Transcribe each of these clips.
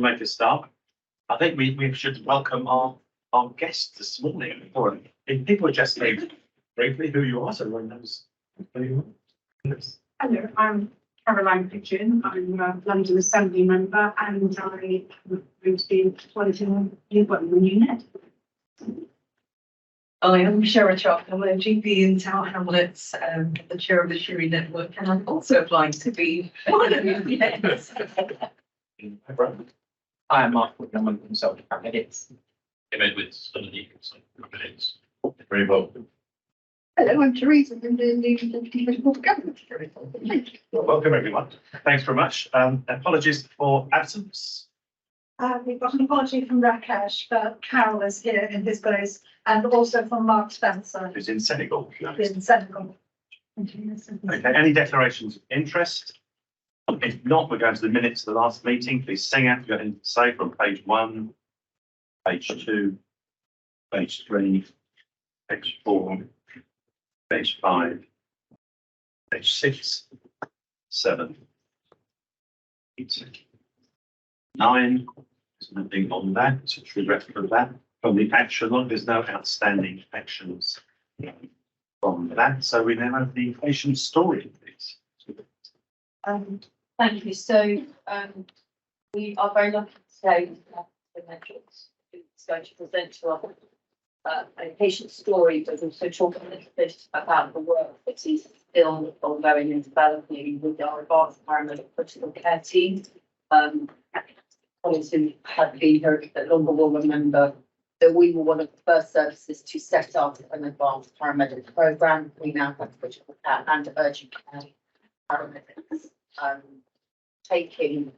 make a start. I think we should welcome our guests this morning. Or if people just say briefly who you are, so everyone knows who you are. Hello, I'm Caroline Pigeon. I'm a London Assembly member and I moved in Wellington unit. I am Shara Chuck. I'm a GP in Tower Hamlets, the chair of the Shiri Network, and I'm also applying to be one of the heads. I am Mark Woodman, I'm a consultant paramedics. Edwards, underneath minutes. Very well. Hello, I'm Teresa from the New Division of Government. Well, welcome everyone. Thanks very much. Apologies for absence. We've got an apology from Rakesh, but Carol is here in his place, and also from Mark Spencer Who's in Senegal. in Senegal. Okay, any declarations of interest? If not, we're going to the minutes of the last meeting. Please sing out if you've got anything to say from page 1, page 2, page 3, page 4, page 5, page 6, 7, 8, 9. There's nothing on that. It's regretful of that. From the action log, there's no outstanding actions from that. So we now have the patient story, please. Thank you. So we are very lucky today to have the metrics who's going to present to us a patient story, but also talk a little bit about the work that is still ongoing and developing with our advanced paramedic critical care team. Colleagues who have been here a longer will remember that we were one of the first services to set up an advanced paramedic program. We now have critical care and urgent care paramedics, taking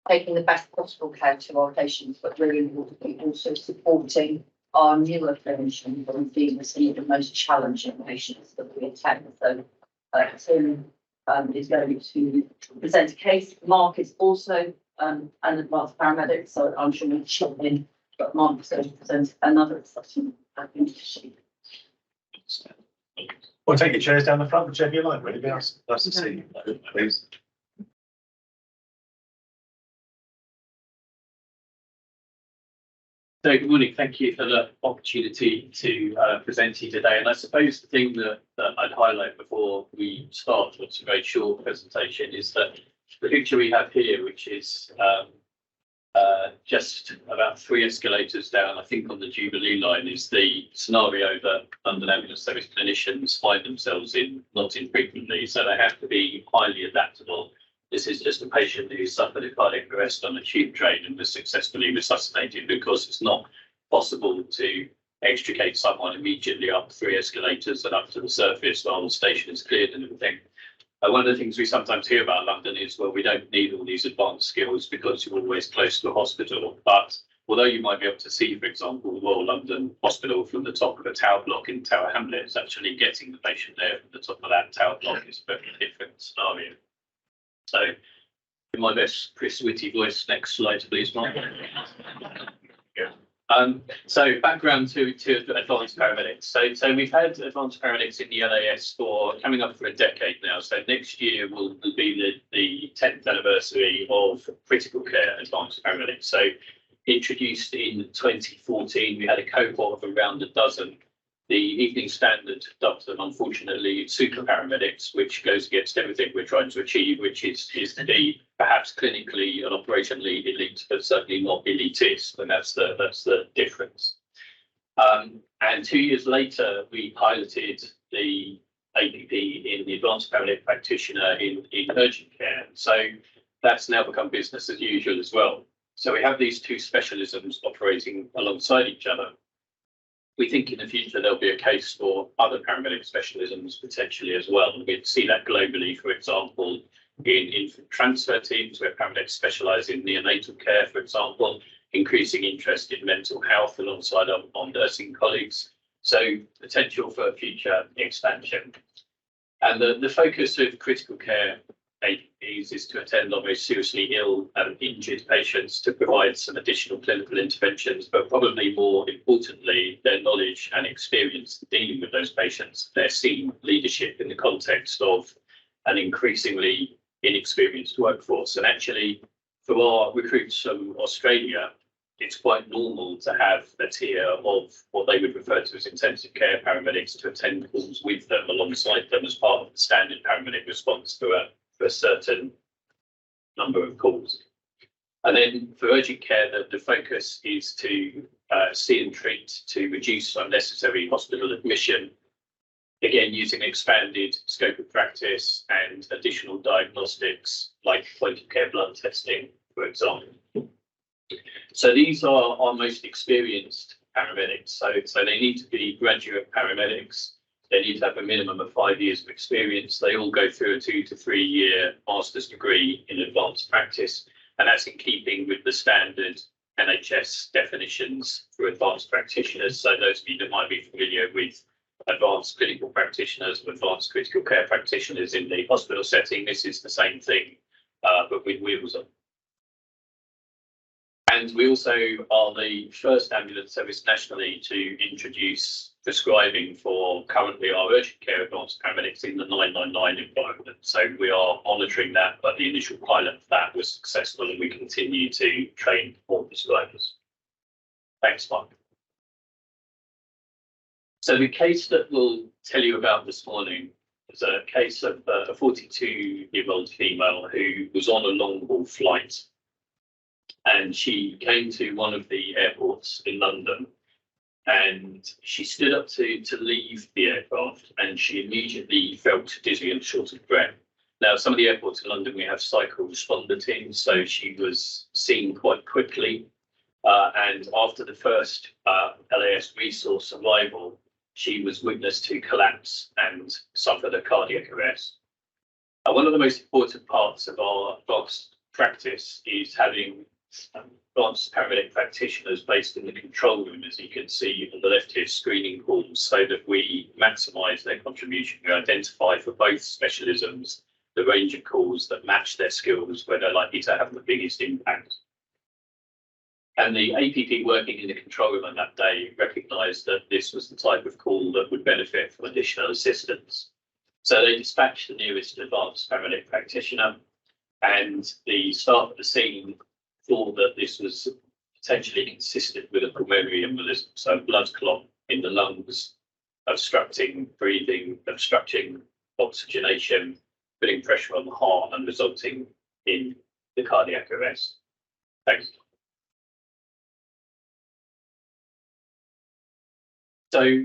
the best possible care to our patients, but really importantly also supporting our newer clinicians and dealing with some of the most challenging patients that we attend. So Tim is going to present a case. Mark is also an advanced paramedic, so I'm sure we'll chip in, but Mark is going to present another exciting issue. Well, take your chairs down the front, whichever you like. Really, nice to see you, please. So good morning, thank you for the opportunity to present to you today. And I suppose the thing that I'd highlight before we start what's a very short presentation is that the picture we have here, which is just about 3 escalators down, I think on the Jubilee line, is the scenario that London Ambulance Service clinicians find themselves in not infrequently. So they have to be highly adaptable. This is just a patient who suffered a cardiac arrest on a tube train and was successfully resuscitated because it's not possible to extricate someone immediately up 3 escalators and up to the surface while the station is cleared and everything. One of the things we sometimes hear about London is, well, we don't need all these advanced skills because you're always close to a hospital. But although you might be able to see, for example, the Royal London Hospital from the top of a tower block in Tower Hamlets, actually getting the patient there from the top of that tower block is a very different scenario. So, in my best Chris Whitty voice, next slide, please, Mark. So background to advanced paramedics. So we've had advanced paramedics in the LAS for coming up for a decade now. So next year will be the 10th anniversary of critical care advanced paramedics. So introduced in 2014, we had a cohort of around a dozen. The Evening Standard dubbed them, unfortunately, super paramedics, which goes against everything we're trying to achieve, which is to be perhaps clinically and operationally elite, but certainly not elitist, and that's the difference. And 2 years later, we piloted the APP in the advanced paramedic practitioner in urgent care. So that's now become business as usual as well. So we have these 2 specialisms operating alongside each other. We think in the future there'll be a case for other paramedic specialisms potentially as well. We'd see that globally, for example, in infant transfer teams where paramedics specialise in neonatal care, for example, increasing interest in mental health alongside our nursing colleagues. So potential for future expansion. And the focus of critical care APPs is to attend on very seriously ill and injured patients to provide some additional clinical interventions, but probably more importantly, their knowledge and experience dealing with those patients, their senior leadership in the context of an increasingly inexperienced workforce. And actually, for our recruits from Australia, it's quite normal to have a tier of what they would refer to as intensive care paramedics to attend calls with them alongside them as part of the standard paramedic response to a certain number of calls. And then for urgent care, the focus is to see and treat to reduce unnecessary hospital admission, again, using expanded scope of practice and additional diagnostics like point of care blood testing, for example. So these are our most experienced paramedics. So they need to be graduate paramedics. They need to have a minimum of 5 years of experience. They all go through a 2 to 3 year master's degree in advanced practice. And that's in keeping with the standard NHS definitions for advanced practitioners. So those of you that might be familiar with advanced clinical practitioners or advanced critical care practitioners in the hospital setting, this is the same thing, but with wheels on. And we also are the first ambulance service nationally to introduce prescribing for currently our urgent care advanced paramedics in the 999 environment. So we are monitoring that, but the initial pilot for that was successful and we continue to train more prescribers. Thanks, Mark. So the case that we'll tell you about this morning is a case of a 42-year-old female who was on a long-haul flight. And she came to one of the airports in London and she stood up to leave the aircraft and she immediately felt dizzy and short of breath. Now, some of the airports in London, we have cycle responder teams, so she was seen quite quickly. And after the first LAS resource arrival, she was witness to collapse and suffered a cardiac arrest. One of the most important parts of our advanced practice is having advanced paramedic practitioners based in the control room, as you can see on the left here, screening calls, so that we maximise their contribution. We identify for both specialisms the range of calls that match their skills, where they're likely to have the biggest impact. And the APP working in the control room on that day recognised that this was the type of call that would benefit from additional assistance. So they dispatched the nearest advanced paramedic practitioner, and the staff at the scene thought that this was potentially consistent with a pulmonary embolism, so blood clot in the lungs, obstructing breathing, obstructing oxygenation, putting pressure on the heart and resulting in the cardiac arrest. Thanks. So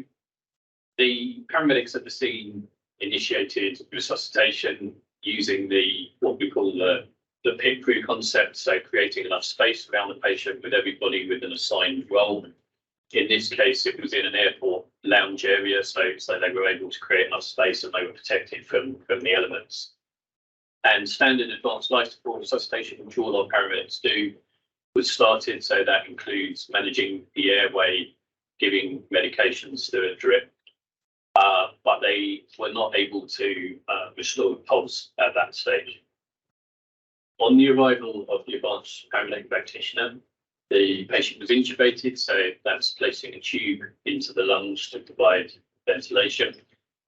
the paramedics at the scene initiated resuscitation using what we call the pit crew concept, so creating enough space around the patient with everybody with an assigned role. In this case, it was in an airport lounge area, so they were able to create enough space and they were protected from the elements. And standard advanced life support resuscitation, which all our paramedics do, was started. So that includes managing the airway, giving medications through a drip, but they were not able to restore pulse at that stage. On the arrival of the advanced paramedic practitioner, the patient was intubated, so that's placing a tube into the lungs to provide ventilation,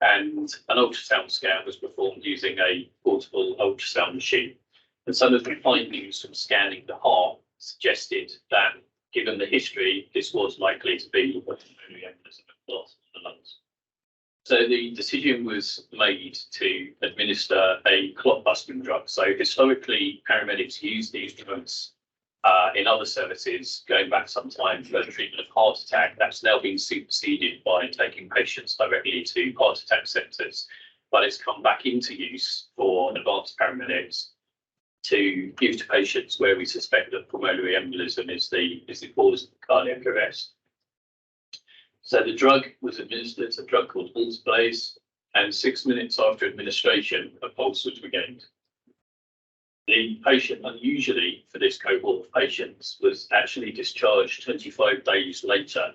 and an ultrasound scan was performed using a portable ultrasound machine. And some of the findings from scanning the heart suggested that, given the history, this was likely to be a pulmonary embolism of clot in the lungs. So the decision was made to administer a clot-busting drug. So historically, paramedics used these drugs in other services going back some time for the treatment of heart attack. That's now been superseded by taking patients directly to heart attack centres, but it's come back into use for advanced paramedics to give to patients where we suspect that pulmonary embolism is the cause of cardiac arrest. So the drug was administered, a drug called Alteplase, and 6 minutes after administration, a pulse was regained. The patient, unusually for this cohort of patients, was actually discharged 25 days later,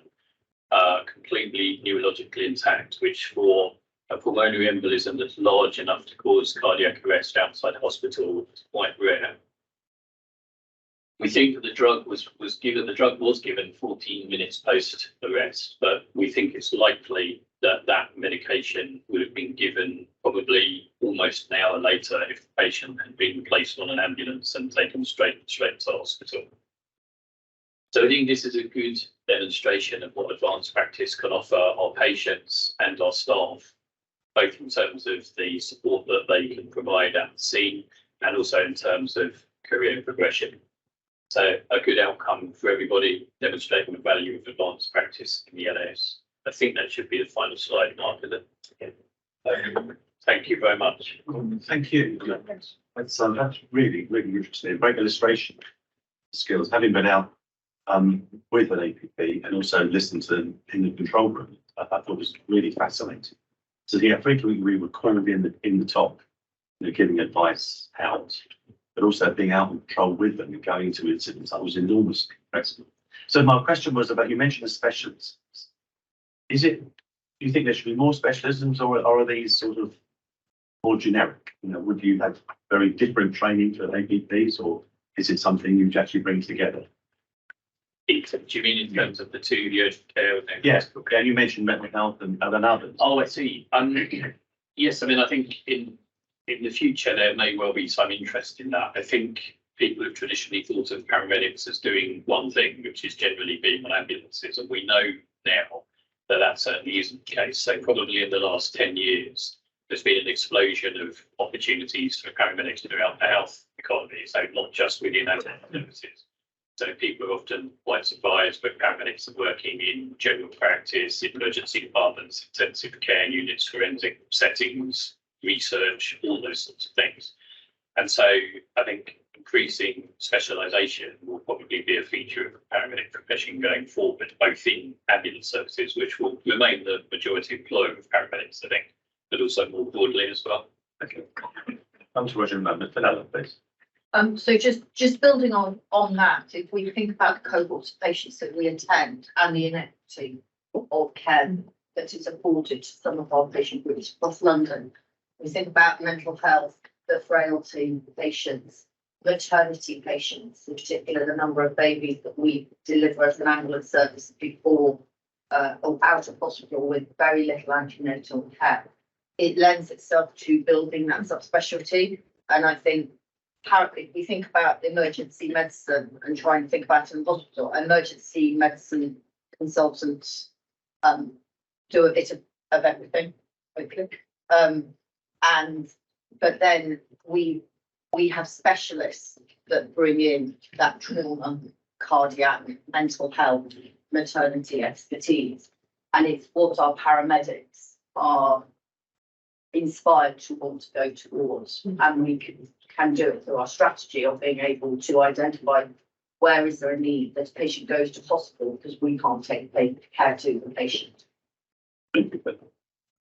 completely neurologically intact, which for a pulmonary embolism that's large enough to cause cardiac arrest outside hospital is quite rare. We think that the drug was given 14 minutes post arrest, but we think it's likely that that medication would have been given probably almost an hour later if the patient had been placed on an ambulance and taken straight to hospital. So I think this is a good demonstration of what advanced practice can offer our patients and our staff, both in terms of the support that they can provide at the scene and also in terms of career progression. So a good outcome for everybody, demonstrating the value of advanced practice in the LAS. I think that should be the final slide, Mark, isn't it? Thank you very much. Thank you. That's really, really interesting. Great illustration of skills. Having been out with an APP and also listened to them in the control room, I thought it was really fascinating. So yeah, frequently we were called in the top, giving advice out, but also being out on patrol with them and going to incidents. That was enormously impressive. So my question was about, you mentioned the specialists. Do you think there should be more specialisms, or are these sort of more generic? Would you have very different training for APPs, or is it something you actually bring together? Do you mean in terms of the two, the urgent care? Yes, okay. You mentioned mental health and others. Oh, I see. Yes, I mean, I think in the future there may well be some interest in that. I think people have traditionally thought of paramedics as doing one thing, which is generally being on ambulances, and we know now that that certainly isn't the case. So probably in the last 10 years, there's been an explosion of opportunities for paramedics throughout the health economy, so not just within ambulances. So people are often quite surprised when paramedics are working in general practice, emergency departments, intensive care units, forensic settings, research, all those sorts of things. And so I think increasing specialisation will probably be a feature of the paramedic profession going forward, both in ambulance services, which will remain the majority employer of paramedics, I think, but also more broadly as well. Okay. I'm to Roger in a moment. Fenella, please. So just building on that, if we think about the cohort of patients that we attend and the inequity of care that is afforded to some of our patient groups across London, we think about mental health, the frailty patients, maternity patients, in particular the number of babies that we deliver as an ambulance service before or out of hospital with very little antenatal care. It lends itself to building that subspecialty, and I think if we think about emergency medicine and try and think about it in the hospital, emergency medicine consultants do a bit of everything, hopefully. But then we have specialists that bring in that trauma, cardiac, mental health, maternity expertise, and it's what our paramedics are inspired to want to go towards, and we can do it through our strategy of being able to identify where is there a need that a patient goes to hospital because we can't take care to the patient.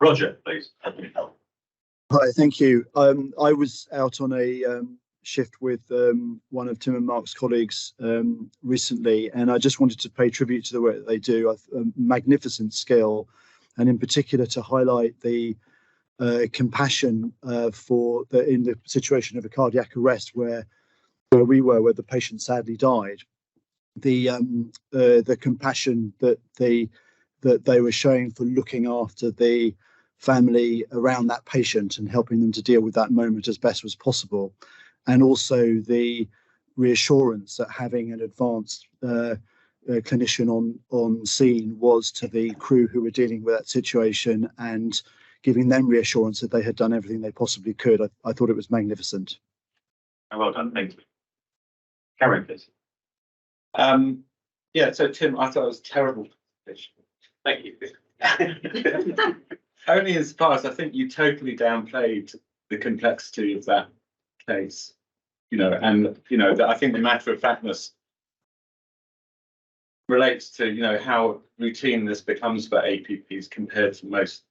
Roger, please. Hi, thank you. I was out on a shift with one of Tim and Mark's colleagues recently, and I just wanted to pay tribute to the work that they do. A magnificent skill, and in particular to highlight the compassion in the situation of a cardiac arrest where we were, where the patient sadly died. The compassion that they were showing for looking after the family around that patient and helping them to deal with that moment as best as possible, and also the reassurance that having an advanced clinician on scene was to the crew who were dealing with that situation, and giving them reassurance that they had done everything they possibly could. I thought it was magnificent. Well done, thank you. Karen, please. Yeah, so Tim, I thought it was terrible. Thank you. Only as far as I think you totally downplayed the complexity of that case, and I think the matter of factness relates to how routine this becomes for APPs compared to most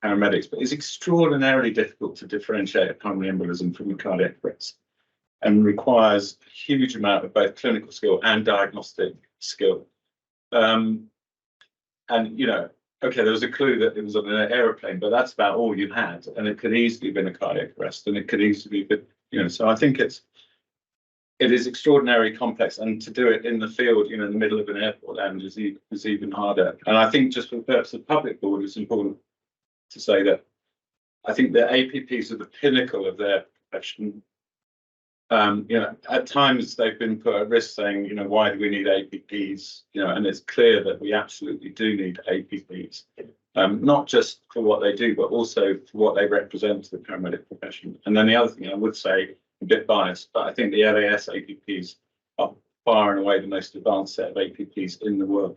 paramedics, but it's extraordinarily difficult to differentiate a pulmonary embolism from a cardiac arrest, and requires a huge amount of both clinical skill and diagnostic skill. Okay, there was a clue that it was on an aeroplane, but that's about all you had, and it could easily have been a cardiac arrest, and it could easily be, so I think it's it is extraordinarily complex, and to do it in the field, in the middle of an airport land is even harder. And I think just for the purpose of public board, it's important to say that I think the APPs are the pinnacle of their profession. At times they've been put at risk saying, why do we need APPs? And it's clear that we absolutely do need APPs, not just for what they do, but also for what they represent to the paramedic profession. And then the other thing I would say, a bit biased, but I think the LAS APPs are far and away the most advanced set of APPs in the world.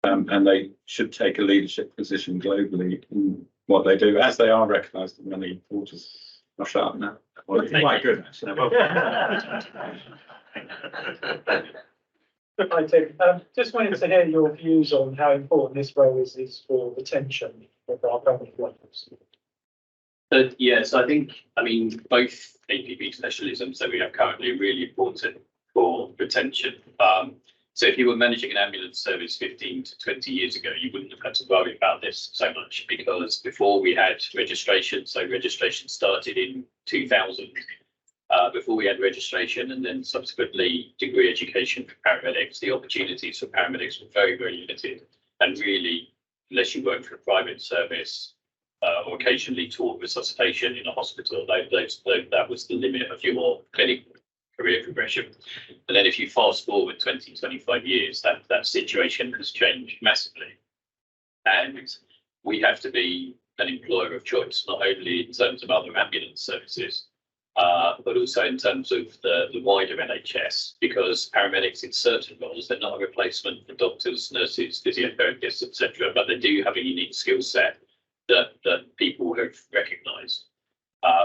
And they should take a leadership position globally in what they do, as they are recognised in many quarters. I'll shut up now. Well, it's quite good, actually. Hi, Tim. Just wanted to hear your views on how important this role is for retention of our permanent workers. So I think, both APP specialisms that we have currently are really important for retention. So if you were managing an ambulance service 15 to 20 years ago, you wouldn't have had to worry about this so much, because before we had registration, so registration started in 2000, before we had registration and then subsequently degree education for paramedics, the opportunities for paramedics were very, very limited. And really, unless you worked for a private service or occasionally taught resuscitation in a hospital, that was the limit of your clinical career progression. And then if you fast forward 20, 25 years, that situation has changed massively. And we have to be an employer of choice, not only in terms of other ambulance services, but also in terms of the wider NHS, because paramedics in certain roles, they're not a replacement for doctors, nurses, physiotherapists, etc., but they do have a unique skill set that people have recognised.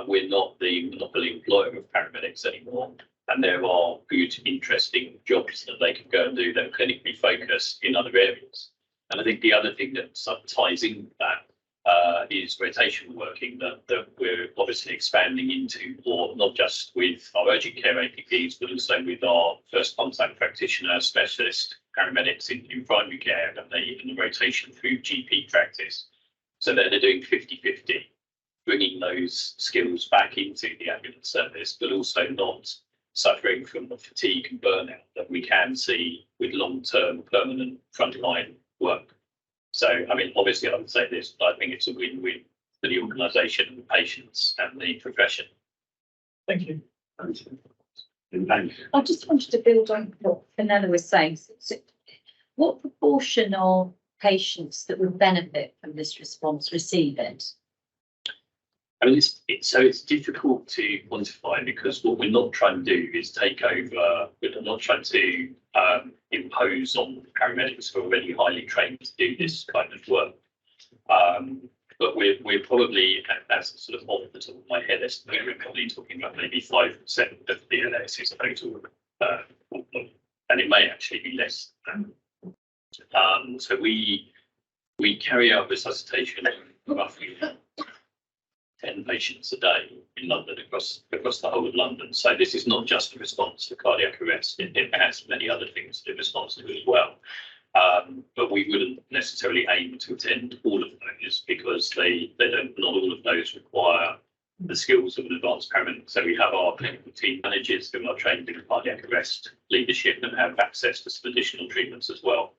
We're not the monopoly employer of paramedics anymore. And there are good, interesting jobs that they can go and do that are clinically focused in other areas. And I think the other thing that ties in that is rotational working that we're obviously expanding into, or not just with our urgent care APPs, but also with our first contact practitioner specialist paramedics in primary care, and the rotation through GP practice. So they're doing 50-50, bringing those skills back into the ambulance service, but also not suffering from the fatigue and burnout that we can see with long-term permanent frontline work. So, obviously I would say this, but I think it's a win-win for the organisation, the patients and the profession. Thank you. I just wanted to build on what Fenella was saying. So what proportion of patients that would benefit from this response receive it? It's difficult to quantify, because what we're not trying to do is take over. We're not trying to impose on paramedics who are already highly trained to do this kind of work. But we're probably, that's sort of off the top of my head, we're probably talking about maybe 5% of the LAS's total, and it may actually be less than that. So we carry out resuscitation roughly 10 patients a day in London, across the whole of London. So this is not just a response to cardiac arrest. It has many other things to respond to as well. But we wouldn't necessarily aim to attend all of those, because not all of those require the skills of an advanced paramedic. So we have our clinical team managers who are trained in cardiac arrest leadership and have access to some additional treatments as well.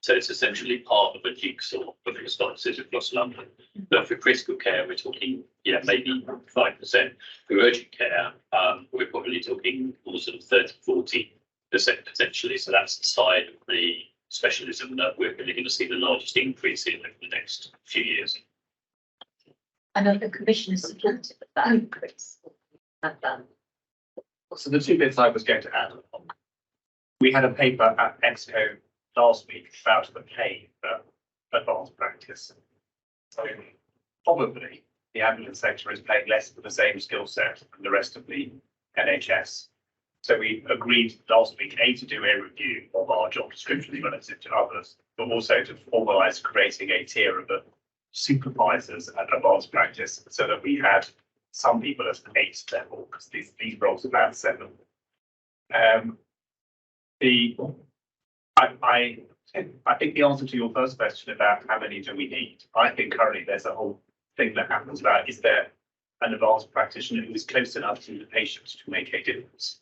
So it's essentially part of a jigsaw of responses across London. But for critical care, we're talking, maybe 5%. For urgent care, we're probably talking more sort of 30-40% potentially. So that's the side of the specialism that we're really going to see the largest increase in over the next few years. I know the Commissioner supported that increase. So the two bits I was going to add on. We had a paper at EXCO last week about the pay for advanced practice. So probably the ambulance sector is paying less for the same skill set than the rest of the NHS. So we agreed last week, to do a review of our job descriptions relative to others, but also to formalise creating a tier of supervisors at advanced practice, so that we had some people at 8 level, because these roles are about 7. I think the answer to your first question about how many do we need, I think currently there's a whole thing that happens about, is there an advanced practitioner who is close enough to the patient to make a difference?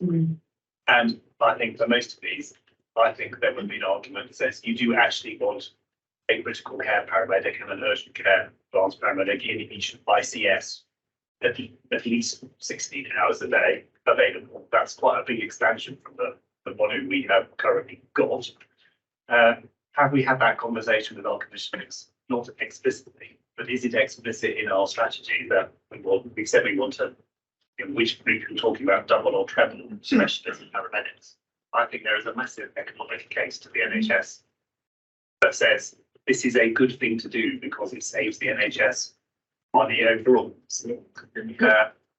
And I think for most of these, I think there would be an argument that says you do actually want a critical care paramedic and an urgent care advanced paramedic in each ICS at least 16 hours a day available. That's quite a big expansion from the one we have currently got. Have we had that conversation with our commissioners? Not explicitly, but is it explicit in our strategy that we said we want to, in which we're talking about double or treble specialists and paramedics? I think there is a massive economic case to the NHS that says this is a good thing to do because it saves the NHS money overall.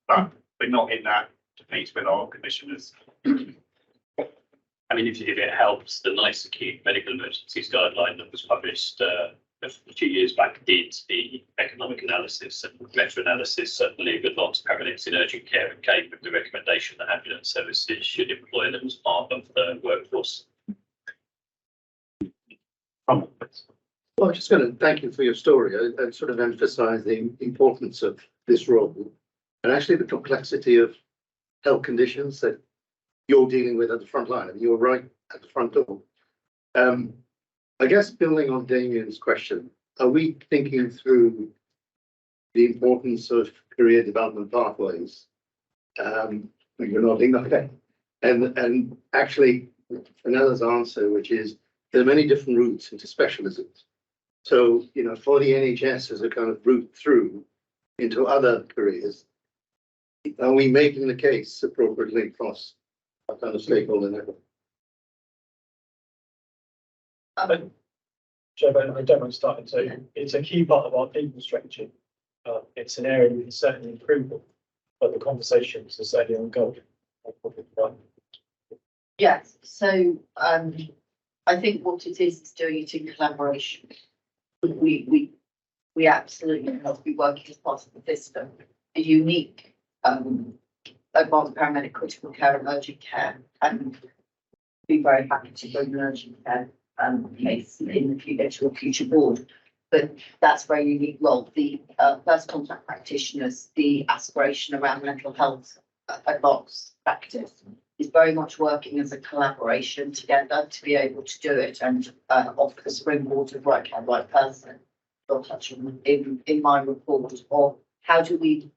But we're not in that debate with our commissioners. I mean, if it helps, the NICE acute medical emergencies guideline that was published a few years back did the economic analysis and meta-analysis, certainly of advanced paramedics in urgent care, and came with the recommendation that ambulance services should employ them as part of the workforce. Well, I'm just going to thank you for your story and sort of emphasise the importance of this role and actually the complexity of health conditions that you're dealing with at the front line. I mean, you're right at the front door. I guess building on Damien's question, are we thinking through the importance of career development pathways? You're nodding, okay. And actually, another's answer, which is there are many different routes into specialisms. So, you know, for the NHS as a kind of route through into other careers, are we making the case appropriately across our kind of stakeholder network? Joe, I don't mind starting. So it's a key part of our people strategy. It's an area we can certainly improve on, but the conversations are certainly ongoing. Yes, so I think what it is doing it in collaboration. We absolutely have to be working as part of the system. A unique advanced paramedic critical care and urgent care, and be very happy to bring an urgent care case in the future board. But that's a very unique role. The first contact practitioners, the aspiration around mental health advanced practice is very much working as a collaboration together to be able to do it and offer the springboard of right care, right person. I'll touch on in my report of how do we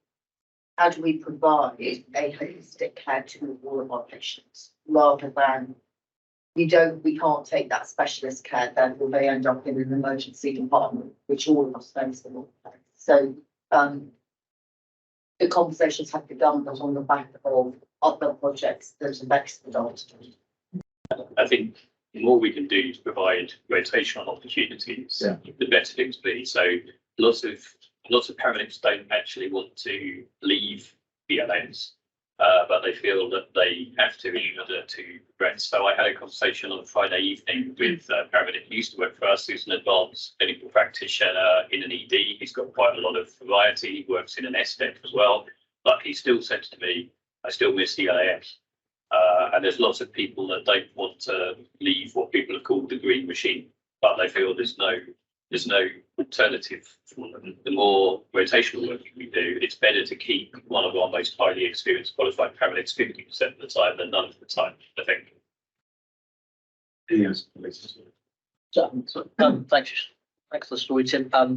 provide a holistic care to all of our patients rather than we can't take that specialist care, then will they end up in an emergency department, which all of us face. So the conversations have begun, but on the back of other projects that have expedited. I think the more we can do to provide rotational opportunities, the better things be. So lots of paramedics don't actually want to leave BLNs, but they feel that they have to in order to progress. So I had a conversation on Friday evening with a paramedic who used to work for us, who's an advanced clinical practitioner in an ED. He's got quite a lot of variety. He works in an SDEC as well, but he still said to me, I still miss the LAS. And there's lots of people that don't want to leave what people have called the green machine, but they feel there's no alternative for them. The more rotational work we do, it's better to keep one of our most highly experienced qualified paramedics 50% of the time than none of the time, I think. Yes. Thanks for the story, Tim. I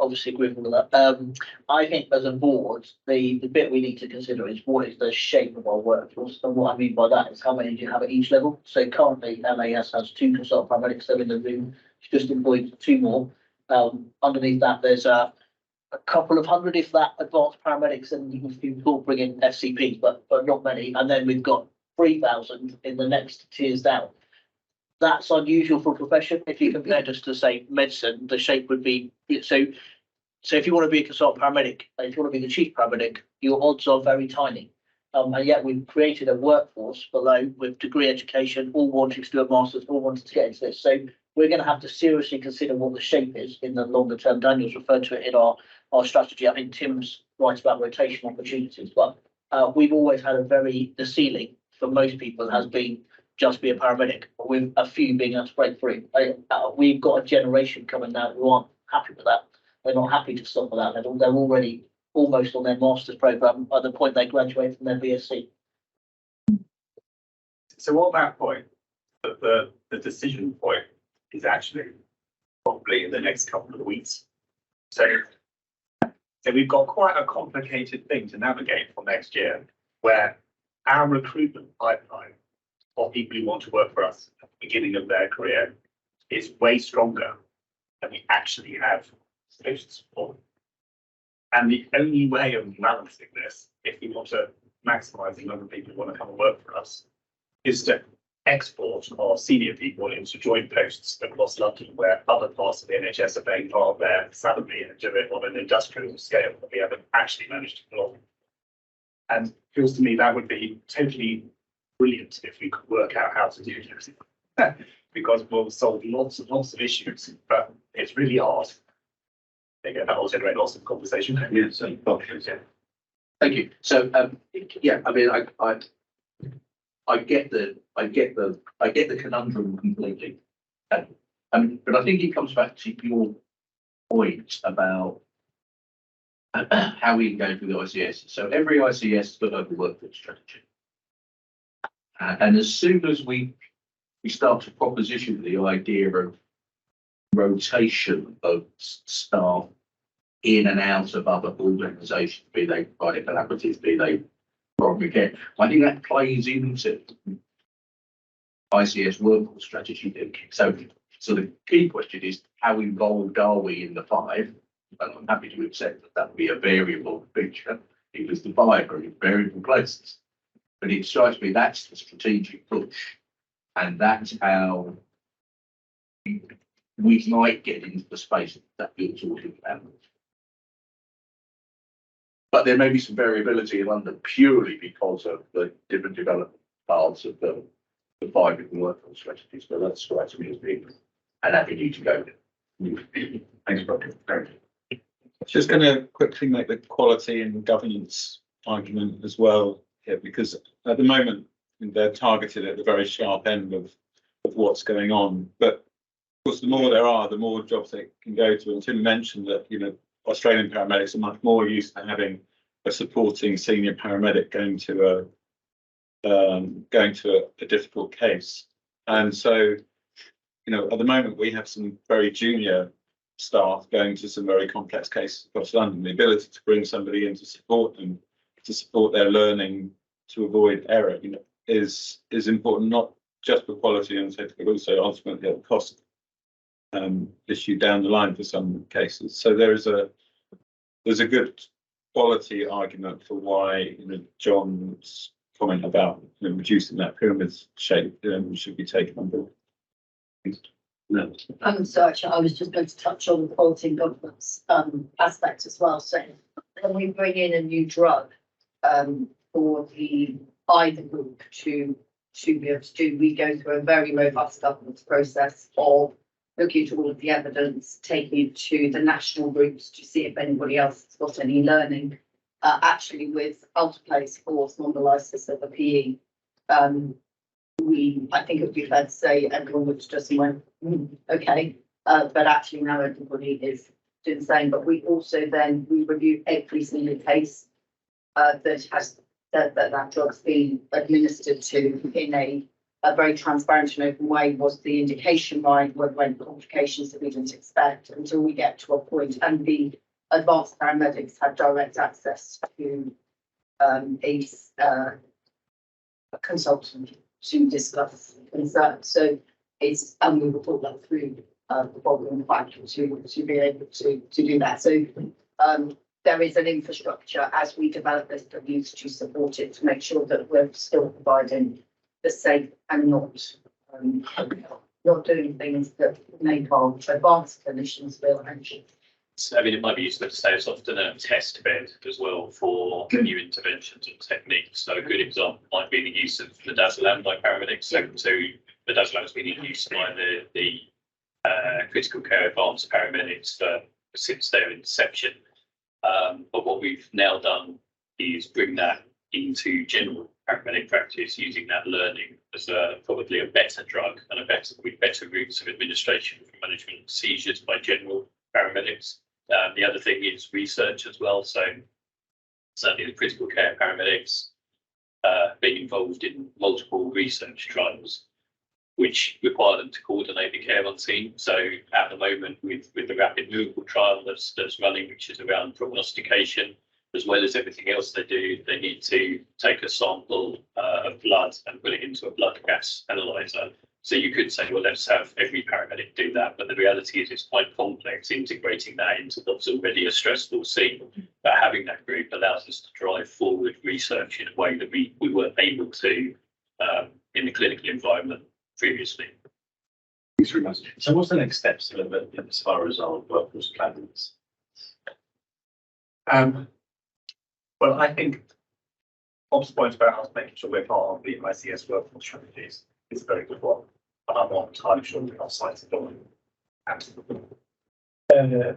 obviously agree with all of that. I think as a board, the bit we need to consider is what is the shape of our workforce. And what I mean by that is how many do you have at each level? So currently LAS has 2 consultant paramedics there in the room. It's just employed 2 more. Underneath that, there's a couple of hundred, if that, advanced paramedics, and you can bring in FCPs, but not many. And then we've got 3,000 in the next tiers down. That's unusual for a profession. If you compare just to say medicine, the shape would be so if you want to be a consultant paramedic, if you want to be the chief paramedic, your odds are very tiny. And yet we've created a workforce below with degree education, all wanting to do a master's, all wanting to get into this. So we're going to have to seriously consider what the shape is in the longer term. Daniel's referred to it in our strategy. I think Tim's right about rotation opportunities, but we've always had the ceiling for most people has been just be a paramedic, with a few being able to break through. We've got a generation coming now who aren't happy with that. They're not happy to stop at that level. They're already almost on their master's program at the point they graduate from their BSc. So on that point, the decision point is actually probably in the next couple of weeks. So we've got quite a complicated thing to navigate for next year, where our recruitment pipeline of people who want to work for us at the beginning of their career is way stronger than we actually have posts for. And the only way of balancing this, if we want to maximise the number of people who want to come and work for us, is to export our senior people into joint posts across London, where other parts of the NHS are paying part of their salary and do it on an industrial scale that we haven't actually managed to pull off. And it feels to me that would be totally brilliant if we could work out how to do this. Because we'll solve lots and lots of issues, but it's really hard. Again, that will generate lots of conversation. Yeah, so, thank you. So, yeah, I mean, I get the conundrum completely. But I think it comes back to your point about how we engage with the ICS. So every ICS has got a workforce strategy. And as soon as we start to proposition the idea of rotation of staff in and out of other organisations, be they private collaboratives, be they primary care, I think that plays into ICS workforce strategy thinking. So the key question is, how involved are we in the five? And I'm happy to accept that would be a variable feature because the five are in variable places. But it strikes me that's the strategic push, and that's how we might get into the space that you're talking about. But there may be some variability in London purely because of the different development paths of the five different workforce strategies. So that's strikes me as being an avenue to go. Thanks, Roger. Just going to quickly make the quality and governance argument as well here, because at the moment they're targeted at the very sharp end of what's going on. But of course, the more there are, the more jobs they can go to. And Tim mentioned that, you know, Australian paramedics are much more used to having a supporting senior paramedic going to a difficult case. And so, you know, at the moment we have some very junior staff going to some very complex cases across London. The ability to bring somebody in to support them, to support their learning, to avoid error, you know, is important, not just for quality and safety, but also ultimately at the cost issue down the line for some cases. So there's a good quality argument for why, you know, John's comment about, you know, reducing that pyramid shape should be taken on board. No. So actually, I was just going to touch on the quality and governance aspect as well. So when we bring in a new drug for the either group to be able to do, we go through a very robust governance process of looking at all of the evidence, taking it to the national groups to see if anybody else has got any learning. Actually, with Ultiplace for spondylosis of a PE, I think it would be fair to say everyone was just went, okay, but actually now everybody is doing the same. But we also then we review every single case that has that drug's been administered to in a very transparent and open way. Was the indication right? When complications that we didn't expect until we get to a point, and the advanced paramedics have direct access to a consultant to discuss concerns. So it's, and we will talk that through the problem factor to be able to do that. So there is an infrastructure as we develop this that needs to support it to make sure that we're still providing the safe and not doing things that make our advanced clinicians feel anxious. I mean, it might be useful to say it's often a test bed as well for new interventions and techniques. So a good example might be the use of midazolam by paramedics. So midazolam has been in use by the critical care advanced paramedics since their inception. But what we've now done is bring that into general paramedic practice, using that learning as probably a better drug and with better routes of administration for management of seizures by general paramedics. The other thing is research as well. So certainly the critical care paramedics been involved in multiple research trials, which require them to coordinate the care on scene. So at the moment, with the rapid movable trial that's running, which is around prognostication, as well as everything else they do, they need to take a sample of blood and put it into a blood gas analyzer. So you could say, well, let's have every paramedic do that. But the reality is it's quite complex integrating that into what's already a stressful scene. But having that group allows us to drive forward research in a way that we weren't able to in the clinical environment previously. Thanks very much. So what's the next steps as far as our workforce plans? Well, I think Bob's point about us making sure we're part of the ICS workforce strategies is a very good one. But I'm not entirely sure that our sites are doing. Absolutely. Yeah,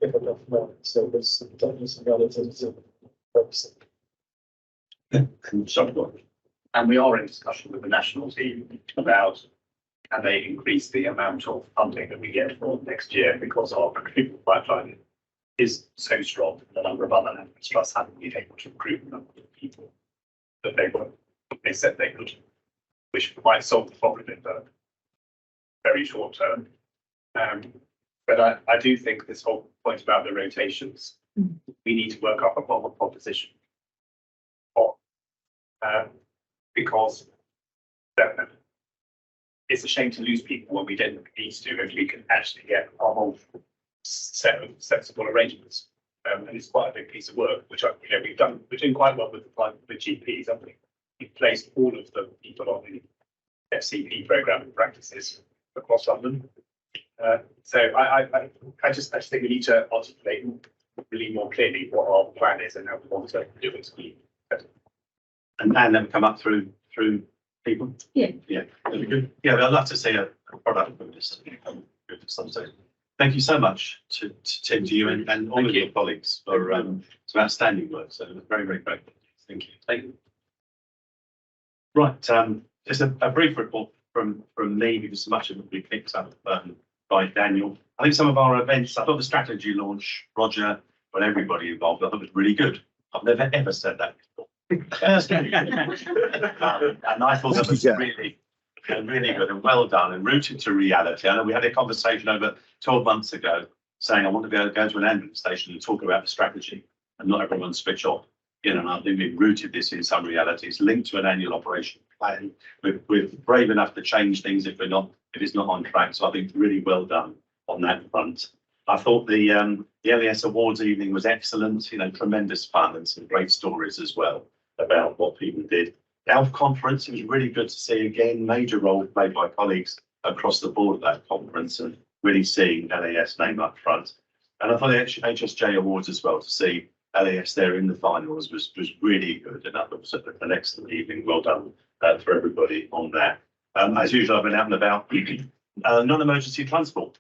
if enough money, so there's definitely some relatives of purpose. And we are in discussion with the national team about can they increase the amount of funding that we get for next year, because our recruitment pipeline is so strong. The number of other NHS trusts haven't been able to recruit the number of people that they said they could, which might solve the problem in the very short term. But I do think this whole point about the rotations, we need to work up a proper proposition. Because it's a shame to lose people when we didn't need to, if we can actually get our whole set of sensible arrangements. And it's quite a big piece of work, which we're doing quite well with the GPs, haven't we? We've placed all of the people on the FCP program and practices across London. So I just think we need to articulate really more clearly what our plan is and how we want to do it. And then come up through people. Yeah. Yeah, that'd be good. Yeah, but I'd love to see a product of this. Thank you so much to Tim, to you, and all of your colleagues for some outstanding work. So very, very grateful. Thank you. Thank you. Right, just a brief report from me, because much of it will be picked up by Daniel. I think some of our events, I thought the strategy launch, Roger, and everybody involved, I thought was really good. I've never ever said that before. And I thought that was really good and well done and rooted to reality. I know we had a conversation over 12 months ago saying I want to be able to go to an ambulance station and talk about the strategy, and not everyone switch off. You know, and I think we've rooted this in some realities, linked to an annual operation plan. We're brave enough to change things if it's not on track. So I think really well done on that front. I thought the LES Awards evening was excellent. You know, tremendous fun and some great stories as well about what people did. The Health Conference, it was really good to see again, major role played by colleagues across the board at that conference, and really seeing LES name up front. And I thought the HSJ Awards as well, to see LES there in the finals was really good, and that was an excellent evening. Well done for everybody on that. As usual, I've been out and about. Non-emergency transport,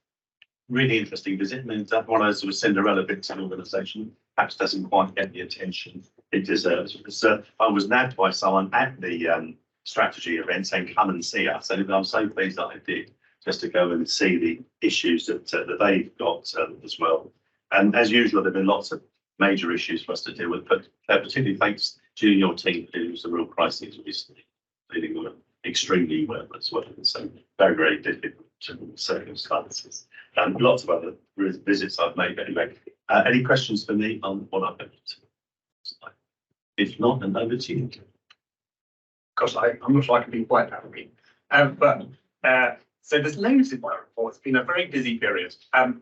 really interesting visit. I mean, that one of those was Cinderella bits of the organisation, perhaps doesn't quite get the attention it deserves. Because I was nabbed by someone at the strategy event saying, "Come and see us," and I'm so pleased that I did, just to go and see the issues that they've got as well. And as usual, there've been lots of major issues for us to deal with, but particularly thanks to your team, who was a real crisis recently, dealing with extremely well as well. So very, very difficult circumstances. And lots of other visits I've made anyway. Any questions for me on what I've done? If not, then over to you. Gosh, I'm not sure I can be quite happy. So there's loads in my report. It's been a very busy period. I've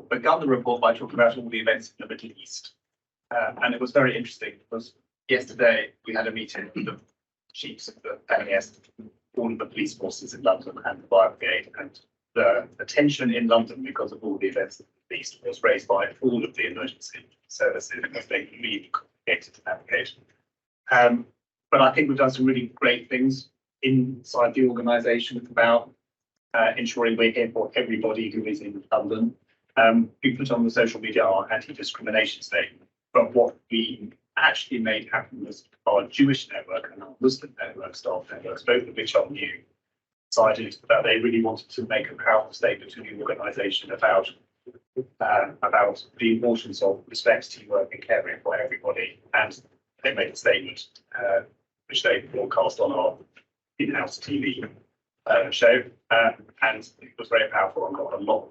begun the report by talking about all the events in the Middle East. And it was very interesting because yesterday we had a meeting with the chiefs of the LES, all of the police forces in London and the fire brigade, and the attention in London because of all the events in the Middle East was raised by all of the emergency services because they really complicated to navigate. But I think we've done some really great things inside the organisation about ensuring we're here for everybody who is in London. We put on the social media our anti-discrimination statement, but what we actually made happen was our Jewish network and our Muslim network, staff networks, both of which are new, decided that they really wanted to make a powerful statement to the organisation about the importance of respect, teamwork and caring for everybody. And they made a statement, which they broadcast on our in-house TV show, and it was very powerful and got a lot of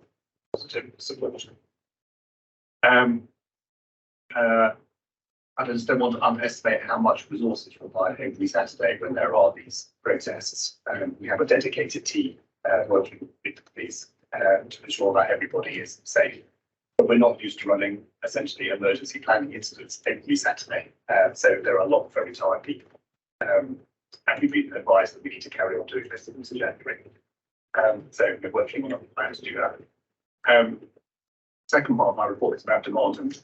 positive support. I just don't want to underestimate how much resources required every Saturday when there are these protests. We have a dedicated team working with the police to ensure that everybody is safe. But we're not used to running essentially emergency planning incidents every Saturday. So there are a lot of very tired people. And we've been advised that we need to carry on doing this into January. So we're working on a plan to do that. Second part of my report is about demand and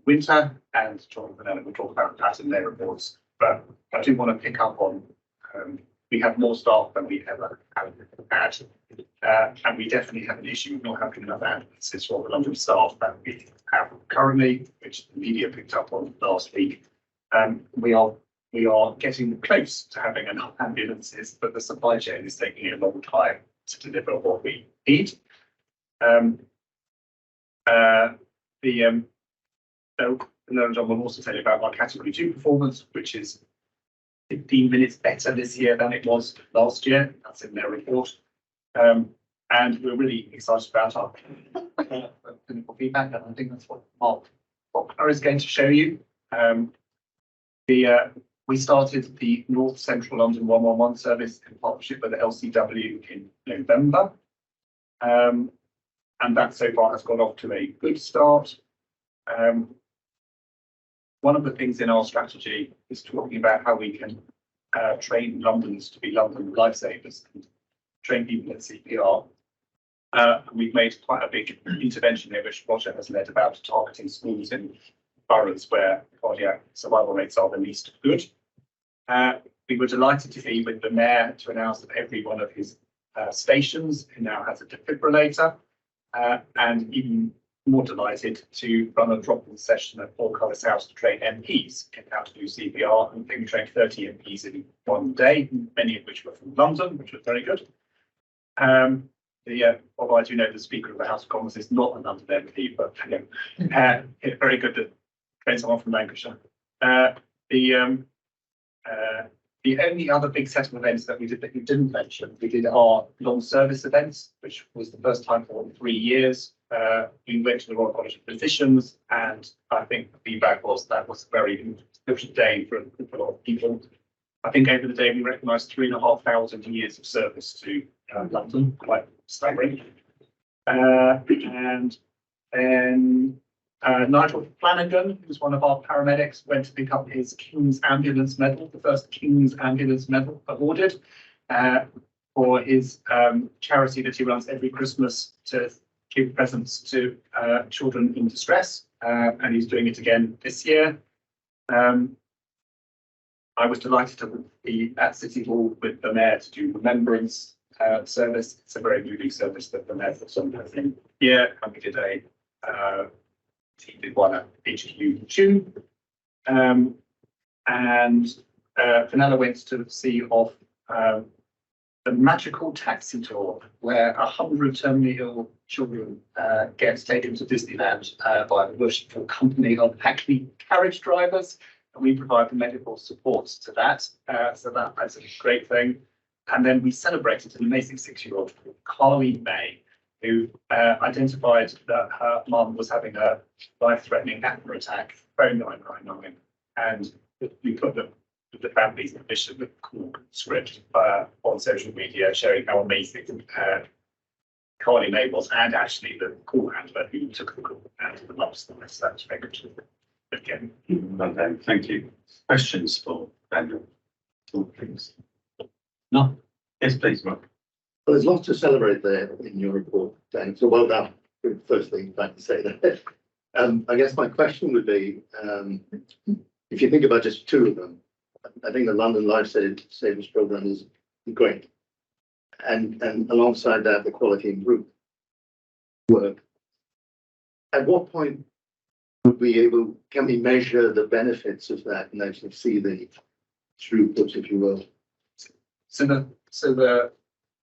winter, and Jonathan and Ellen will talk about that in their reports. But I do want to pick up on we have more staff than we ever have had, and we definitely have an issue with not having enough ambulances for the number of staff that we have currently, which the media picked up on last week. We are getting close to having enough ambulances, but the supply chain is taking a long time to deliver what we need. John will also tell you about our category 2 performance, which is 15 minutes better this year than it was last year. That's in their report. And we're really excited about our clinical feedback, and I think that's what Mark Faulkner is going to show you. We started the North Central London 111 service in partnership with the LCW in November. And that so far has got off to a good start. One of the things in our strategy is talking about how we can train Londoners to be London lifesavers and train people at CPR. We've made quite a big intervention here, which Roger has led, about targeting schools in boroughs where cardiac survival rates are the least good. We were delighted to be with the mayor to announce that every one of his stations now has a defibrillator, and even more delighted to run a drop-in session at Portcullis House to train MPs in how to do CPR. And I think we trained 30 MPs in one day, many of which were from London, which was very good. Although I do know the Speaker of the House of Commons is not a London MP, but very good to train someone from Lancashire. The only other big set of events that we did that you didn't mention, we did our long service events, which was the first time for 3 years. We went to the Royal College of Physicians, and I think the feedback was that was a very important day for a lot of people. I think over the day we recognised 3,500 years of service to London, quite staggering. And then Nigel Flanagan, who's one of our paramedics, went to pick up his King's Ambulance Medal, the first King's Ambulance Medal awarded, for his charity that he runs every Christmas to give presents to children in distress, and he's doing it again this year. I was delighted to be at City Hall with the mayor to do remembrance service. It's a very moving service that the mayor puts on every year, and we did he did one at HQ 2. And Fenella went to see off the magical taxi tour, where 100 terminally ill children get taken to Disneyland by the worshipful company of Hackney carriage drivers, and we provide the medical support to that. So that's a great thing. And then we celebrated an amazing 6-year-old called Carly May, who identified that her mum was having a life-threatening asthma attack, phone 999, and we put the family's permission with cool script on social media, showing how amazing Carly May was, and actually the call handler who took the call and the mum's nice. That's very good. Again. Thank you. Questions for Daniel? Please. No. Yes, please, Mark. Well, there's lots to celebrate there in your report, Dan. So well done. Firstly, I'd like to say that. I guess my question would be, if you think about just 2 of them, I think the London Life Savings Programme is great. And alongside that, the quality improvement work. At what point would can we measure the benefits of that and actually see the throughput, if you will? So the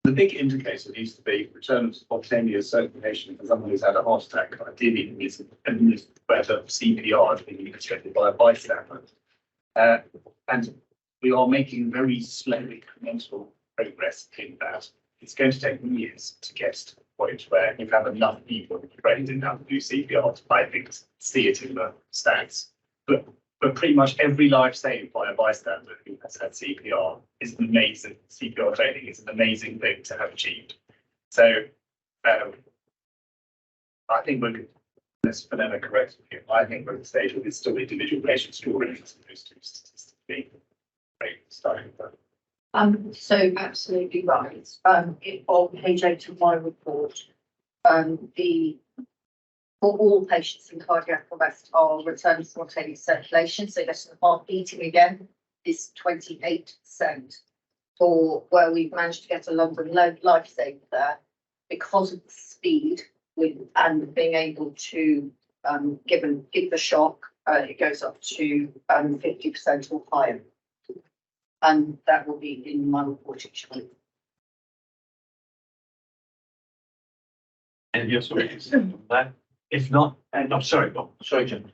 The big indicator needs to be return of spontaneous circulation for someone who's had a heart attack. Ideally, is better CPR is being administered by a bystander. And we are making very slow incremental progress in that. It's going to take years to get to the point where you have enough people trained in how to do CPR to, I think, see it in the stats. But pretty much every life saved by a bystander who has had CPR is an amazing CPR training. Is an amazing thing to have achieved. So I think we're, unless Fenella corrects me, I think we're at the stage where it's still individual patient stories as opposed to statistically great starting point. So absolutely right. On page 8 of my report, for all patients in cardiac arrest are returning spontaneous circulation, so getting the heart beating again is 28%. For where we've managed to get a London lifesaver there, because of the speed and being able to give the shock, it goes up to 50% or higher. And that will be in my report actually. And yes, that. If not, and I'm sorry, Bob. Sorry, Jim.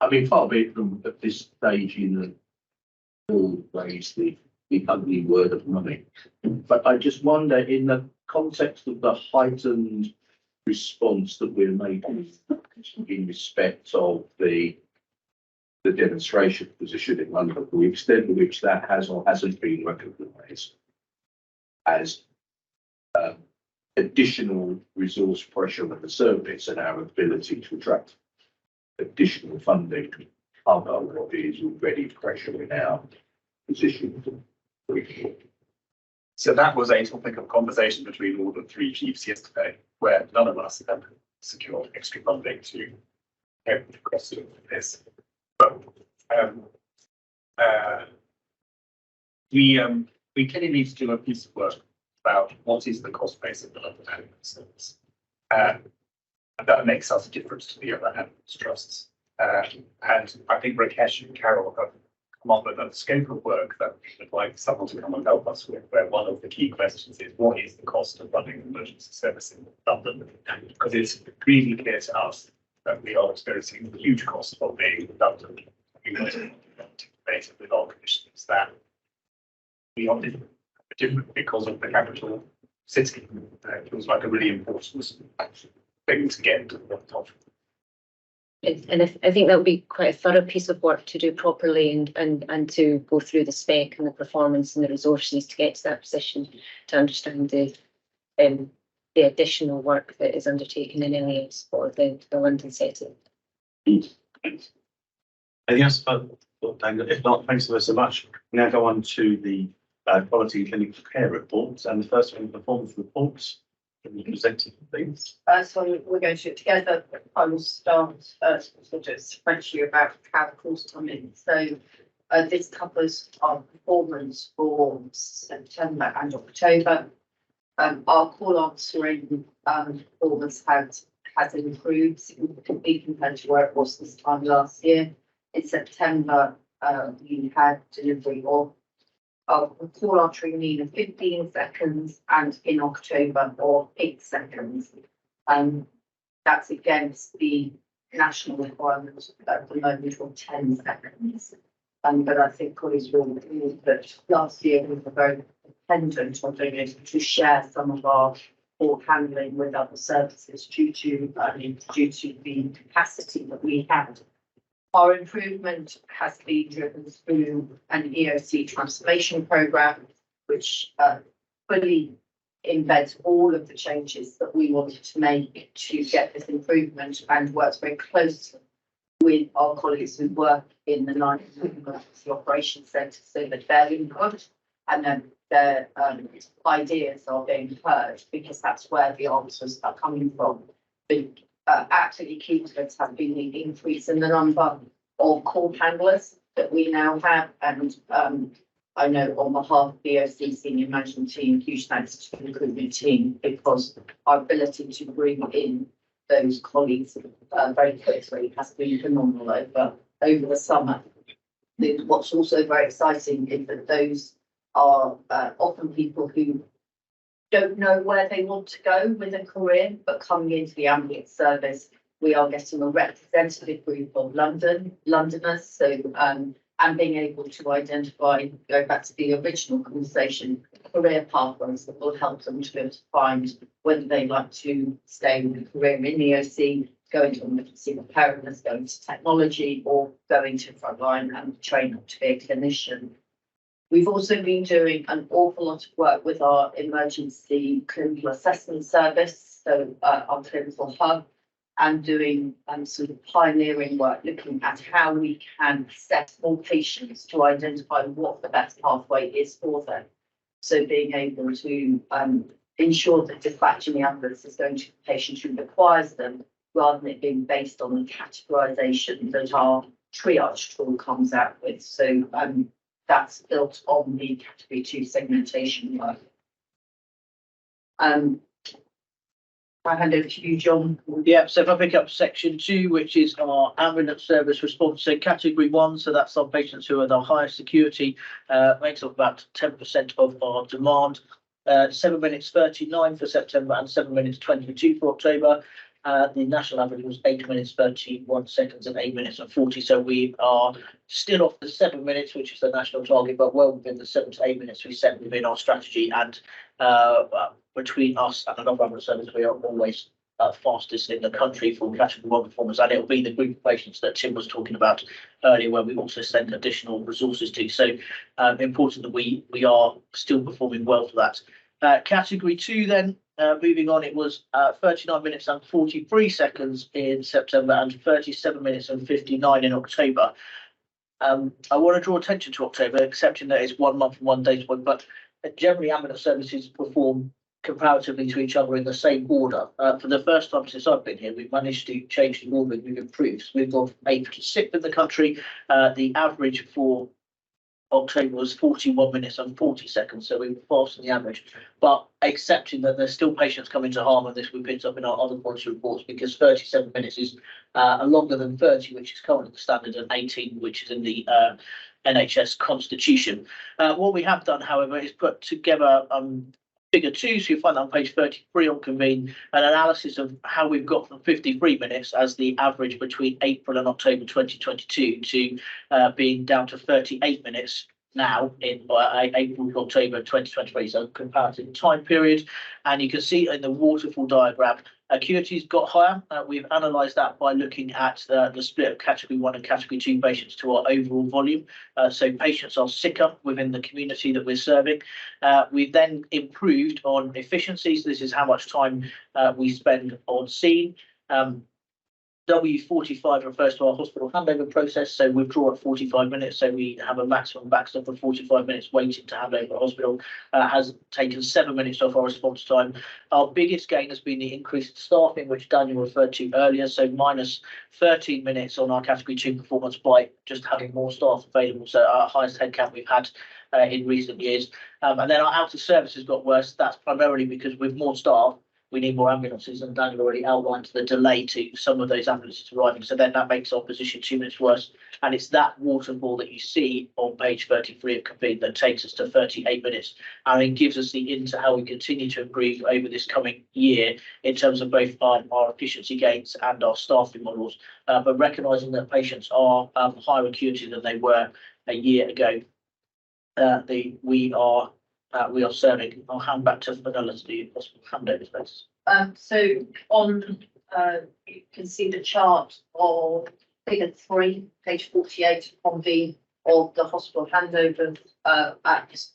I mean, far be it from at this stage in the all raise the ugly word of money. But I just wonder, in the context of the heightened response that we're making in respect of the demonstration position in London, the extent to which that has or hasn't been recognised as additional resource pressure on the service and our ability to attract additional funding to cover what is already pressure in our position. So that was a topic of conversation between all the three chiefs yesterday, where none of us have secured extra funding to help with the cost of this. But we clearly need to do a piece of work about what is the cost base of the London Ambulance Service. And that makes us a difference to the other ambulance trusts. And I think Rakesh and Carol have come up with a scope of work that we would like someone to come and help us with, where one of the key questions is what is the cost of running an emergency service in London? Because it's really clear to us that we are experiencing a huge cost of being redundant. We want to debate with our commissioners that we are different because of the capital city. It feels like a really important thing to get to the top. And I think that would be quite a thorough piece of work to do properly and to go through the spec and the performance and the resources to get to that position to understand the additional work that is undertaken in LAS for the London setting. Anything else? If not, thanks so much. We now go on to the quality clinical care reports, and the first one, performance reports. Can you present it, please? So we're going to do it together. I will start sort of spreadsheet about how the calls come in. So this covers our performance for September and October. Our call answering performance has improved significantly compared to where it was this time last year. In September, we had delivery of a call answering mean of 15 seconds, and in October of 8 seconds. That's against the national requirement at the moment of 10 seconds. But I think colleagues will agree that last year we were very dependent on being able to share some of our call handling with other services due to the capacity that we had. Our improvement has been driven through an EOC transformation program, which fully embeds all of the changes that we wanted to make to get this improvement, and works very closely with our colleagues who work in the 9 emergency operations centre, so that their input and then their ideas are being heard, because that's where the answers are coming from. Absolutely key to us have been the increase in the number of call handlers that we now have, and I know on behalf of the EOC senior management team, huge thanks to the recruitment team, because our ability to bring in those colleagues very quickly has been phenomenal over the summer. What's also very exciting is that those are often people who don't know where they want to go with a career, but coming into the ambulance service, we are getting a representative group of Londoners. So, and being able to identify, go back to the original conversation, career pathways that will help them to be able to find whether they like to stay with a career in the OC, go into emergency preparedness, go into technology, or go into frontline and train up to be a clinician. We've also been doing an awful lot of work with our emergency clinical assessment service, so our clinical hub, and doing sort of pioneering work, looking at how we can assess more patients to identify what the best pathway is for them. So being able to ensure that dispatching the ambulance is going to the patient who requires them, rather than it being based on the categorisation that our triage tool comes out with. So that's built on the category 2 segmentation work. I hand over to you, John. Yeah, so if I pick up section 2, which is our ambulance service response, so category 1, so that's our patients who are the highest security, makes up about 10% of our demand. 7 minutes 39 for September and 7 minutes 22 for October. The national average was 8 minutes 31 seconds and 8 minutes and 40. So we are still off the 7 minutes, which is the national target, but well within the 7 to 8 minutes we set within our strategy. And between us and another ambulance service, we are always fastest in the country for category 1 performance. And it'll be the group of patients that Tim was talking about earlier, where we also send additional resources to. So important that we are still performing well for that. Category 2 then. Moving on, it was 39 minutes and 43 seconds in September and 37 minutes and 59 in October. I want to draw attention to October, accepting that it's 1 month and 1 data point, but generally ambulance services perform comparatively to each other in the same order. For the first time since I've been here, we've managed to change the order. We've improved. So we've gone from 8th to 6th in the country. The average for October was 41 minutes and 40 seconds, so we were faster than the average. But accepting that there's still patients coming to harm, and this we picked up in our other quality reports, because 37 minutes is longer than 30, which is currently the standard, and 18, which is in the NHS constitution. What we have done, however, is put together figure 2, so you find that on page 33 on Convene, an analysis of how we've got from 53 minutes as the average between April and October 2022 to being down to 38 minutes now in April to October 2023, so comparative time period. And you can see in the waterfall diagram, acuity's got higher. We've analysed that by looking at the split of category 1 and category 2 patients to our overall volume. So patients are sicker within the community that we're serving. We've then improved on efficiencies. This is how much time we spend on scene. W45 refers to our hospital handover process, so withdraw at 45 minutes, so we have a maximum backstop of 45 minutes waiting to hand over a hospital. Has taken 7 minutes off our response time. Our biggest gain has been the increased staffing, which Daniel referred to earlier, so minus 13 minutes on our category 2 performance by just having more staff available, so our highest headcount we've had in recent years. And then our out of service has got worse. That's primarily because with more staff, we need more ambulances, and Daniel already outlined the delay to some of those ambulances arriving. So then that makes our position 2 minutes worse. And it's that waterfall that you see on page 33 of Convene that takes us to 38 minutes. And it gives us the into how we continue to improve over this coming year in terms of both our efficiency gains and our staffing models. But recognising that patients are higher acuity than they were a year ago, we are serving. I'll hand back to Fenella to do possible handover space. So on, you can see the chart of figure 3, page 48 on the of the hospital handover at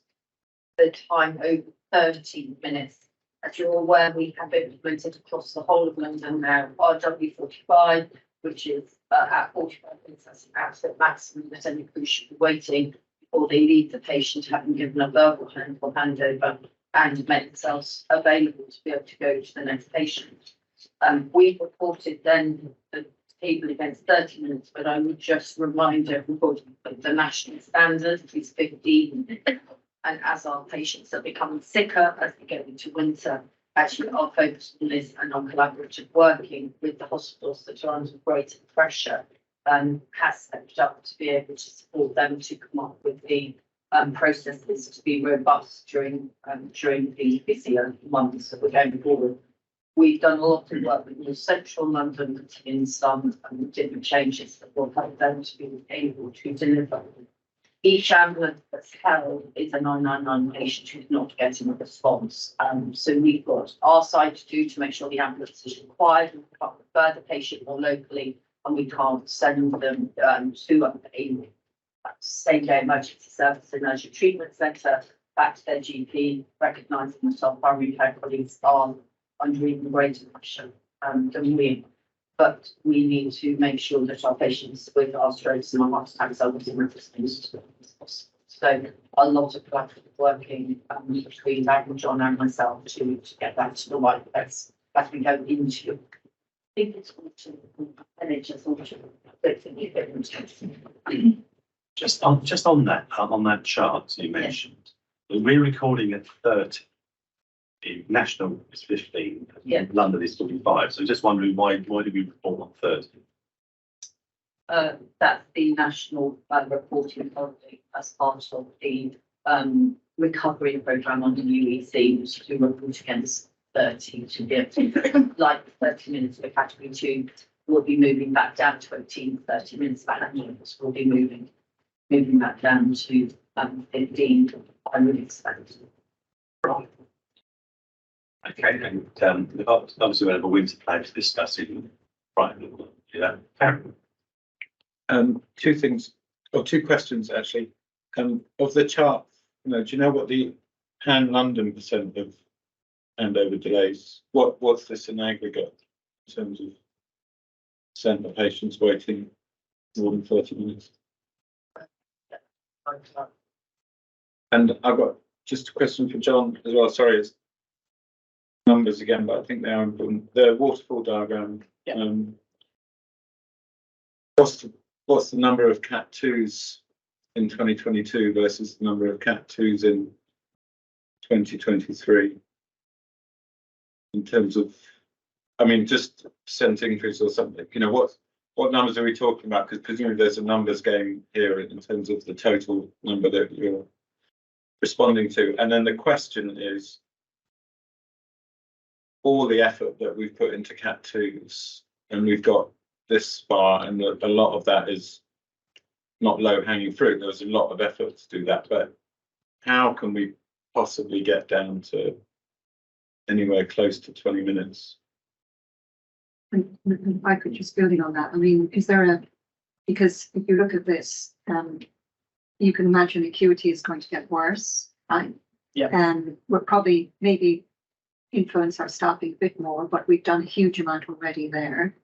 the time over 30 minutes. As you're aware, we have implemented across the whole of London now RW45, which is at 45 minutes. That's the absolute maximum that any crew should be waiting or they leave the patient having given a verbal handover and make themselves available to be able to go to the next patient. We've reported then the table against 30 minutes, but I would just remind everybody that the national standard is 15. And as our patients are becoming sicker as we get into winter, actually our focus on this and on collaborative working with the hospitals that are under greater pressure has stepped up to be able to support them to come up with the processes to be robust during the busier months that we're going forward. We've done a lot of work with central London, putting in some different changes that will help them to be able to deliver. Each ambulance that's held is a 999 patient who's not getting a response. So we've got our side to do to make sure the ambulance is required. We can't refer the patient more locally, and we can't send them to a same-day emergency service and urgent treatment centre back to their GP, recognising that our primary care colleagues are under even greater pressure than we. But we need to make sure that our patients with our strokes and our heart attacks are getting response as possible. So a lot of working between Dagmar, John and myself to get that to the right place as we go into. I think it's autumn, NHS autumn. Just on that chart you mentioned, we're recording at 30. The national is 15, Yeah. London is 45. So just wondering why do we report on 30? That's the national reporting authority as part of the recovery programme on the UEC to report against 30 to be able to, like 30 minutes for category 2 will be moving back down to 18, 30 minutes for ambulance will be moving back down to 15, I would expect. Right. Okay, and obviously we have a winter plan to discuss in Brighton. Yeah, Karen. Two things, or two questions actually. Of the chart, do you know what the Pan London percent of handover delays? What's this in aggregate in terms of percent of patients waiting more than 30 minutes? And I've got just a question for John as well. Sorry, it's numbers again, but I think they are important. The waterfall diagram. Yeah. What's the number of Cat 2s in 2022 versus the number of Cat 2s in 2023? In terms of, I mean, just percent increase or something. What numbers are we talking about? Because presumably there's a numbers game here in terms of the total number that you're responding to. And then the question is, all the effort that we've put into Cat 2s, and we've got this far, and a lot of that is not low hanging fruit. There's a lot of effort to do that, but how can we possibly get down to anywhere close to 20 minutes? If I could just building on that, I mean, because if you look at this, you can imagine acuity is going to get worse, right? Yeah. And we're probably maybe influence our staffing a bit more, but we've done a huge amount already there.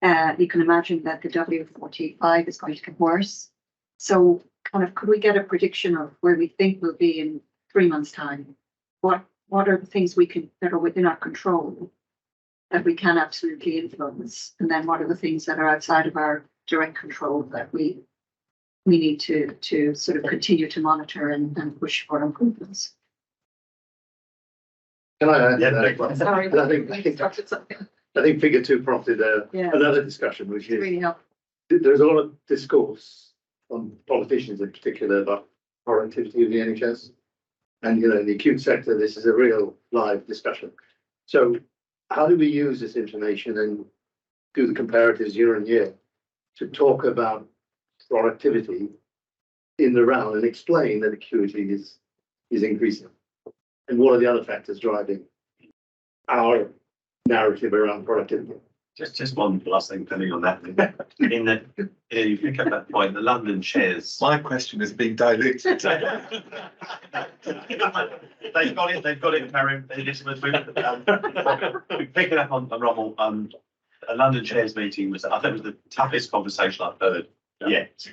You can imagine that the W45 is going to get worse. So kind of, could we get a prediction of where we think we'll be in 3 months' time? What are the things that are within our control that we can absolutely influence? And then what are the things that are outside of our direct control that we need to sort of continue to monitor and push for improvements? Can I add? Yeah, Sorry, I think figure 2 prompted another discussion, which is really helpful. there's a lot of discourse on politicians in particular about productivity of the NHS. And, in the acute sector, this is a real live discussion. So how do we use this information and do the comparatives year on year to talk about productivity in the round and explain that acuity is increasing? And what are the other factors driving our narrative around productivity? Just one last thing, depending on that. In that, you pick up that point, the London shares. My question is being diluted. They've got it, Karen, Elizabeth. Pick it up on Rommel. A London Shares meeting was, I think, it was the toughest conversation I've heard yet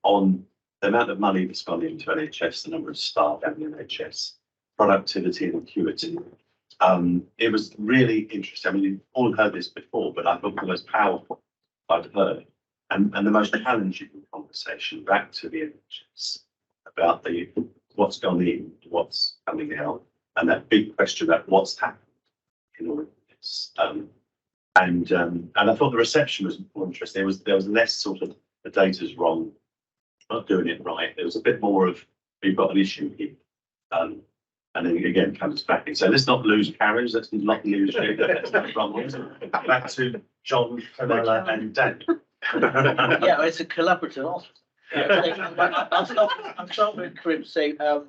on the amount of money that's gone into NHS, the number of staff in the NHS, productivity and acuity. It was really interesting. I mean, you've all heard this before, but I thought the most powerful I'd heard and the most challenging conversation back to the NHS about what's gone in, what's coming out, and that big question about what's happened in all of this. And I thought the reception was more interesting. There was less sort of the data's wrong, not doing it right. There was a bit more of we've got an issue here. And then again comes back and so let's not lose carriage, let's not lose you, let's not rumbles. Back to John, Camilla and Dan. Yeah, it's a collaborative answer. I'm starting with Chris, so,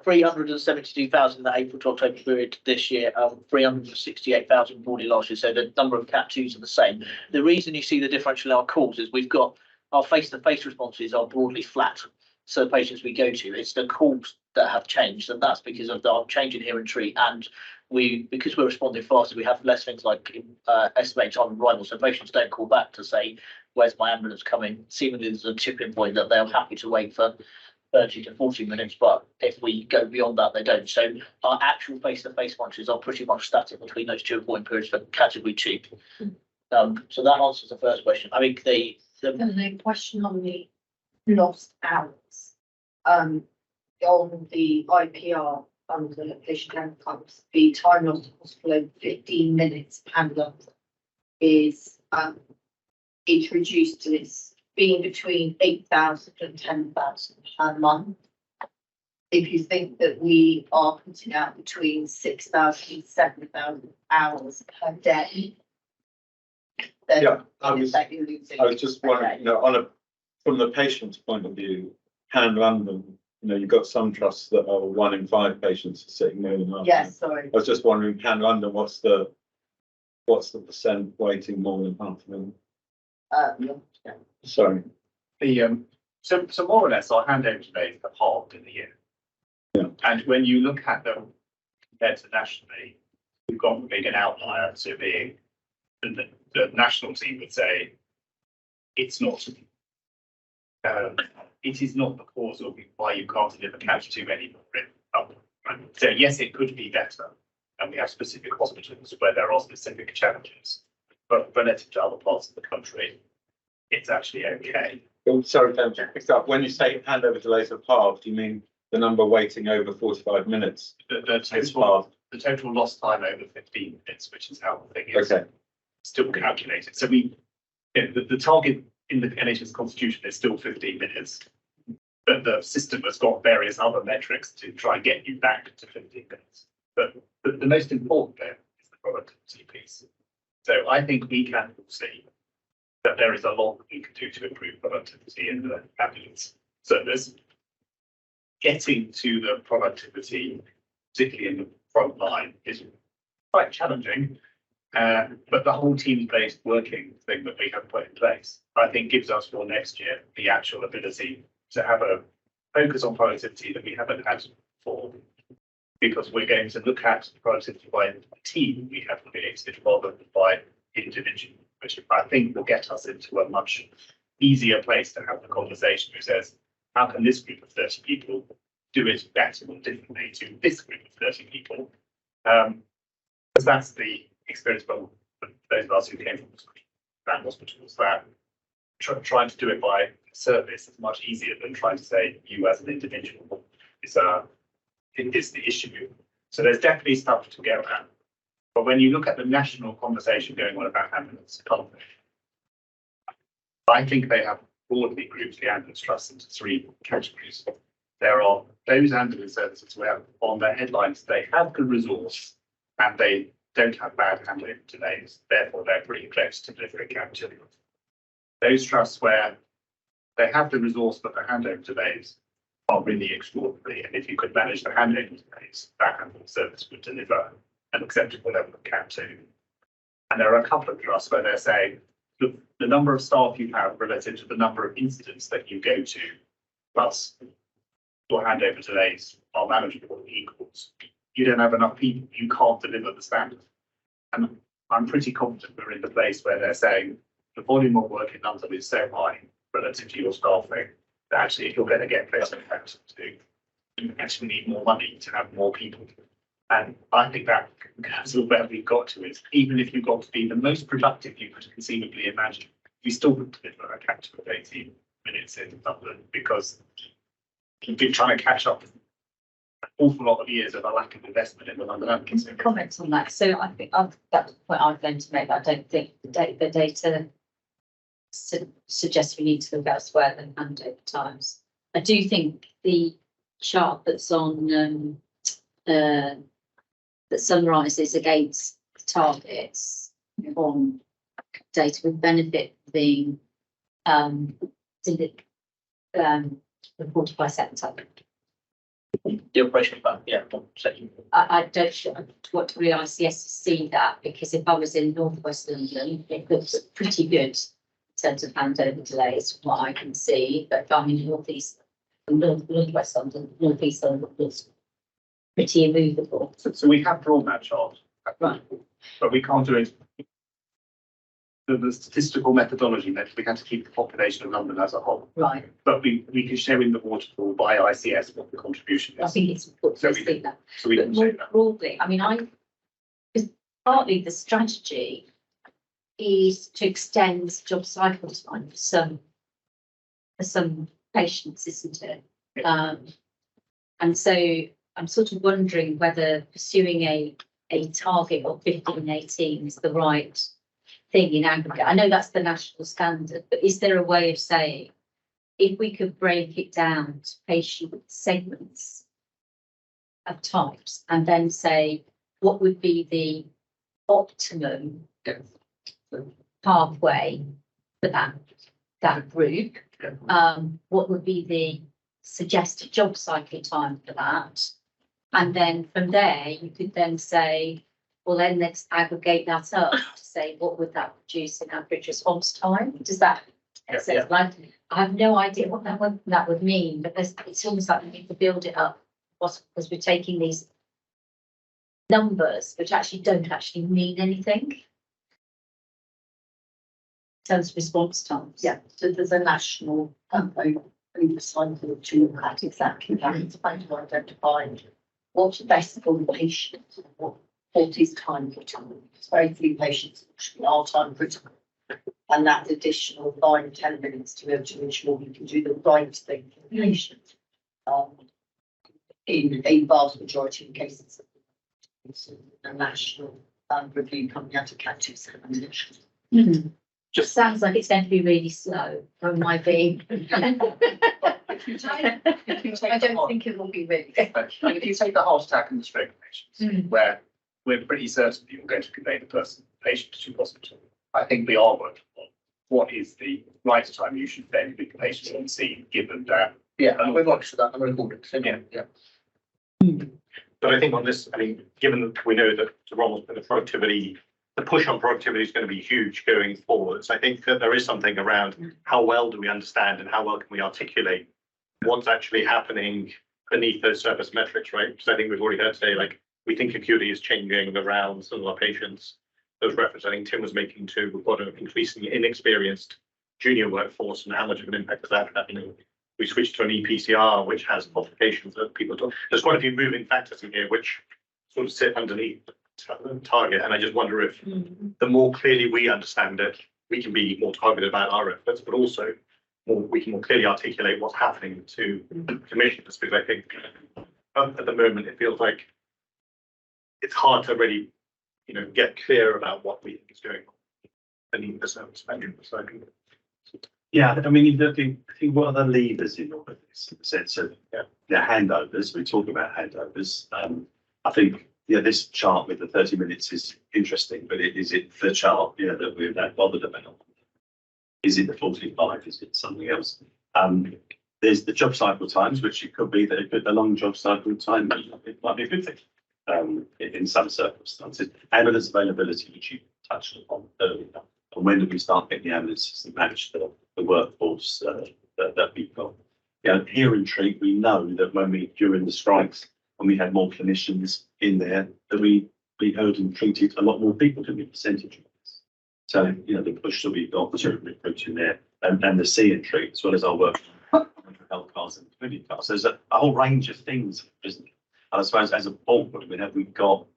372,000 that April to October period this year, 368,000 already last year, so the number of Cat 2s are the same. The reason you see the differential in our calls is we've got our face-to-face responses are broadly flat. So the patients we go to, it's the calls that have changed, and that's because of the change in hearing tree, and because we're responding faster, we have less things like estimated time of arrival, so patients don't call back to say, where's my ambulance coming? Seemingly there's a tipping point that they're happy to wait for 30 to 40 minutes, but if we go beyond that, they don't. So our actual face-to-face functions are pretty much static between those 2 appointment periods for category 2. So that answers the first question. I think the question on the lost hours, on the IPR under patient outcomes, the time lost to hospital over 15 minutes per ambulance is reduced to this being between 8,000 and 10,000 per month. If you think that we are putting out between 6,000 and 7,000 hours per day, then Yeah, I was you're losing. just wondering, from the patient's point of view, can London, you've got some trusts that are 1 in 5 patients are sitting more than half. Yes, sorry. I was just wondering, can London, what's the percent waiting more than half of them? Yeah. Sorry. So more or less our handover days have halved in the year. Yeah. And when you look at them compared to nationally, we've got a big an outlier to being the national team would say it's not. It is not the cause of why you can't deliver catch too many. So yes, it could be better, and we have specific hospitals where there are specific challenges. But relative to other parts of the country, it's actually okay. Oh, sorry, Dan, picked up. When you say handover delays have halved, do you mean the number waiting over 45 minutes? The total lost time over 15 minutes, which is how the thing is still calculated. So the target in the NHS constitution is still 15 minutes, but the system has got various other metrics to try and get you back to 15 minutes. But the most important bit is the productivity piece. So I think we can see that there is a lot that we can do to improve productivity in the ambulance service. Getting to the productivity, particularly in the front line, is quite challenging. But the whole team-based working thing that we have put in place, I think gives us for next year the actual ability to have a focus on productivity that we haven't had before. Because we're going to look at productivity by team we have created rather than by individual, which I think will get us into a much easier place to have the conversation who says, how can this group of 30 people do it better or differently to this group of 30 people? Because that's the experience for those of us who came from hospitals, that trying to do it by service is much easier than trying to say you as an individual is the issue. So there's definitely stuff to go at. But when you look at the national conversation going on about ambulance company, I think they have broadly grouped the ambulance trust into 3 categories. There are those ambulance services where on their headlines they have the resource and they don't have bad handling delays, therefore they're pretty close to delivering Cat 2. Those trusts where they have the resource but the handover delays are really extraordinary, and if you could manage the handover delays, that ambulance service would deliver an acceptable level of Cat 2. And there are a couple of trusts where they're saying, look, the number of staff you have relative to the number of incidents that you go to, plus your handover delays are manageable equals. You don't have enough people, you can't deliver the standard. And I'm pretty confident we're in the place where they're saying the volume of work in London is so high relative to your staffing that actually if you're going to get better Cat 2, you actually need more money to have more people. And I think that that's where we've got to is even if you've got to be the most productive you could conceivably imagine, you still would deliver a Cat 2 of 18 minutes in London because you've been trying to catch up an awful lot of years of a lack of investment in the London ambulance. Comments on that. So I think that's the point I'm going to make. I don't think the data suggests we need to look elsewhere than handover times. I do think the chart that's on, that summarises against targets on data with benefit being, reported by sector. The operation plan, yeah. I don't sure to what degree ICS see that, because if I was in North West London, it looks pretty good in terms of handover delays, from what I can see. But if I'm in North West London, North East London looks pretty immovable. So we have drawn that chart, Right. but we can't do it. The statistical methodology meant we had to keep the population of London as a whole, Right. but we can show in the waterfall by ICS what the contribution I is. think it's important So to we see can- that. So we But can more say that. broadly, I mean, because partly the strategy is to extend job cycle time for some patients, isn't it? And so I'm sort of wondering whether pursuing a target of 15-18 is the right thing in aggregate. I know that's the national standard, but is there a way of saying, if we could break it down to patient segments of types and then say, what would be the optimum pathway for that group? What would be the suggested job cycle time for that? And then from there, you could then say, well, then let's aggregate that up to say, what would that produce in average response time? Does that make sense? Like, I have no idea what that would mean, but it's almost like we need to build it up because we're taking these numbers, which actually don't actually mean anything in terms of response times. Yeah, so there's a national oversight to look at exactly that. It's about to identify what's best for the patient, what is time critical. It's very few patients actually are time critical. And that additional 5-10 minutes to be able to ensure we can do the right thing for the patient. In a vast majority of cases, it's a national review coming out of Cat 2 Just sounds like it's going to be really slow from my being. I don't think it will be really. If you take the heart attack and the stroke patients, where we're pretty certain you're going to convey the patient to hospital, I think we are working on what is the right time you should then be the patient on scene, given that. Yeah, we've watched that and recorded. So yeah. But I think on this, I mean, given that we know that the push on productivity is going to be huge going forwards, I think that there is something around how well do we understand and how well can we articulate what's actually happening beneath those surface metrics, right? Because I think we've already heard today, like, we think acuity is changing around some of our patients. Those references I think Tim was making to, we've got an increasingly inexperienced junior workforce, and how much of an impact does that have? You know, we switched to an EPCR, which has complications that people do. There's quite a few moving factors in here, which sort of sit underneath the target. And I just wonder if the more clearly we understand it, we can be more targeted about our efforts, but also we can more clearly articulate what's happening to commissioners, because I think at the moment it feels like it's hard to really, get clear about what we think is going on beneath the surface spectrum. So yeah, I mean, I think what are the levers in all of this, in the sense of the handovers? We talk about handovers. I think this chart with the 30 minutes is interesting, but is it the chart that we're that bothered about? Is it the 45? Is it something else? There's the job cycle times, which it could be that the long job cycle time it might be a good thing in some circumstances. Ambulance availability, which you touched upon earlier. And when do we start getting the ambulances to match the workforce that we've got? Here in Treat, we know that during the strikes, when we had more clinicians in there, that we heard and treated a lot more people than the percentage of this. So, the push that we've got to recruit in there and the C in Treat, as well as our work on health cards and community cards. So there's a whole range of things, isn't it? And I suppose as a board, have we got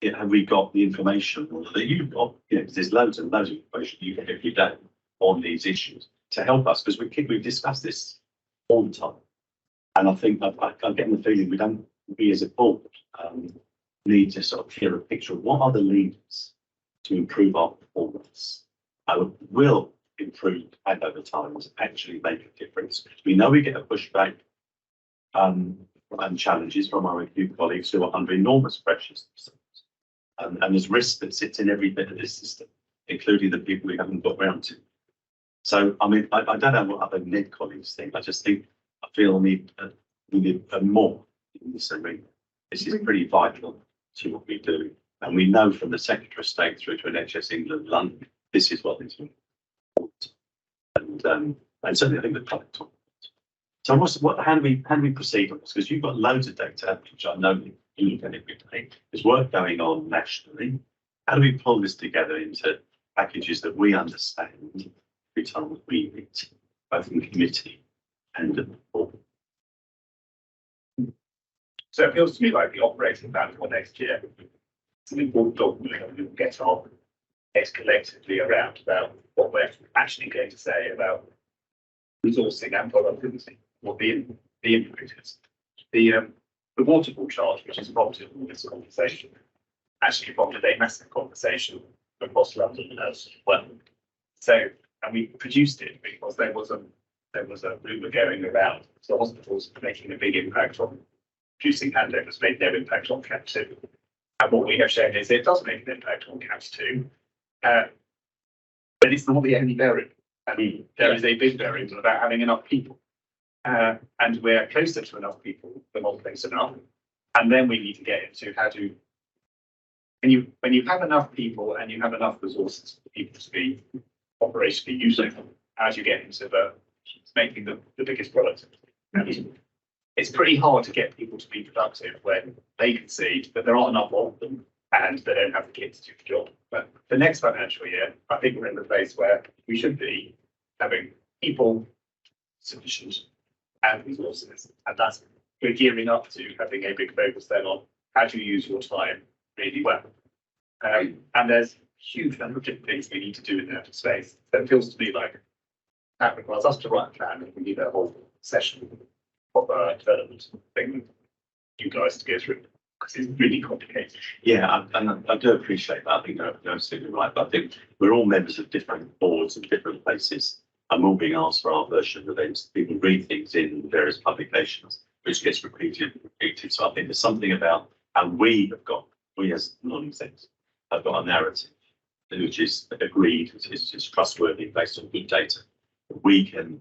the information that you've got? Because there's loads and loads of information you get every day on these issues to help us, because we've discussed this all the time. And I think I'm getting the feeling we as a board need to sort of clear a picture of what are the levers to improve our performance. Will improve handover times actually make a difference? We know we get a pushback and challenges from our acute colleagues who are under enormous pressures. And there's risk that sits in every bit of this system, including the people we haven't got round to. So, I mean, I don't know what other NED colleagues think. I just think, I feel we need more in this arena. This is pretty vital to what we do. And we know from the Secretary of State through to NHS England, London, this is what is important. And certainly I think the public talk. So how do we proceed on this? Because you've got loads of data, which I know you look at every day. There's work going on nationally. How do we pull this together into packages that we understand every time we meet, both in committee and at the board? So it feels to me like the operating plan for next year. It's an important document that we will get on heads collectively around about what we're actually going to say about resourcing and productivity, what the input is. The waterfall chart, which is prompted in this conversation, actually prompted a massive conversation across London as well. So, and we produced it because there was a rumour going around. So hospitals making a big impact on producing handovers made no impact on CAP 2. And what we have shown is it does make an impact on CAP 2, but it's not the only variable. I mean, there is a big variable about having enough people. And we're closer to enough people, but not close enough. And then we need to get into how to, when you have enough people and you have enough resources for people to be operationally using them, as you get into making the biggest product. It's pretty hard to get people to be productive when they concede that there aren't enough of them and they don't have the kids to do the job. But the next financial year, I think we're in the place where we should be having people sufficient and resources, and we're gearing up to having a big focus then on how to use your time really well. And there's a huge number of different things we need to do in that space. So it feels to me like that requires us to write a plan, and we need a whole session of development thing with you guys to go through, because it's really complicated. Yeah, and I do appreciate that. I think you're absolutely right. But I think we're all members of different boards and different places. And we're all being asked for our version of events. People read things in various publications, which gets repeated and repeated. So I think there's something about, and we as non-execs have got a narrative which is agreed, is trustworthy based on good data. We can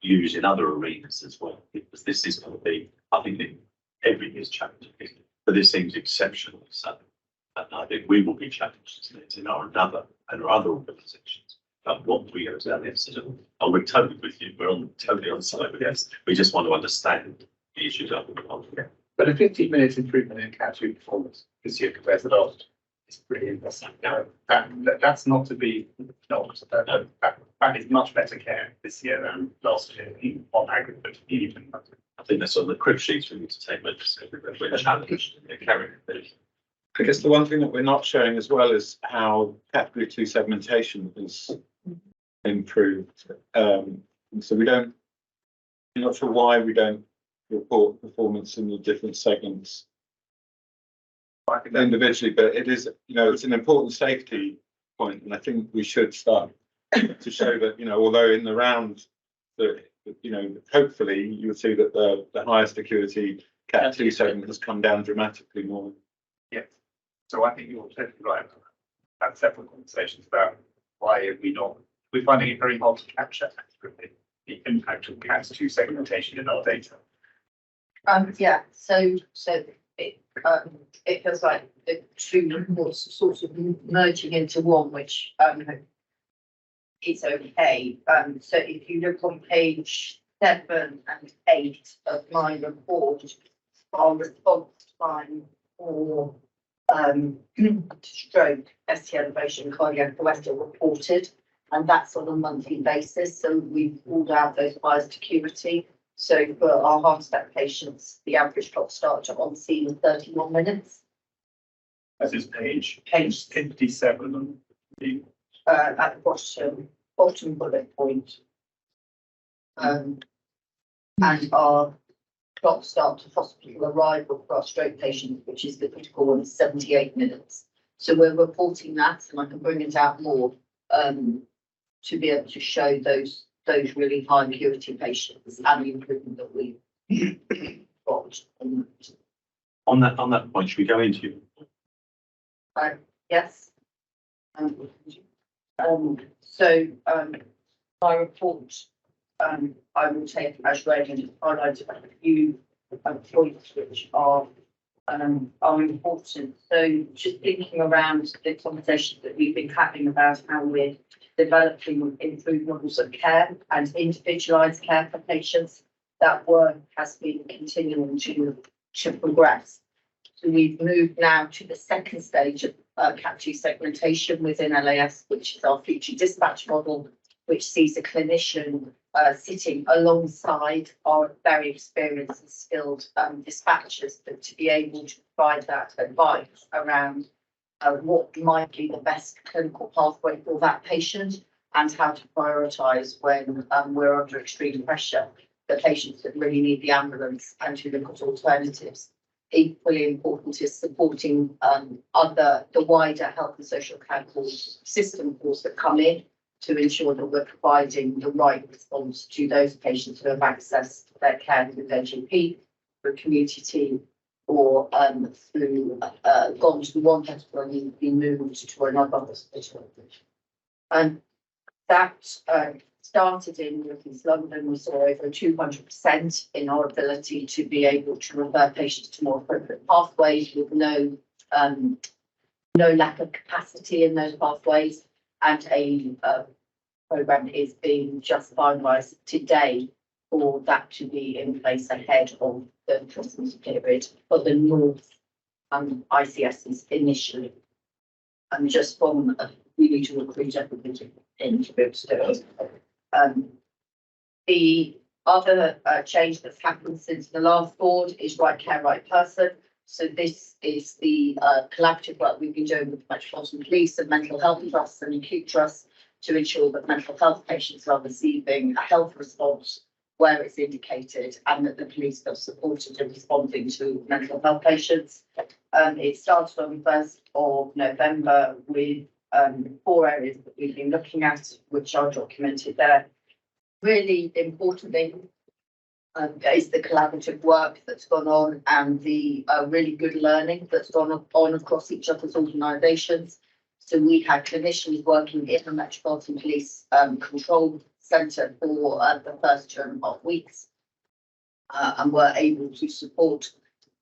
use in other arenas as well, because this is going to be, I think everything is challenging, but this seems exceptionally so. And I think we will be challenged in our other organisations. What we as an incident, and we're totally with you. We're totally on side with this. We just want to understand the issues of the But a 15 minutes improvement in CAP 2 performance this year compared to last is pretty impressive. Now, that's not to be knocked. That is much better care this year than last year on aggregate. Even I think that's on the crib sheets we need to take notice of. We're challenged in carrying it. I guess the one thing that we're not showing as well is how category 2 segmentation is improved. So I'm not sure why we don't report performance in the different segments individually, but it is, it's an important safety point, and I think we should start to show that, although in the round, hopefully you'll see that the highest acuity CAT 2 segment has come down dramatically more. Yes. So I think you're totally right. I've had several conversations about why we're finding it very hard to capture accurately the impact of CAT 2 segmentation in our data. So it feels like the two reports sort of merging into one, which is okay. So if you look on page 7 and 8 of my report, our response time for stroke, ST elevation, cardiac arrest are reported, and that's on a monthly basis. So we've pulled out those biased acuity. So for our heart attack patients, the average clock start on scene in 31 minutes. That is page 57 at the bottom bullet point. And our clock start to hospital arrival for our stroke patients, which is the critical one, is 78 minutes. So we're reporting that, and I can bring it out more to be able to show those really high acuity patients and the improvement that we got. On that point, should we go into? Yes. My report, I will take as read and highlight a few points which are important. So just thinking around the conversation that we've been having about how we're developing improved models of care and individualised care for patients, that work has been continuing to progress. So we've moved now to the second stage of CAP2 segmentation within LAS, which is our future dispatch model, which sees a clinician sitting alongside our very experienced and skilled dispatchers, but to be able to provide that advice around what might be the best clinical pathway for that patient and how to prioritise when we're under extreme pressure, the patients that really need the ambulance, and to look at alternatives. Equally important is supporting the wider health and social care system calls that come in to ensure that we're providing the right response to those patients who have access to their care through their GP, through community team, or through gone to one hospital and been moved to another hospital. And that started in North East London. We saw over 200% in our ability to be able to refer patients to more appropriate pathways with no lack of capacity in those pathways. And a programme is being just finalised today for that to be in place ahead of the Christmas period for the North ICSs initially. And just from we need to recruit everybody in to be able to do it. The other change that's happened since the last board is Right Care, Right Person. So this is the collaborative work we've been doing with the Metropolitan Police and mental health trusts and acute trusts to ensure that mental health patients are receiving a health response where it's indicated, and that the police feel supported in responding to mental health patients. It started on the 1st of November with 4 areas that we've been looking at, which are documented there. Really importantly, is the collaborative work that's gone on and the really good learning that's gone on across each other's organisations. So we had clinicians working in the Metropolitan Police Control Centre for the first 2.5 weeks and were able to support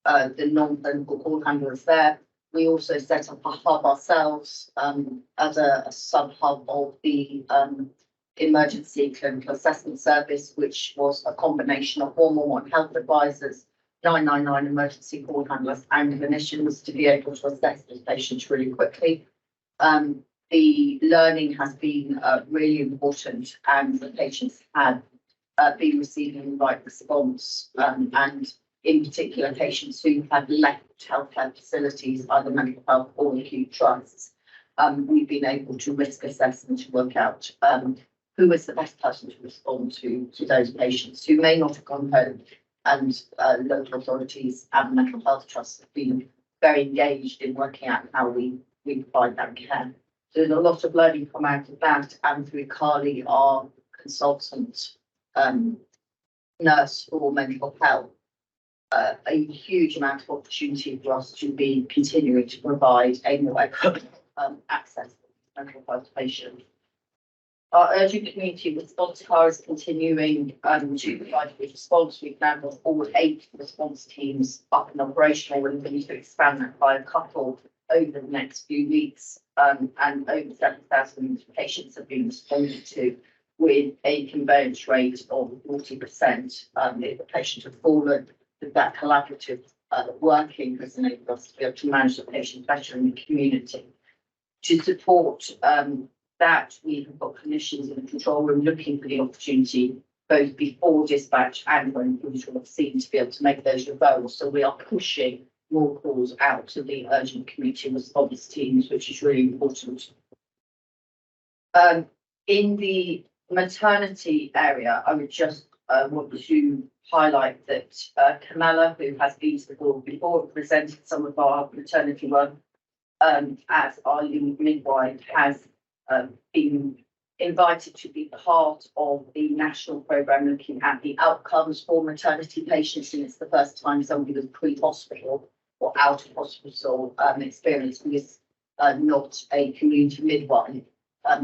the non-clinical call handlers there. We also set up a hub ourselves as a sub-hub of the emergency clinical assessment service, which was a combination of 111 health advisors, 999 emergency call handlers and clinicians to be able to assess these patients really quickly. The learning has been really important, and the patients have been receiving the right response, and in particular patients who have left healthcare facilities, either mental health or acute trusts. We've been able to risk assess and to work out who is the best person to respond to those patients who may not have gone home, and local authorities and mental health trusts have been very engaged in working out how we provide that care. So there's a lot of learning come out of that, and through Carly, our consultant nurse for mental health, a huge amount of opportunity for us to be continuing to provide a more access to mental health patients. Our urgent community response car is continuing to provide a response. We've now got all 8 response teams up and operational. We're going to expand that by a couple over the next few weeks, and over 7,000 patients have been responded to with a conveyance rate of 40%. If the patient has fallen, that collaborative working has enabled us to be able to manage the patient better in the community. To support that, we have got clinicians in the control room looking for the opportunity both before dispatch and when things are seen to be able to make those referrals. So we are pushing more calls out to the urgent community response teams, which is really important. In the maternity area, I would just want to highlight that Camilla, who has been to the board before, presented some of our maternity work as our lead midwife, has been invited to be part of the national programme looking at the outcomes for maternity patients, and it's the first time somebody with pre-hospital or out of hospital experience with not a community midwife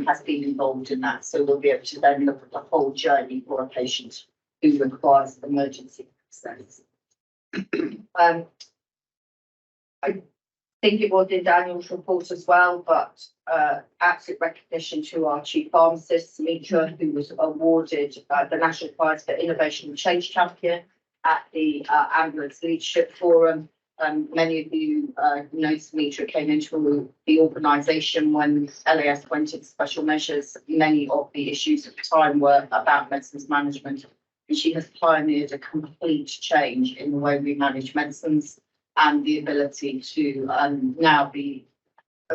has been involved in that. So we'll be able to then look at the whole journey for a patient who requires emergency access. I think it was in Daniel's report as well, but absolute recognition to our chief pharmacist, Mitra, who was awarded the National Prize for Innovation and Change Champion at the Ambulance Leadership Forum. Many of you know Mitra came into the organisation when LAS went into special measures. Many of the issues at the time were about medicines management, and she has pioneered a complete change in the way we manage medicines and the ability to now be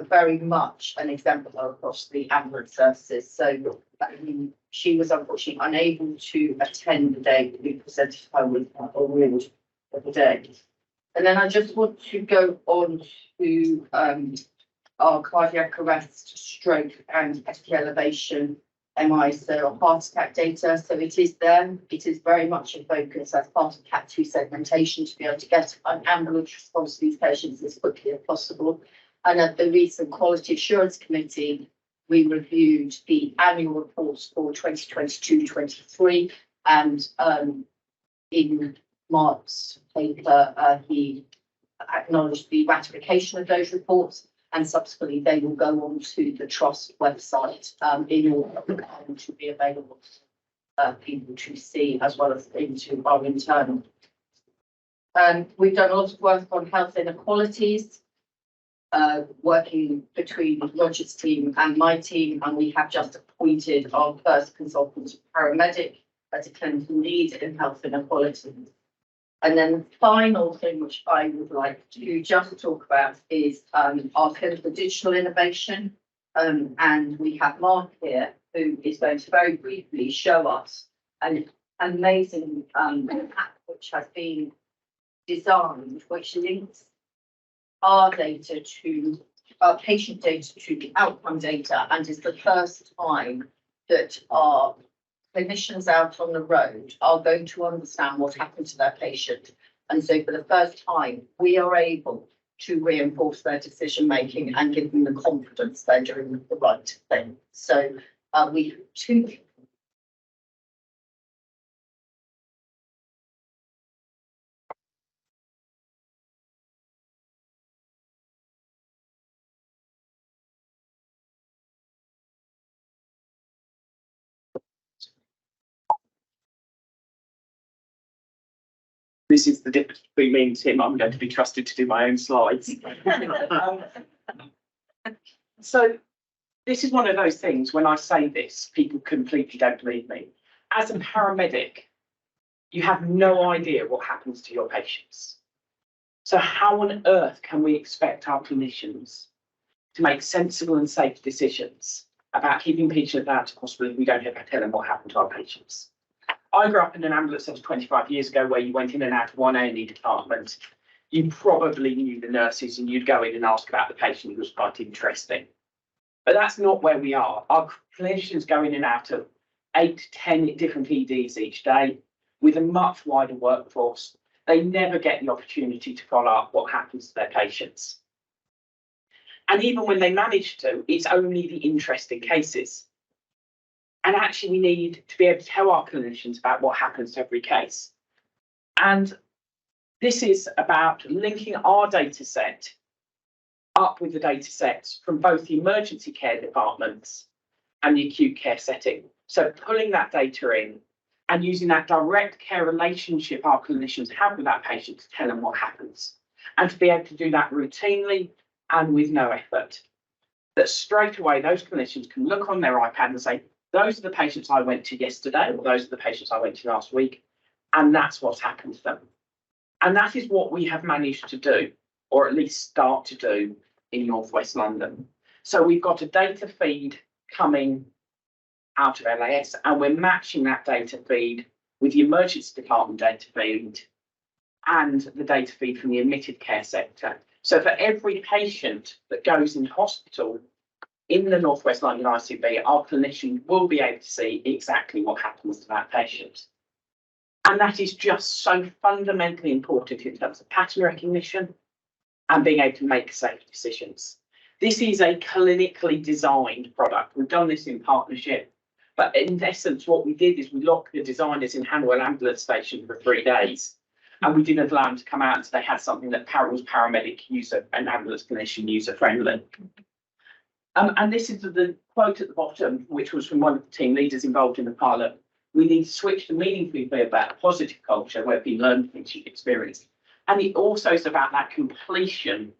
very much an exemplar across the ambulance services. So she was unfortunately unable to attend the day that we presented her with her award of the day. And then I just want to go on to our cardiac arrest, stroke and ST elevation MI, so heart attack data. So it is there. It is very much in focus as part of CAT2 segmentation to be able to get an ambulance response to these patients as quickly as possible. And at the recent Quality Assurance Committee, we reviewed the annual reports for 2022-23, and in Mark's paper, he acknowledged the ratification of those reports, and subsequently they will go on to the Trust website in order to be available for people to see, as well as into our internal. We've done a lot of work on health inequalities, working between Roger's team and my team, and we have just appointed our first consultant paramedic as a clinical lead in health inequalities. And then the final thing which I would like to just talk about is our clinical digital innovation. And we have Mark here, who is going to very briefly show us an amazing app which has been designed, which links our data to our patient data to the outcome data, and is the first time that our clinicians out on the road are going to understand what happened to their patient. And so for the first time, we are able to reinforce their decision making and give them the confidence they're doing the right thing. So we have two. This is the difference between me and Tim. I'm going to be trusted to do my own slides. So this is one of those things, when I say this, people completely don't believe me. As a paramedic, you have no idea what happens to your patients. So how on earth can we expect our clinicians to make sensible and safe decisions about keeping patients out of hospital if we don't ever tell them what happened to our patients? I grew up in an ambulance centre 25 years ago where you went in and out of one A&E department. You probably knew the nurses and you'd go in and ask about the patient. It was quite interesting. But that's not where we are. Our clinicians go in and out of 8 to 10 different EDs each day with a much wider workforce. They never get the opportunity to follow up what happens to their patients. And even when they manage to, it's only the interesting cases. And actually, we need to be able to tell our clinicians about what happens to every case. And this is about linking our data set up with the data sets from both the emergency care departments and the acute care setting. So pulling that data in and using that direct care relationship our clinicians have with that patient to tell them what happens. And to be able to do that routinely and with no effort. That straight away, those clinicians can look on their iPad and say, those are the patients I went to yesterday, or those are the patients I went to last week, and that's what's happened to them. And that is what we have managed to do, or at least start to do in North West London. So we've got a data feed coming out of LAS, and we're matching that data feed with the emergency department data feed and the data feed from the admitted care sector. So for every patient that goes into hospital in the North West London ICB, our clinician will be able to see exactly what happens to that patient. And that is just so fundamentally important in terms of pattern recognition and being able to make safe decisions. This is a clinically designed product. We've done this in partnership, but in essence, what we did is we locked the designers in Hanwell Ambulance Station for 3 days, and we didn't allow them to come out until they had something that was paramedic user and ambulance clinician user friendly. And this is the quote at the bottom, which was from one of the team leaders involved in the pilot. We need to switch to meaningfully be about a positive culture where people learn things you've experienced. And it also is about that completion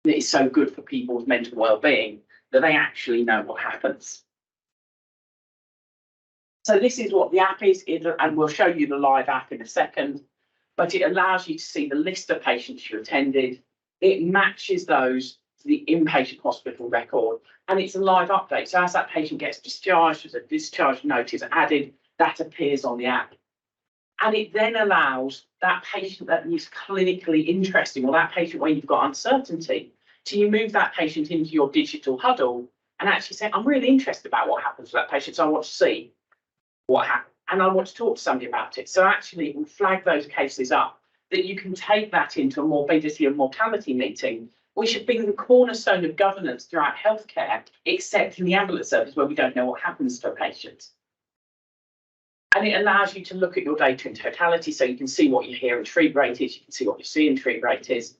that is so good for people's mental well-being, that they actually know what happens. So this is what the app is, and we'll show you the live app in a second, but it allows you to see the list of patients you attended. It matches those to the inpatient hospital record, and it's a live update. So as that patient gets discharged, as a discharge note is added, that appears on the app. And it then allows that patient that is clinically interesting, or that patient where you've got uncertainty, to you move that patient into your digital huddle and actually say, I'm really interested about what happens to that patient, so I want to see what happened, and I want to talk to somebody about it. So actually it will flag those cases up, that you can take that into a morbidity and mortality meeting, which has been the cornerstone of governance throughout healthcare, except in the ambulance service where we don't know what happens to a patient. And it allows you to look at your data in totality, so you can see what your hear and treat rate is, you can see what your see and treat rate is.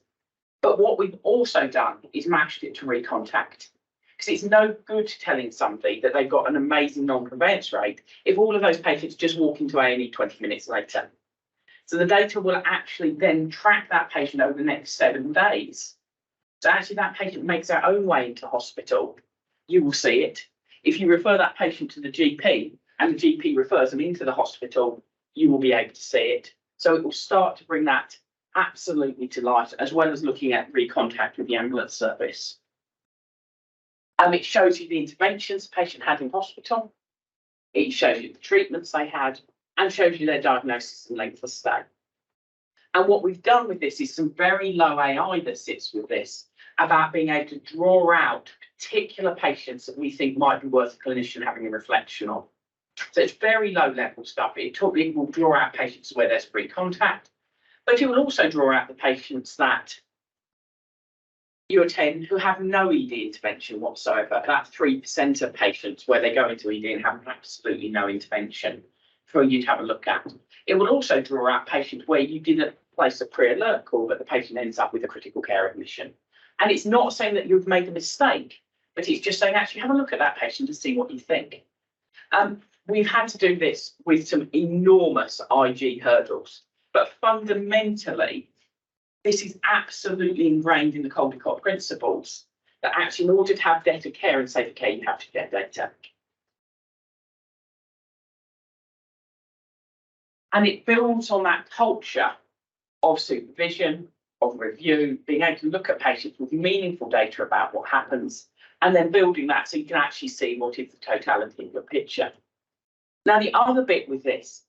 But what we've also done is matched it to recontact. Because it's no good telling somebody that they've got an amazing non-conveyance rate if all of those patients just walk into A&E 20 minutes later. So the data will actually then track that patient over the next 7 days. So actually that patient makes their own way into hospital, you will see it. If you refer that patient to the GP and the GP refers them into the hospital, you will be able to see it. So it will start to bring that absolutely to light, as well as looking at recontact with the ambulance service. It shows you the interventions the patient had in hospital. It shows you the treatments they had and shows you their diagnosis and length of stay. And what we've done with this is some very low AI that sits with this about being able to draw out particular patients that we think might be worth a clinician having a reflection on. So it's very low level stuff. It will draw out patients where there's free contact, but it will also draw out the patients that you attend who have no ED intervention whatsoever. That's 3% of patients where they go into ED and have absolutely no intervention for you to have a look at. It will also draw out patients where you didn't place a pre-alert call, but the patient ends up with a critical care admission. And it's not saying that you've made a mistake, but it's just saying, actually have a look at that patient and see what you think. We've had to do this with some enormous IG hurdles, but fundamentally, this is absolutely ingrained in the Caldecott principles that actually in order to have better care and safer care, you have to get data. And it builds on that culture of supervision, of review, being able to look at patients with meaningful data about what happens, and then building that so you can actually see what is the totality of your picture. Now, the other bit with this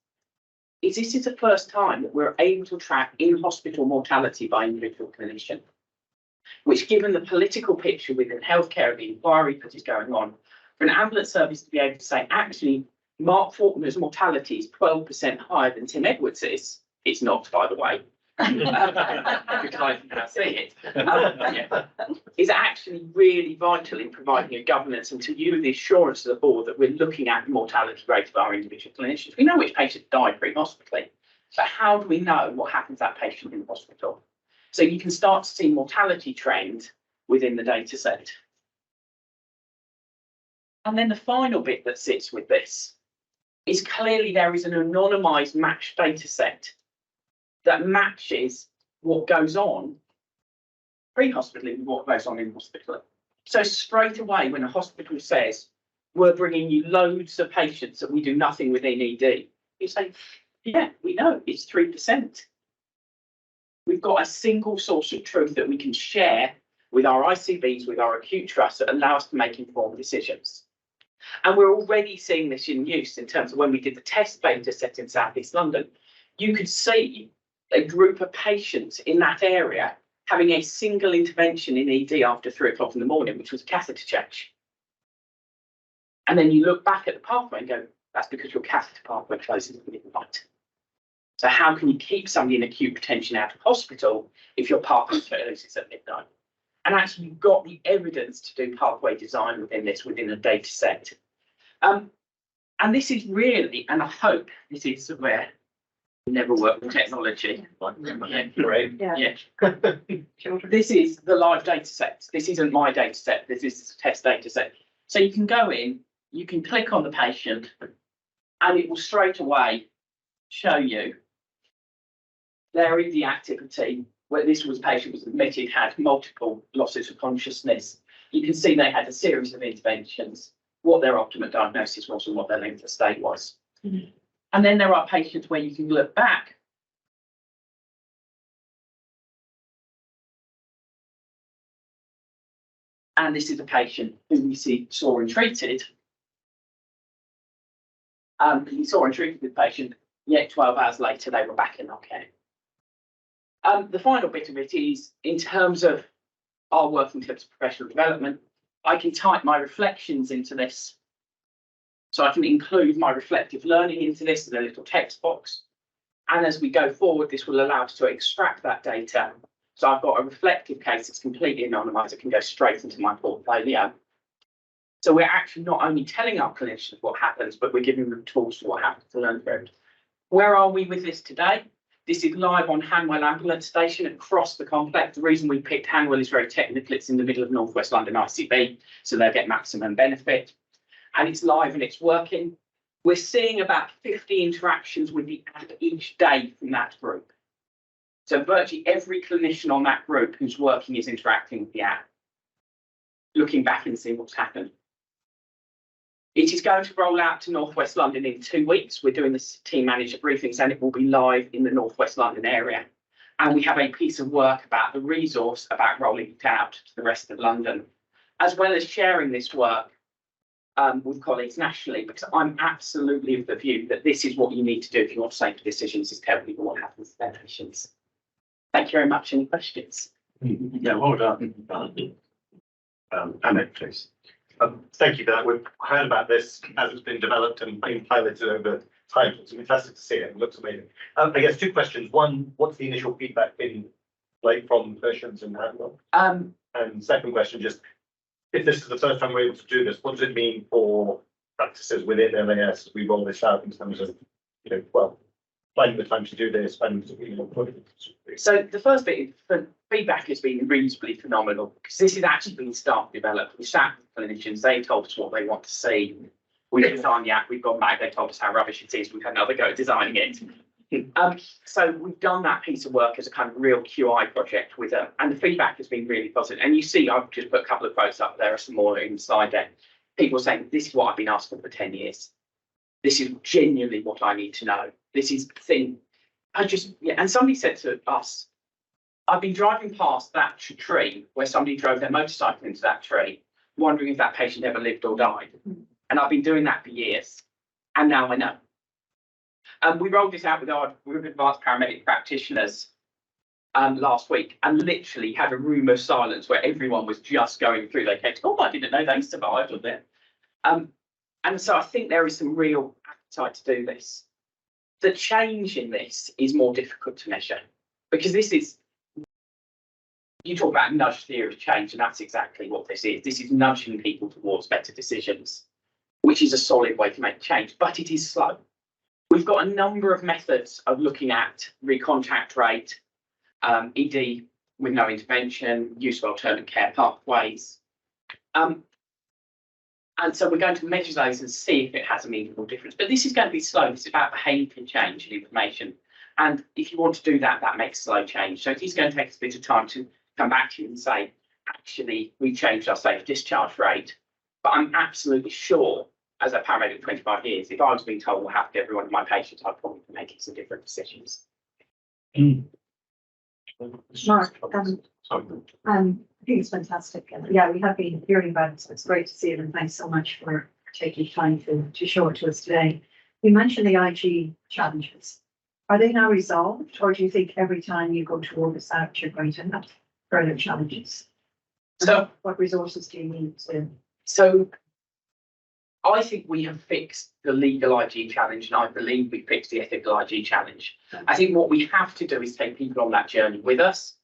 is the first time that we're able to track in-hospital mortality by individual clinician, which, given the political picture within healthcare, the inquiry that is going on, for an ambulance service to be able to say, actually, Mark Faulkner's mortality is 12% higher than Tim Edwards is. It's not, by the way, because I can now see it. Is actually really vital in providing a governance and to you the assurance to the board that we're looking at the mortality rate of our individual clinicians. We know which patients die pre-hospitally, but how do we know what happens to that patient in the hospital? So you can start to see mortality trend within the data set. And then the final bit that sits with this is clearly there is an anonymised matched data set that matches what goes on pre-hospitally with what goes on in hospital. So straight away, when a hospital says, we're bringing you loads of patients and we do nothing within ED, you say, yeah, we know, it's 3%. We've got a single source of truth that we can share with our ICBs, with our acute trusts that allow us to make informed decisions. And we're already seeing this in use in terms of when we did the test data set in South East London. You could see a group of patients in that area having a single intervention in ED after 3 o'clock in the morning, which was a catheter change. And then you look back at the pathway and go, that's because your catheter pathway closes at midnight. So how can you keep somebody in acute retention out of hospital if your pathway closes at midnight? And actually, you've got the evidence to do pathway design within this, within a data set. And this is really, and I hope this is where we never work with technology. Yeah. This is the live data set. This isn't my data set. This is a test data set. So you can go in, you can click on the patient, and it will straight away show you there is the activity where this patient was admitted, had multiple losses of consciousness. You can see they had a series of interventions, what their ultimate diagnosis was and what their length of stay was. Mm-hmm. And then there are patients where you can look back. And this is a patient who we saw and treated. We saw and treated the patient, yet 12 hours later, they were back in our care. The final bit of it is, in terms of our work in terms of professional development, I can type my reflections into this. So I can include my reflective learning into this in a little text box. And as we go forward, this will allow us to extract that data. So I've got a reflective case that's completely anonymised. It can go straight into my portfolio. So we're actually not only telling our clinicians what happens, but we're giving them tools for what happens to learn from it. Where are we with this today? This is live on Hanwell Ambulance Station across the complex. The reason we picked Hanwell is very technical. It's in the middle of North West London ICB, so they'll get maximum benefit. And it's live and it's working. We're seeing about 50 interactions with the app each day from that group. So virtually every clinician on that group who's working is interacting with the app, looking back and seeing what's happened. It is going to roll out to North West London in 2 weeks. We're doing the team manager briefings and it will be live in the North West London area. And we have a piece of work about the resource about rolling it out to the rest of London, as well as sharing this work with colleagues nationally, because I'm absolutely of the view that this is what you need to do if you want safer decisions, is tell people what happens to their patients. Thank you very much. Any questions? Yeah, well done. Amit, please. Thank you for that. We've heard about this as it's been developed and been piloted over time. It's fantastic to see it. It looks amazing. I guess 2 questions. One, what's the initial feedback been like from clinicians in Hanwell? And second question, just if this is the first time we're able to do this, what does it mean for practices within LAS as we roll this out in terms of, finding the time to do this, So the first bit, the feedback has been reasonably phenomenal, because this has actually been staff developed. We sat with clinicians, they told us what they want to see. We designed the app, we've gone back, they told us how rubbish it is, we've had another go at designing it. So we've done that piece of work as a kind of real QI project with them, and the feedback has been really positive. And you see, I've just put a couple of quotes up there, some more in the slide deck. People saying, this is what I've been asking for 10 years. This is genuinely what I need to know. This is the thing. And somebody said to us, I've been driving past that tree where somebody drove their motorcycle into that tree, wondering if that patient ever lived or died. And I've been doing that for years. And now I know. We rolled this out with our group of advanced paramedic practitioners last week, and literally had a room of silence where everyone was just going through their case. Oh, I didn't know they survived on there. And so I think there is some real appetite to do this. The change in this is more difficult to measure, because this is, you talk about nudge theory of change, and that's exactly what this is. This is nudging people towards better decisions, which is a solid way to make change, but it is slow. We've got a number of methods of looking at recontact rate, ED with no intervention, use of alternate care pathways. And so we're going to measure those and see if it has a meaningful difference. But this is going to be slow. This is about behaviour change and information. And if you want to do that, that makes slow change. So it is going to take us a bit of time to come back to you and say, actually, we changed our safe discharge rate. But I'm absolutely sure, as a paramedic for 25 years, if I was being told what happened to every one of my patients, I'd probably be making some different decisions. Mark, I think it's fantastic. And yeah, we have been hearing about it, so it's great to see it. And thanks so much for taking time to show it to us today. You mentioned the IG challenges. Are they now resolved, or do you think every time you go to roll this out, you're going to have further challenges? So, what resources do you need to? So I think we have fixed the legal IG challenge, and I believe we fixed the ethical IG challenge. I think what we have to do is take people on that journey with us.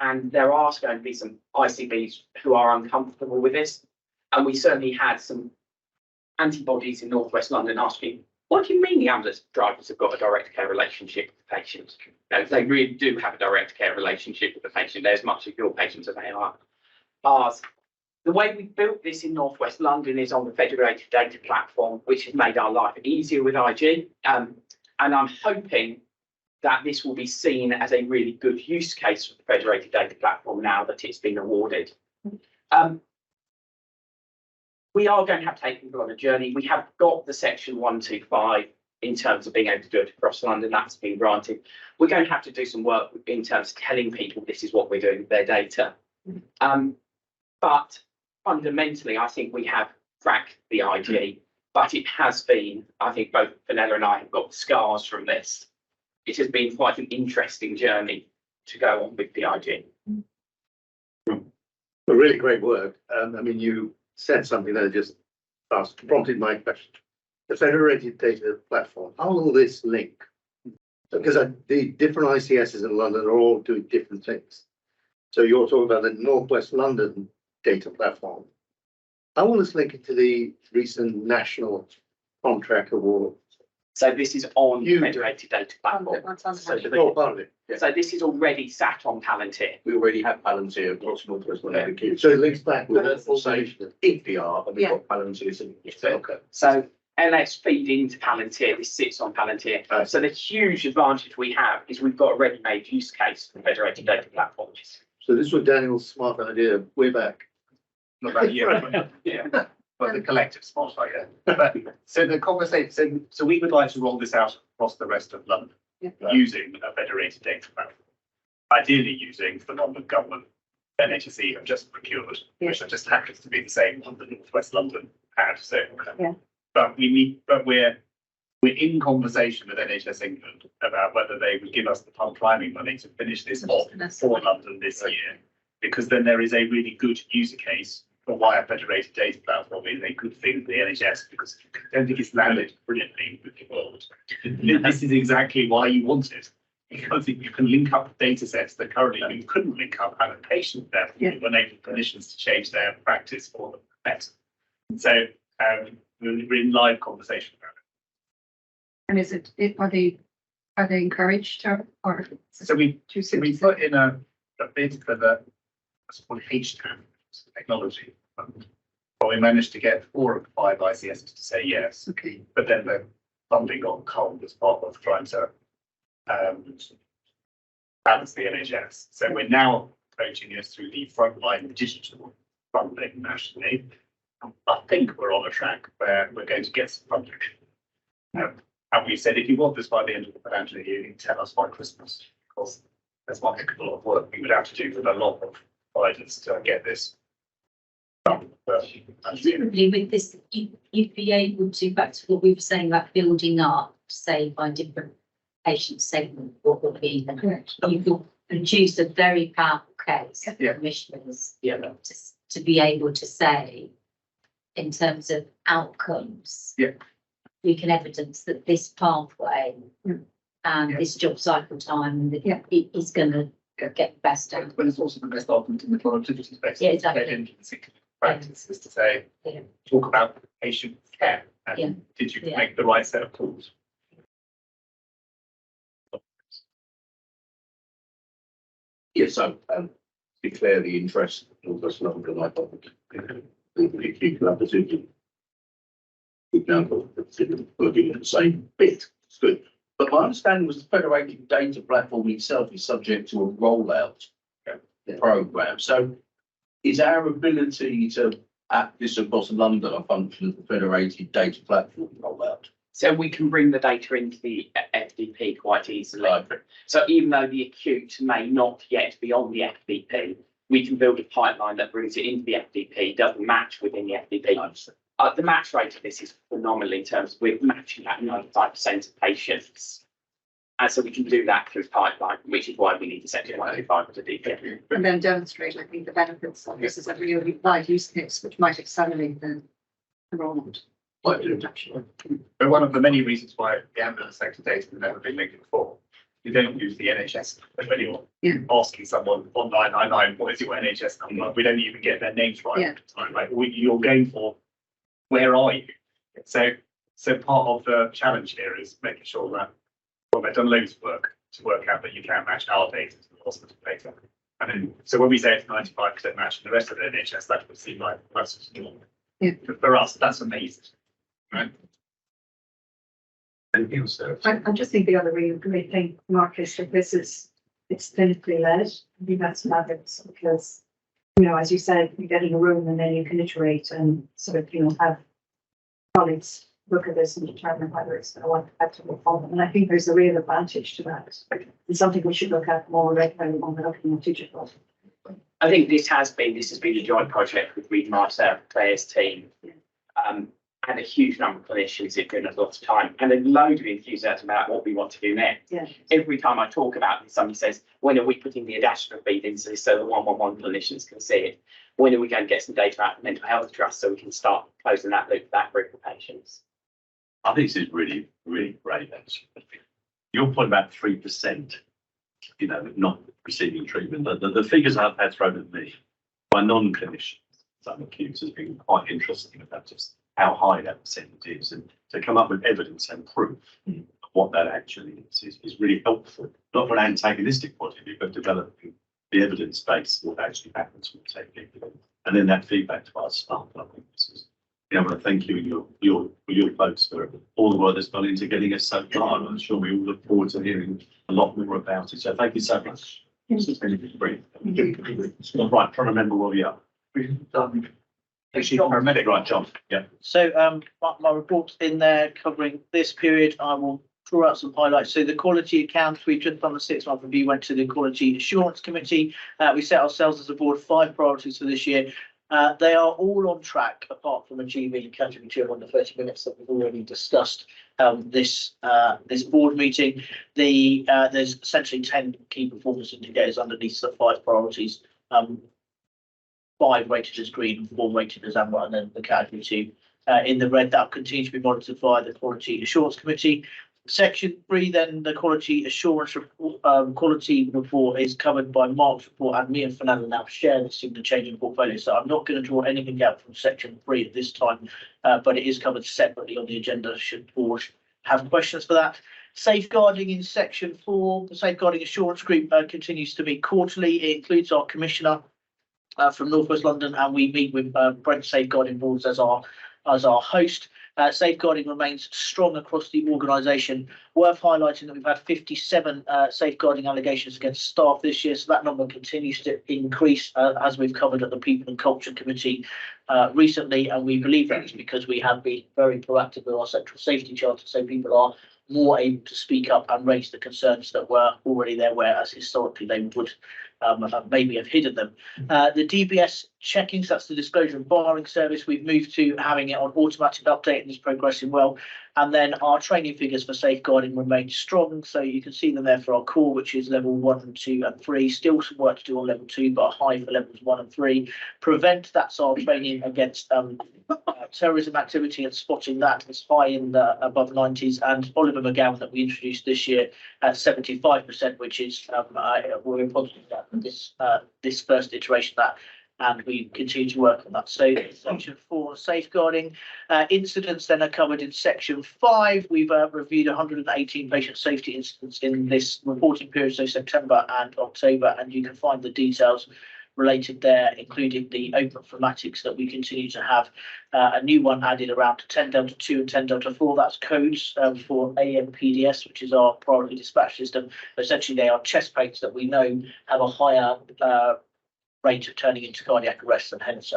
And there are going to be some ICBs who are uncomfortable with this. And we certainly had some antibodies in North West London asking, what do you mean the ambulance drivers have got a direct care relationship with the patient? No, they really do have a direct care relationship with the patient. They're as much of your patients as they are ours. The way we built this in North West London is on the federated data platform, which has made our life easier with IG. And I'm hoping that this will be seen as a really good use case for the federated data platform now that it's been awarded. We are going to have to take people on a journey. We have got the section 125 in terms of being able to do it across London. That's been granted. We're going to have to do some work in terms of telling people this is what we're doing with their data. But fundamentally, I think we have cracked the IG, but it has been, I think both Fenella and I have got scars from this. It has been quite an interesting journey to go on with the IG. Well, really great work. I mean, you said something that just prompted my question. The federated data platform, how will this link? Because the different ICSs in London are all doing different things. So you're talking about the North West London data platform. How will this link into the recent national contract award? So this is on the federated data platform. So this is already sat on Palantir. We already have Palantir across North West London. So it links back with that information, EPR, and we've got Palantir. Okay. So LS feed into Palantir, this sits on Palantir. So the huge advantage we have is we've got a ready-made use case for the federated data platform. So this was Daniel's smart idea way back. Not about you, yeah, but the collective smart idea. But so the conversation, so we would like to roll this out across the rest of London using a federated data platform. Ideally using the one that government NHSE have just procured, which just happens to be the same one that North West London had. So, but we're in conversation with NHS England about whether they would give us the pump priming money to finish this off for London this year, because then there is a really good user case for why a federated data platform is a good thing for the NHS, because I don't think it's landed brilliantly with the world. This is exactly why you want it, because you can link up data sets that currently you couldn't link up at a patient level. You enable clinicians to change their practice for the better. So we're in live conversation about it. And are they encouraged or? So we put in a bid for the what's called HTAM technology, but we managed to get 4 of the 5 ICSs to say yes. Okay. But then the funding got cold as part of trying to balance the NHS. So we're now approaching this through the frontline digital funding nationally. I think we're on a track where we're going to get some funding. And we said, if you want this by the end of the financial year, you can tell us by Christmas, because there's one heck of a lot of work we would have to do with a lot of providers to get this done. Presumably with this, you'd be able to, back to what we were saying about building up, say by different patient segment, what would be, you could produce a very powerful case for commissioners to be able to say, in terms of outcomes, we can evidence that this pathway and this job cycle time is going to get the best out. But it's also the best argument in the productivity space. Yeah, exactly. Practice is to say, talk about patient care. And did you make the right set of tools? Yes, so declare the interest of us London. I thought people have to example, working at the same bit. It's good. But my understanding was the federated data platform itself is subject to a rollout program. So is our ability to act this across London a function of the federated data platform rollout? So we can bring the data into the FDP quite easily. So even though the acute may not yet be on the FDP, we can build a pipeline that brings it into the FDP, doesn't match within the FDP. The match rate of this is phenomenal in terms of we're matching at 95% of patients. And so we can do that through pipeline, which is why we need to set it 125 to DP. And then demonstrate, I think, the benefits of this as a really wide use case, which might accelerate the enrollment. But one of the many reasons why the ambulance sector data has never been linked before, you don't use the NHS. When you're asking someone on 999, what is your NHS number? We don't even get their names right all the time, right? You're going for, where are you? So part of the challenge here is making sure that, well, they've done loads of work to work out that you can match our data to the hospital data. And then, so when we say it's 95% match in the rest of the NHS, that would seem like that's normal. But for us, that's amazing, right? Anything else, Sarah? I just think the other really great thing, Mark, is that it's clinically led. I think that's matters because, as you said, you get in a room and then you can iterate and sort of, have colleagues look at this and determine whether it's going to want to effectively follow. And I think there's a real advantage to that. It's something we should look at more regularly when we're looking at digital. I think this has been a joint project with Reed Martell, Claire's team, and a huge number of clinicians who've given us lots of time and a load of enthusiasm about what we want to do next. Yeah. Every time I talk about this, somebody says, when are we putting the adaptive feed into this so the 111 clinicians can see it? When are we going to get some data out of the mental health trust so we can start closing that loop, that group of patients? I think this is really, really great. Actually. Your point about 3%, not receiving treatment. The figures I've had thrown at me by non-clinicians, some accused, has been quite interesting about just how high that percentage is, and to come up with evidence and proof of what that actually is really helpful. Not from an antagonistic point of view, but developing the evidence base of what actually happens when we take people, and then that feedback to our staff. I think this is. I want to thank you and your folks for all the work that's gone into getting us so far. I'm sure we all look forward to hearing a lot more about it. So thank you so much. This has been a good brief. Right, trying to remember where we are. Actually, paramedic, right, John? Yeah. So my report's in there covering this period. I will draw out some highlights. So the quality accounts, we've just done the 6-month review, went to the Quality Assurance Committee. We set ourselves as a board 5 priorities for this year. They are all on track, apart from achieving category 2 on the 30 minutes that we've already discussed this board meeting. There's essentially 10 key performance indicators underneath the 5 priorities. 5 rated as green, 4 rated as amber, and then the category 2 in the red. That will continue to be monitored via the Quality Assurance Committee. Section 3, then the quality assurance quality report is covered by Mark's report, and me and Fernando now share this in the changing portfolio. So I'm not going to draw anything out from section 3 at this time, but it is covered separately on the agenda should the board have questions for that. Safeguarding in section 4, the Safeguarding Assurance Group continues to meet quarterly. It includes our commissioner from North West London, and we meet with Brent Safeguarding Boards as our host. Safeguarding remains strong across the organisation. Worth highlighting that we've had 57 safeguarding allegations against staff this year, so that number continues to increase as we've covered at the People and Culture Committee recently, and we believe that is because we have been very proactive with our Central Safety Charter, so people are more able to speak up and raise the concerns that were already there, whereas historically they would maybe have hidden them. The DBS checkings, that's the disclosure and barring service, we've moved to having it on automatic update and is progressing well. And then our training figures for safeguarding remain strong, so you can see them there for our core, which is level 1 and 2 and 3. Still some work to do on level 2, but high for levels 1 and 3. Prevent, that's our training against terrorism activity, and spotting that is high in the above 90s. And Oliver McGowan that we introduced this year at 75%, which is we're positive that this first iteration of that, and we continue to work on that. So section 4, safeguarding. Incidents then are covered in section 5. We've reviewed 118 patient safety incidents in this reporting period, so September and October, and you can find the details related there, including the open informatics that we continue to have. A new one added around 10 Delta 2 and 10 Delta 4. That's codes for AMPDS, which is our priority dispatch system. Essentially, they are chest pains that we know have a higher rate of turning into cardiac arrest, and hence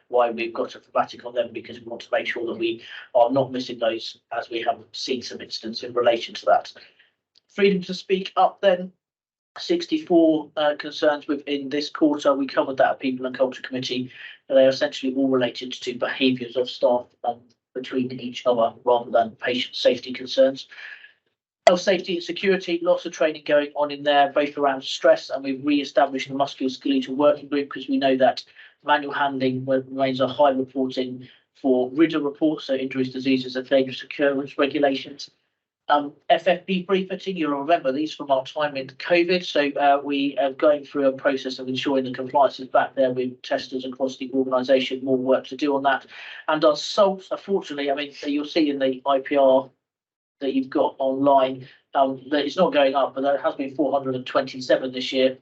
why we've got a informatic on them, because we want to make sure that we are not missing those, as we have seen some incidents in relation to that. Freedom to speak up then. 64 concerns within this quarter. We covered that at People and Culture Committee. They are essentially all related to behaviours of staff between each other rather than patient safety concerns. Health, safety and security, lots of training going on in there, both around stress, and we've re-established the musculoskeletal working group because we know that manual handling remains a high reporting for RIDA reports, so injuries, diseases and dangerous occurrence regulations. FFP briefing, you'll remember these from our time in COVID. So we are going through a process of ensuring the compliance is back there with testers across the organisation, more work to do on that. And our salts, unfortunately, I mean, you'll see in the IPR that you've got online, that it's not going up, but there has been 427 this year.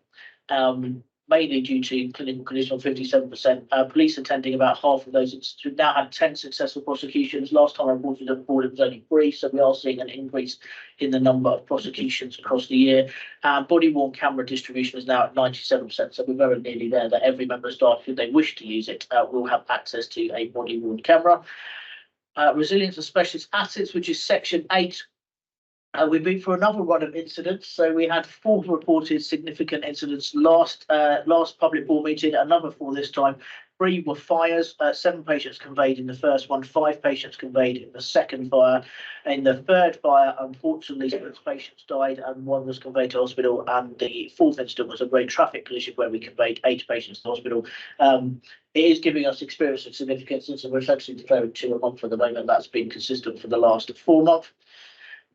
Mainly due to clinical condition of 57%. Police attending about half of those. We've now had 10 successful prosecutions. Last time I reported at board, it was only 3, so we are seeing an increase in the number of prosecutions across the year. Body worn camera distribution is now at 97%, so we're very nearly there that every member of staff, if they wish to use it, will have access to a body worn camera. Resilience and specialist assets, which is section 8. We've been for another run of incidents. So we had 4 reported significant incidents last public board meeting, another 4 this time. 3 were fires, 7 patients conveyed in the first one, 5 patients conveyed in the second fire. In the third fire, unfortunately, 6 patients died and 1 was conveyed to hospital. And the 4th incident was a road traffic collision where we conveyed 8 patients to hospital. It is giving us experience of significance, and we're essentially declaring 2 a month for the moment. That's been consistent for the last 4 months.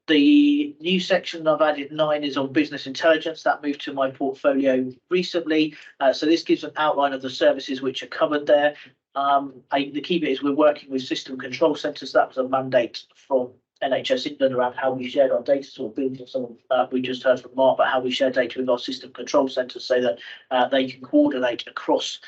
The new section I've added 9 is on business intelligence. That moved to my portfolio recently. So this gives an outline of the services which are covered there. The key bit is we're working with system control centres. That was a mandate from NHS England around how we shared our data. So building some we just heard from Mark about how we share data with our system control centres so that they can coordinate across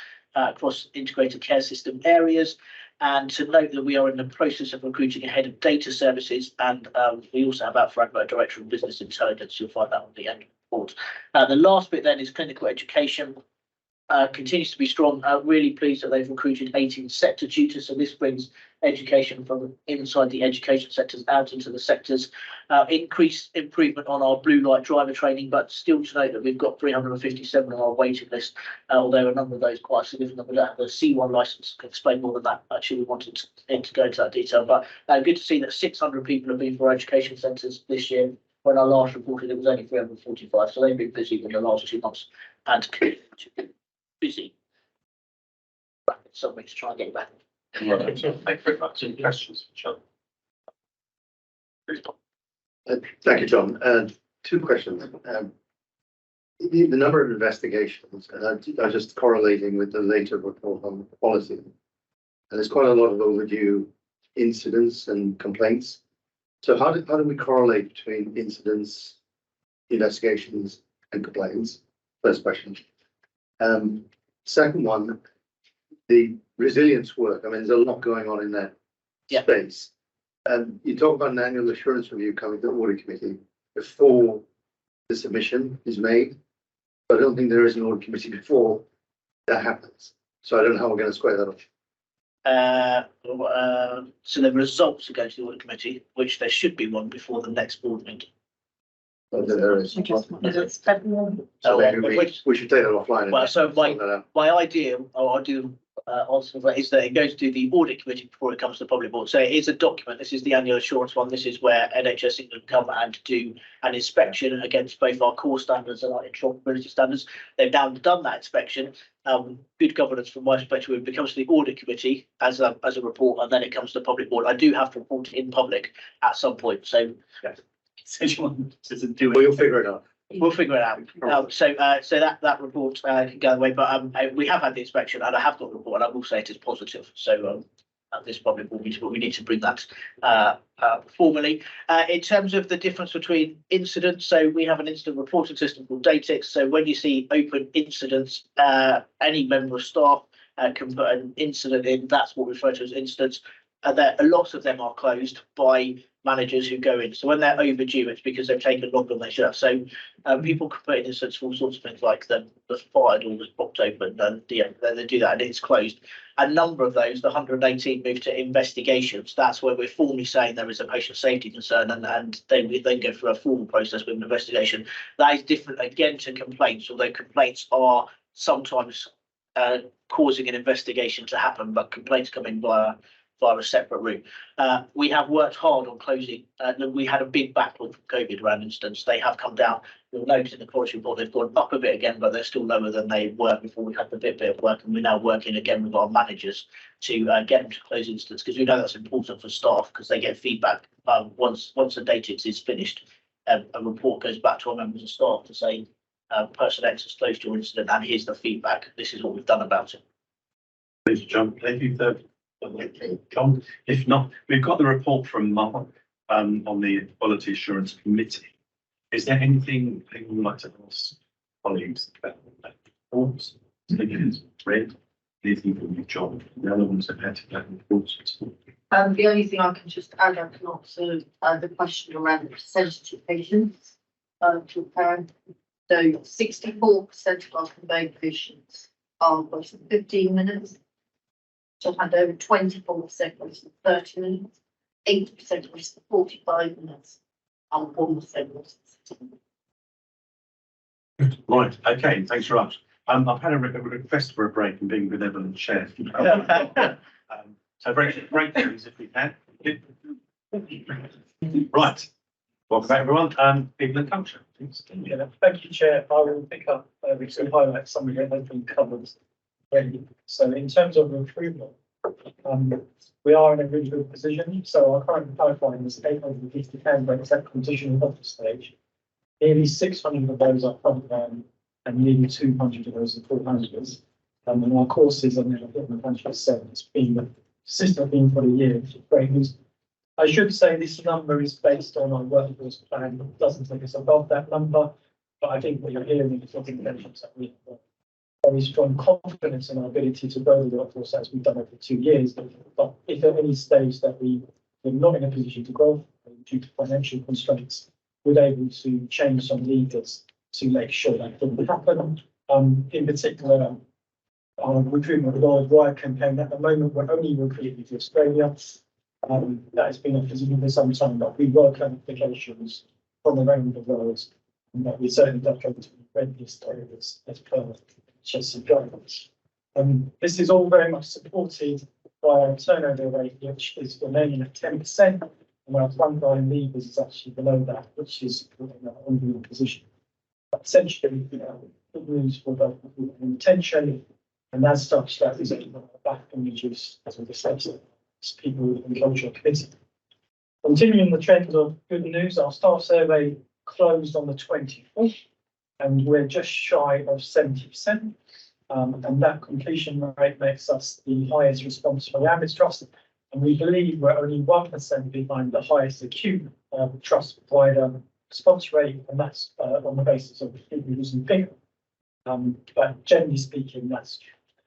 integrated care system areas. And to note that we are in the process of recruiting a head of data services, and we also have that for our director of business intelligence. You'll find that on the end report. The last bit then is clinical education. Continues to be strong. Really pleased that they've recruited 18 sector tutors. So this brings education from inside the education sectors out into the sectors. Increased improvement on our blue light driver training, but still to note that we've got 357 on our waiting list, although a number of those quite significant. We don't have the C1 license. I can explain more than that. Actually, we wanted to go into that detail, but good to see that 600 people have been for education centres this year. When I last reported, it was only 345. So they've been busy in the last 2 months and busy. Something to try and get back. Thank you very much. Any questions for John? Thank you, John. 2 questions. The number of investigations, and I'm just correlating with the later report on quality. And there's quite a lot of overdue incidents and complaints. So how do we correlate between incidents, investigations, and complaints? First question. Second one, the resilience work. I mean, there's a lot going on in that space. You talk about an annual assurance review coming to the audit committee before the submission is made, but I don't think there is an audit committee before that happens. So I don't know how we're going to square that off. So the results are going to the audit committee, which there should be one before the next board meeting. There is. So maybe we should take that offline. Well, so my idea, or I do answer that, is that it goes to the audit committee before it comes to the public board. So it is a document. This is the annual assurance one. This is where NHS England come and do an inspection against both our core standards and our interoperability standards. They've now done that inspection. Good governance from my perspective, it becomes to the audit committee as a report, and then it comes to the public board. I do have to report it in public at some point. So. Yeah. We'll figure it out. We'll figure it out. So that report can go away, but we have had the inspection and I have got the report, and I will say it is positive. So at this public board meeting, but we need to bring that formally. In terms of the difference between incidents, so we have an incident reporting system called Datix. So when you see open incidents, any member of staff can put an incident in. That's what we refer to as incidents. A lot of them are closed by managers who go in. So when they're overdue, it's because they've taken longer than they should have. So people can put in incidents for all sorts of things, like the fire door was popped open, and they do that and it's closed. A number of those, the 118, move to investigations. That's where we're formally saying there is a patient safety concern, and they then go through a formal process with an investigation. That is different again to complaints, although complaints are sometimes causing an investigation to happen, but complaints come in via via a separate route. We have worked hard on closing, we had a big backlog from COVID around instance, they have come down. You'll notice in the quality report, they've gone up a bit again, but they're still lower than they were before we had the bit of work, and we're now working again with our managers to get them to close instance, because we know that's important for staff, because they get feedback once the data is finished. A report goes back to our members of staff to say, person X has closed your incident, and here's the feedback. This is what we've done about it. Thank you, John. Thank you, John. If not, we've got the report from Mark on the Quality Assurance Committee. Is there anything you would like to ask colleagues about that report? Read anything from you, John? The other ones have had to that report. The only thing I can just add, I can answer the question around the percentage of patients to parent. So 64% of our conveyed patients are less than 15 minutes. So hand over 24% less than 30 minutes, 80% less than 45 minutes, and 1% less than 60 minutes. Right, okay, thanks very much. I've had a request for a break and being benevolent chair. So break things if we can. Right. Welcome back, everyone. People and culture. Yeah, thank you, Chair. I will pick up, we should highlight some of it has been covered already. So in terms of recruitment, we are in a really good position. So our current pipeline is 850 candidates at competition offer stage. Nearly 600 of those are frontline and nearly 200 of those are full managers. And our courses are now hitting 100%. It's been a system been for a year, which is great news. I should say this number is based on our workforce plan. It doesn't take us above that number, but I think what you're hearing is what intentions that we have very strong confidence in our ability to grow the workforce as we've done over 2 years. But if at any stage that we're not in a position to grow due to financial constraints, we're able to change some leaders to make sure that doesn't happen. In particular, our recruitment worldwide campaign at the moment, we're only recruiting to Australia. That has been a position for some time, but we welcome applications from around the world, and that we certainly don't go to red list areas as per Chelsea guidance. This is all very much supported by our turnover rate, which is remaining at 10%, and our frontline leavers is actually below that, which is an ongoing position. But essentially, good news for both retention, and as such, that is back and reduced as we discussed it. People in the cultural committee. Continuing the trend of good news, our staff survey closed on the 24th, and we're just shy of 70%. And that completion rate makes us the highest response for the Ambis Trust, and we believe we're only 1% behind the highest acute trust provider response rate, and that's on the basis of people using bigger. But generally speaking, that's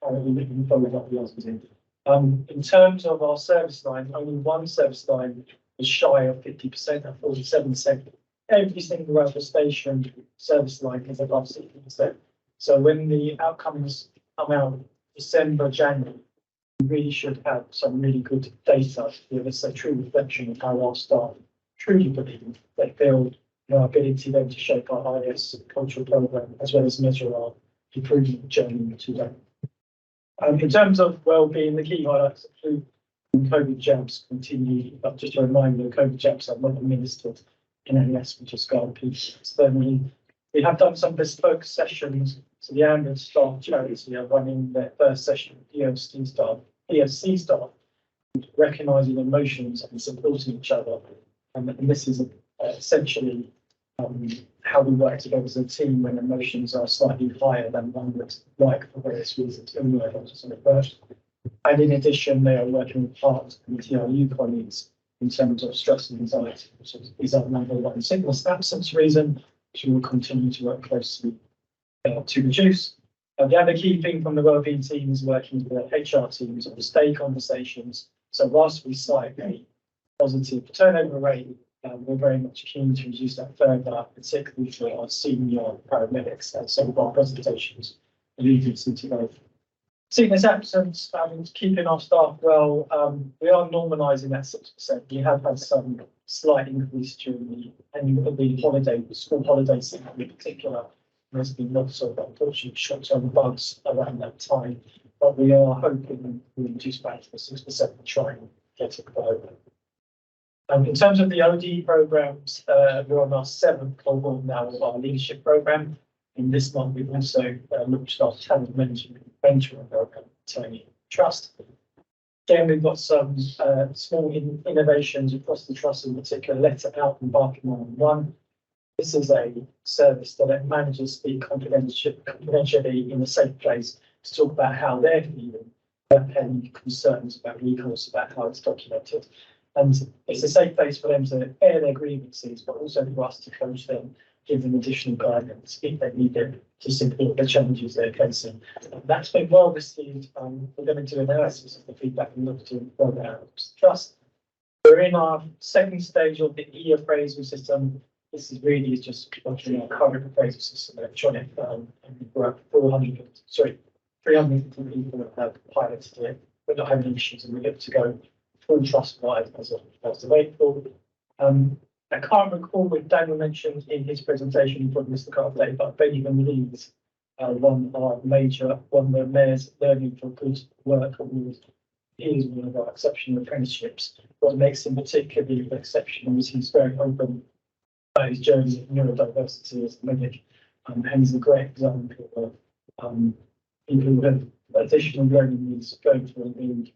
how we're looking forward to the answers in. In terms of our service line, only one service line is shy of 50% at 47%. Every single railway station service line is above 60%. So when the outcomes come out December, January, we really should have some really good data to give us a true reflection of how our staff truly believe they feel in our ability then to shape our IS cultural programme as well as measure our improvement journey today. In terms of well-being, the key highlights include COVID jabs continue, but just a reminder, COVID jabs are not administered in NES, which is guard piece. So we have done some bespoke sessions. So the Ambulance staff charity are running their first session with EFC staff, recognising emotions and supporting each other. And this is essentially how we work together as a team when emotions are slightly higher than one would like for various reasons. And in addition, they are working with part and TRU colleagues in terms of stress and anxiety, which is our number one sickness absence reason, which we will continue to work closely to reduce. The other key thing from the wellbeing team is working with the HR teams on the stay conversations. So whilst we cite a positive turnover rate, we're very much keen to reduce that further, particularly for our senior paramedics. And some of our presentations alluded to both. Sickness absence, keeping our staff well, we are normalising that 6%. We have had some slight increase during the holiday, the school holiday season in particular. There's been lots of unfortunate short-term bugs around that time, but we are hoping we reduce back to the 6% and try and get it over. In terms of the OD programs, we're on our 7th cohort now of our leadership program. In this month, we've also launched our talent management mentoring program, Tony Trust. Again, we've got some small innovations across the trust, in particular, Letter Out and Barking on One. This is a service that managers speak confidentially in a safe place to talk about how they're feeling, any concerns about recourse, about how it's documented. And it's a safe place for them to air their grievances, but also for us to coach them, give them additional guidance if they need it to support the challenges they're facing. That's been well received. We're going to do analysis of the feedback and look to roll out trust. We're in our 2nd stage of the e-appraisal system. This is really just watching our current appraisal system electronic. And we're at 350 people have piloted it. We're not having issues, and we look to go full trust wide as of April. I can't recall what Daniel mentioned in his presentation, he probably missed the cut today, but Benjamin Leeds won the Mayor's Learning for Good Work Award. He is one of our exceptional apprenticeships. What makes him particularly exceptional is he's very open about his journey of neurodiversity as a medic, and he's a great example of people who have additional learning needs going through and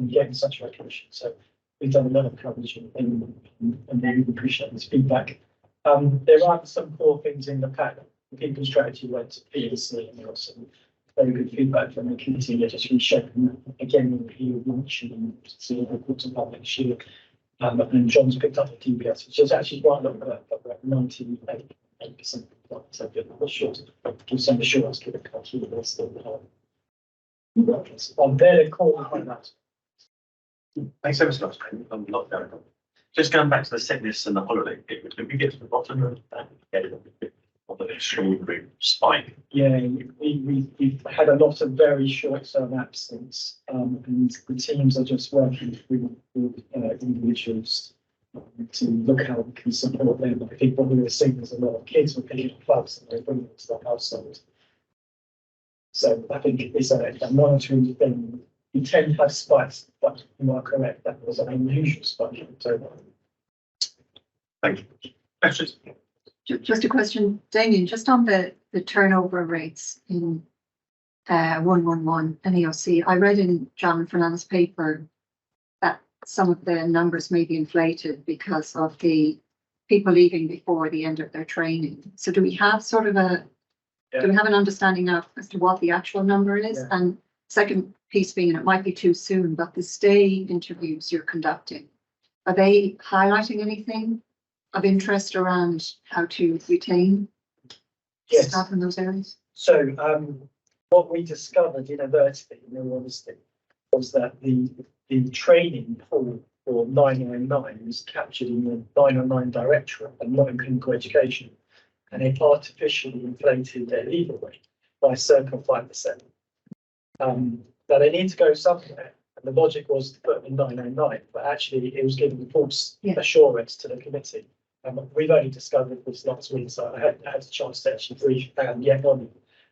getting such recognition. So we've done a lot of coverage and we really appreciate this feedback. There are some core things in the pack. The people strategy went previously, and there was some very good feedback from the committee. They're just reshaping that again with the launch and see the reports about next year. And John's picked up the DBS, which is actually quite a lot better, about 98%. So good. I'm not sure to give some assurance to the country that they're still they're the core behind that. Thanks so much, on lockdown. Just going back to the sickness and the holiday, can we get to the bottom of that? Of the extraordinary spike. Yeah, we've had a lot of very short-term absence, and the teams are just working with individuals to look how we can support them. I think what we were seeing is a lot of kids were picking up clubs and they're bringing them to their household. So I think it's a monitoring thing. You tend to have spikes, but you are correct, that was an unusual spike in October. Thank you. Questions? Just a question, Damien, just on the turnover rates in 111 and EOC. I read in John Fernandez's paper that some of the numbers may be inflated because of the people leaving before the end of their training. So do we have sort of do we have an understanding of as to what the actual number is? Yeah. And second piece being, and it might be too soon, but the stay interviews you're conducting, are they highlighting anything of interest around how to retain staff in those areas? So what we discovered inadvertently, in all honesty, was that the training for 999 was captured in the 909 directorate and not in clinical education, and it artificially inflated their leaver rate by circa 5%. Now they need to go somewhere, and the logic was to put them in 909, but actually it was giving false assurance to the committee. We've only discovered this last week, so I had a chance to actually brief and yet on.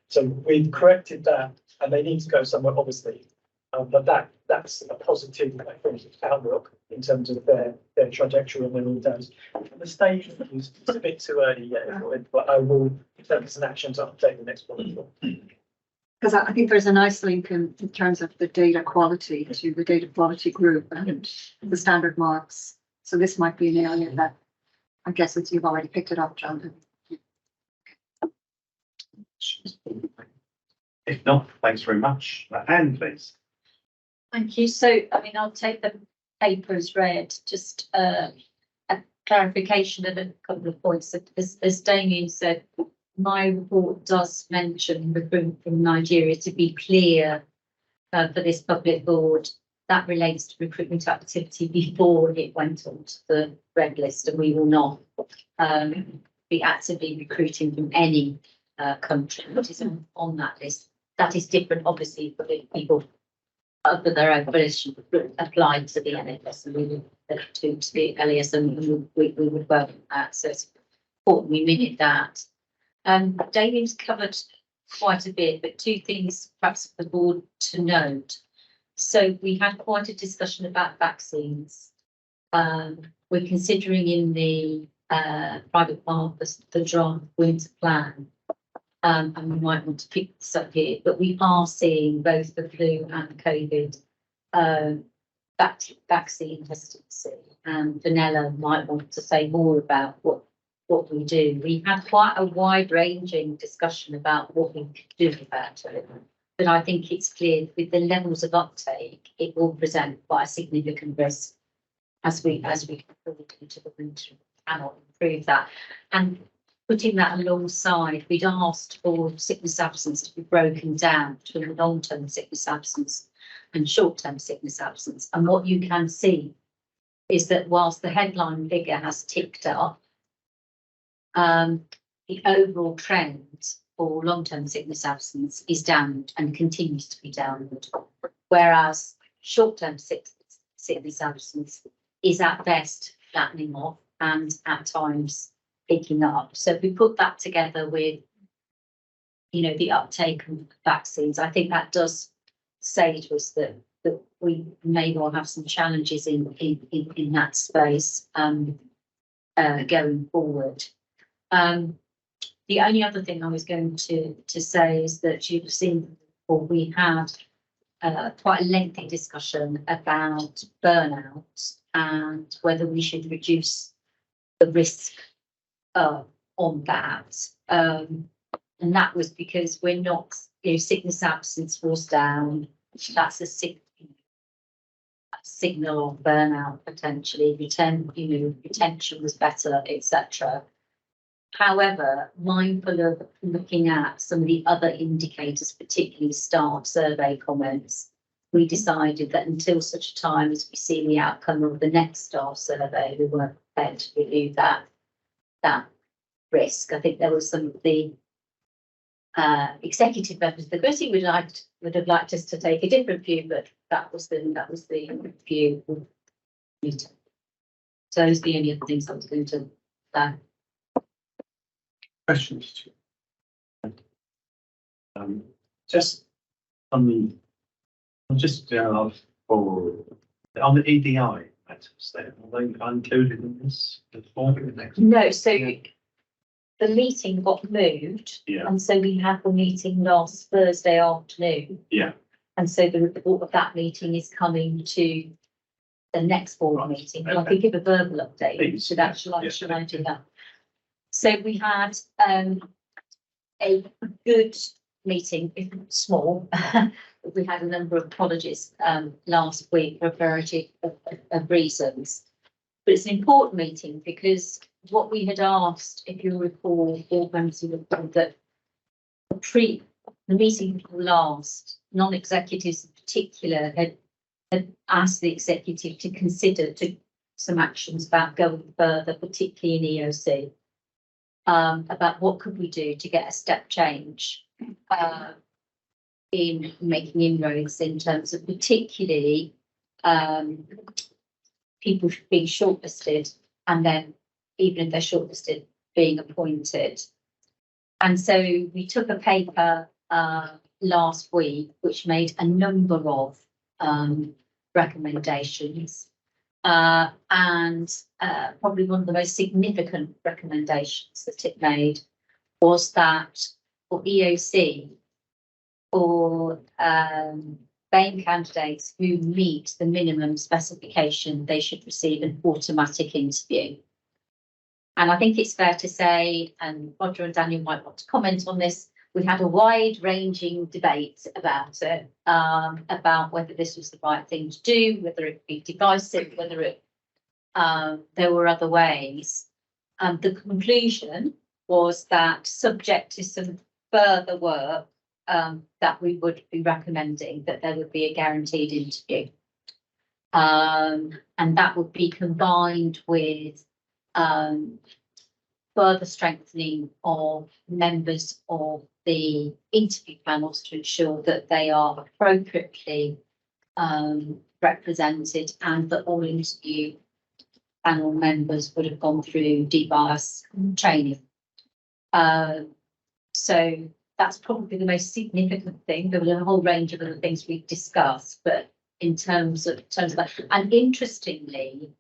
So we've corrected that, and they need to go somewhere, obviously. But that's a positive, I think, outlook in terms of their trajectory and their all does. The stage is a bit too early yet, but I will take as an action to update the next one. Because I think there's a nice link in terms of the data quality to the data quality group and the standard marks. So this might be an area that I guess it's you've already picked it up, John. If not, thanks very much. Anne, please. Thank you. So, I mean, I'll take the paper as read, just a clarification of a couple of points. As Damien said, my report does mention recruitment from Nigeria. To be clear, for this public board, that relates to recruitment activity before it went onto the red list, and we will not be actively recruiting from any country that is on that list. That is different, obviously, for the people under their own volition applied to the NHS, and we would to the LES, and we would welcome that. So it's important we minute that. Damien's covered quite a bit, but two things perhaps for the board to note. So we had quite a discussion about vaccines. We're considering in the private part the draft winter plan. And we might want to pick this up here, but we are seeing both the flu and COVID vaccine hesitancy. And Vanilla might want to say more about what we do. We had quite a wide-ranging discussion about what we could do about it. But I think it's clear with the levels of uptake, it will present quite a significant risk as we go forward into the winter. Cannot improve that. And putting that alongside, we'd asked for sickness absence to be broken down between long-term sickness absence and short-term sickness absence. And what you can see is that whilst the headline figure has ticked up, the overall trend for long-term sickness absence is downward and continues to be downward, whereas short-term sickness absence is at best flattening off and at times picking up. So if we put that together with, you know, the uptake of vaccines, I think that does say to us that we may well have some challenges in that space going forward. The only other thing I was going to say is that you've seen, or we had quite a lengthy discussion about burnout and whether we should reduce the risk on that. And that was because we're not, you know, sickness absence was down. That's a signal of burnout potentially. Retention was better, etc. However, mindful of looking at some of the other indicators, particularly staff survey comments, we decided that until such a time as we see the outcome of the next staff survey, we weren't prepared to review that risk. I think there was some of the executive members of the committee would have liked us to take a different view, but that was the view. So those are the only other things I was going to say. Questions? Just on the on the EDI matters, then are they included in this? No, so the meeting got moved, and so we had the meeting last Thursday afternoon. Yeah. And so the report of that meeting is coming to the next board meeting. I could give a verbal update. Should I do that? So we had a good meeting, if small. We had a number of apologies last week for a variety of reasons. But it's an important meeting because what we had asked, if you recall, all members of the board, that the meeting before last, non-executives in particular had asked the executive to consider some actions about going further, particularly in EOC. About what could we do to get a step change in making inroads in terms of particularly people being shortlisted and then even if they're shortlisted being appointed. And so we took a paper last week which made a number of recommendations. And probably one of the most significant recommendations that it made was that for EOC, for BAME candidates who meet the minimum specification, they should receive an automatic interview. And I think it's fair to say, and Roger and Daniel might want to comment on this, we had a wide-ranging debate about it, about whether this was the right thing to do, whether it be divisive, whether there were other ways. The conclusion was that, subject to some further work, that we would be recommending that there would be a guaranteed interview. And that would be combined with further strengthening of members of the interview panels to ensure that they are appropriately represented and that all interview panel members would have gone through DBIAS training. So that's probably the most significant thing. There was a whole range of other things we've discussed, but in terms of that. And interestingly,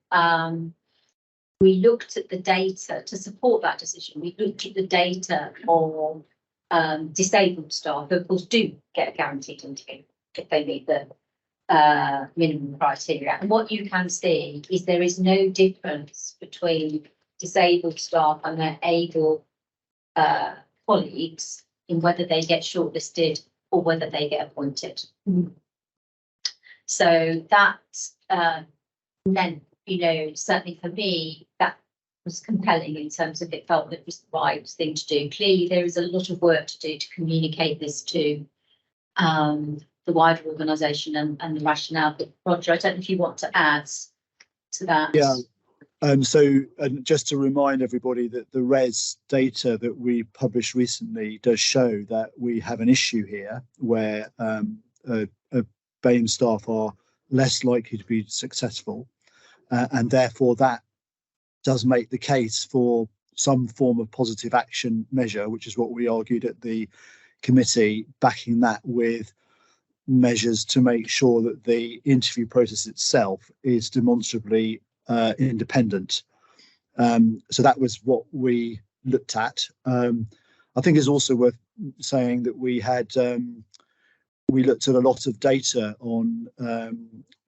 we looked at the data to support that decision. We looked at the data of disabled staff who, of course, do get a guaranteed interview if they meet the minimum criteria. And what you can see is there is no difference between disabled staff and their able colleagues in whether they get shortlisted or whether they get appointed. So that meant, certainly for me, that was compelling in terms of it felt that it was the right thing to do. Clearly, there is a lot of work to do to communicate this to the wider organisation and the rationale. But Roger, I don't know if you want to add to that. Yeah. So just to remind everybody that the RES data that we published recently does show that we have an issue here where BAME staff are less likely to be successful, and therefore that does make the case for some form of positive action measure, which is what we argued at the committee, backing that with measures to make sure that the interview process itself is demonstrably independent. So that was what we looked at. I think it's also worth saying that we looked at a lot of data on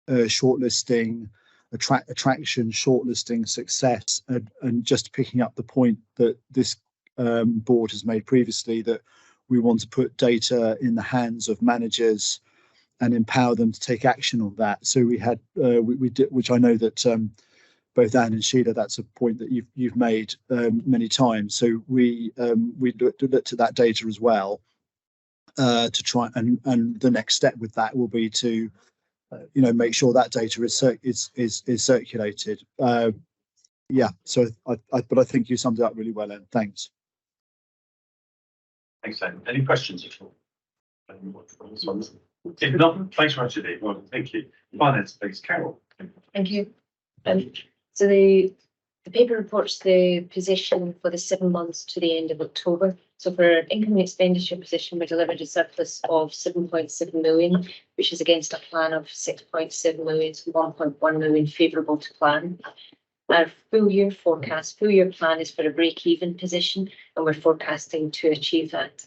shortlisting, attraction, shortlisting, success, and just picking up the point that this board has made previously, that we want to put data in the hands of managers and empower them to take action on that. So we had, we did, which I know that both Anne and Sheila, that's a point that you've made many times. So we looked at that data as well to try, and the next step with that will be to make sure that data is circulated. Yeah. So but I think you summed it up really well, Anne. Thanks. Thanks, Anne. Any questions at all? If not, thanks very much indeed. Well, thank you. Finance, please, Carol. Thank you. So the paper reports the position for the 7 months to the end of October. So for our income and expenditure position, we delivered a surplus of 7.7 million, which is against a plan of 6.7 million, so 1.1 million favourable to plan. Our full year plan is for a break-even position, and we're forecasting to achieve that.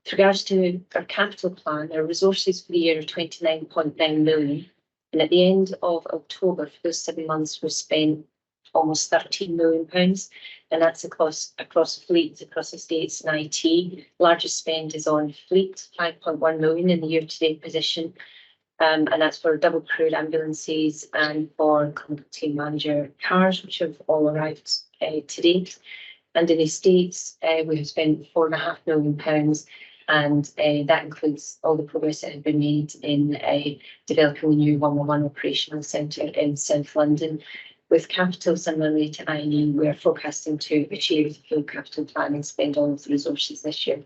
With regards to our capital plan, our resources for the year are 29.9 million. And at the end of October, for those 7 months, we've spent almost £13 million. And that's across fleets, across estates and IT. Largest spend is on fleet, 5.1 million in the year-to-date position. And that's for double crewed ambulances and for clinical team manager cars, which have all arrived to date. And in estates, we have spent £4.5 million. And that includes all the progress that has been made in developing the new 111 operational centre in South London. With capital similarly to INE, we are forecasting to achieve the full capital plan and spend all of the resources this year.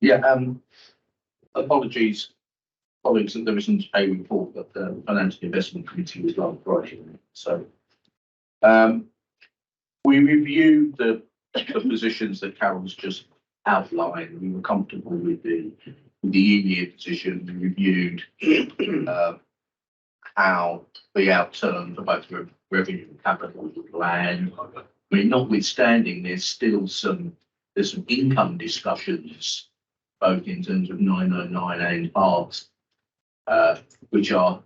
Yeah, apologies, colleagues, that there isn't a report that the Financial Investment Committee was last Friday. So we reviewed the positions that Carol's just outlined. We were comfortable with the in-year position. We reviewed how the outturn for both revenue and capital would land. I mean, notwithstanding, there's some income discussions, both in terms of 909 and ART, which are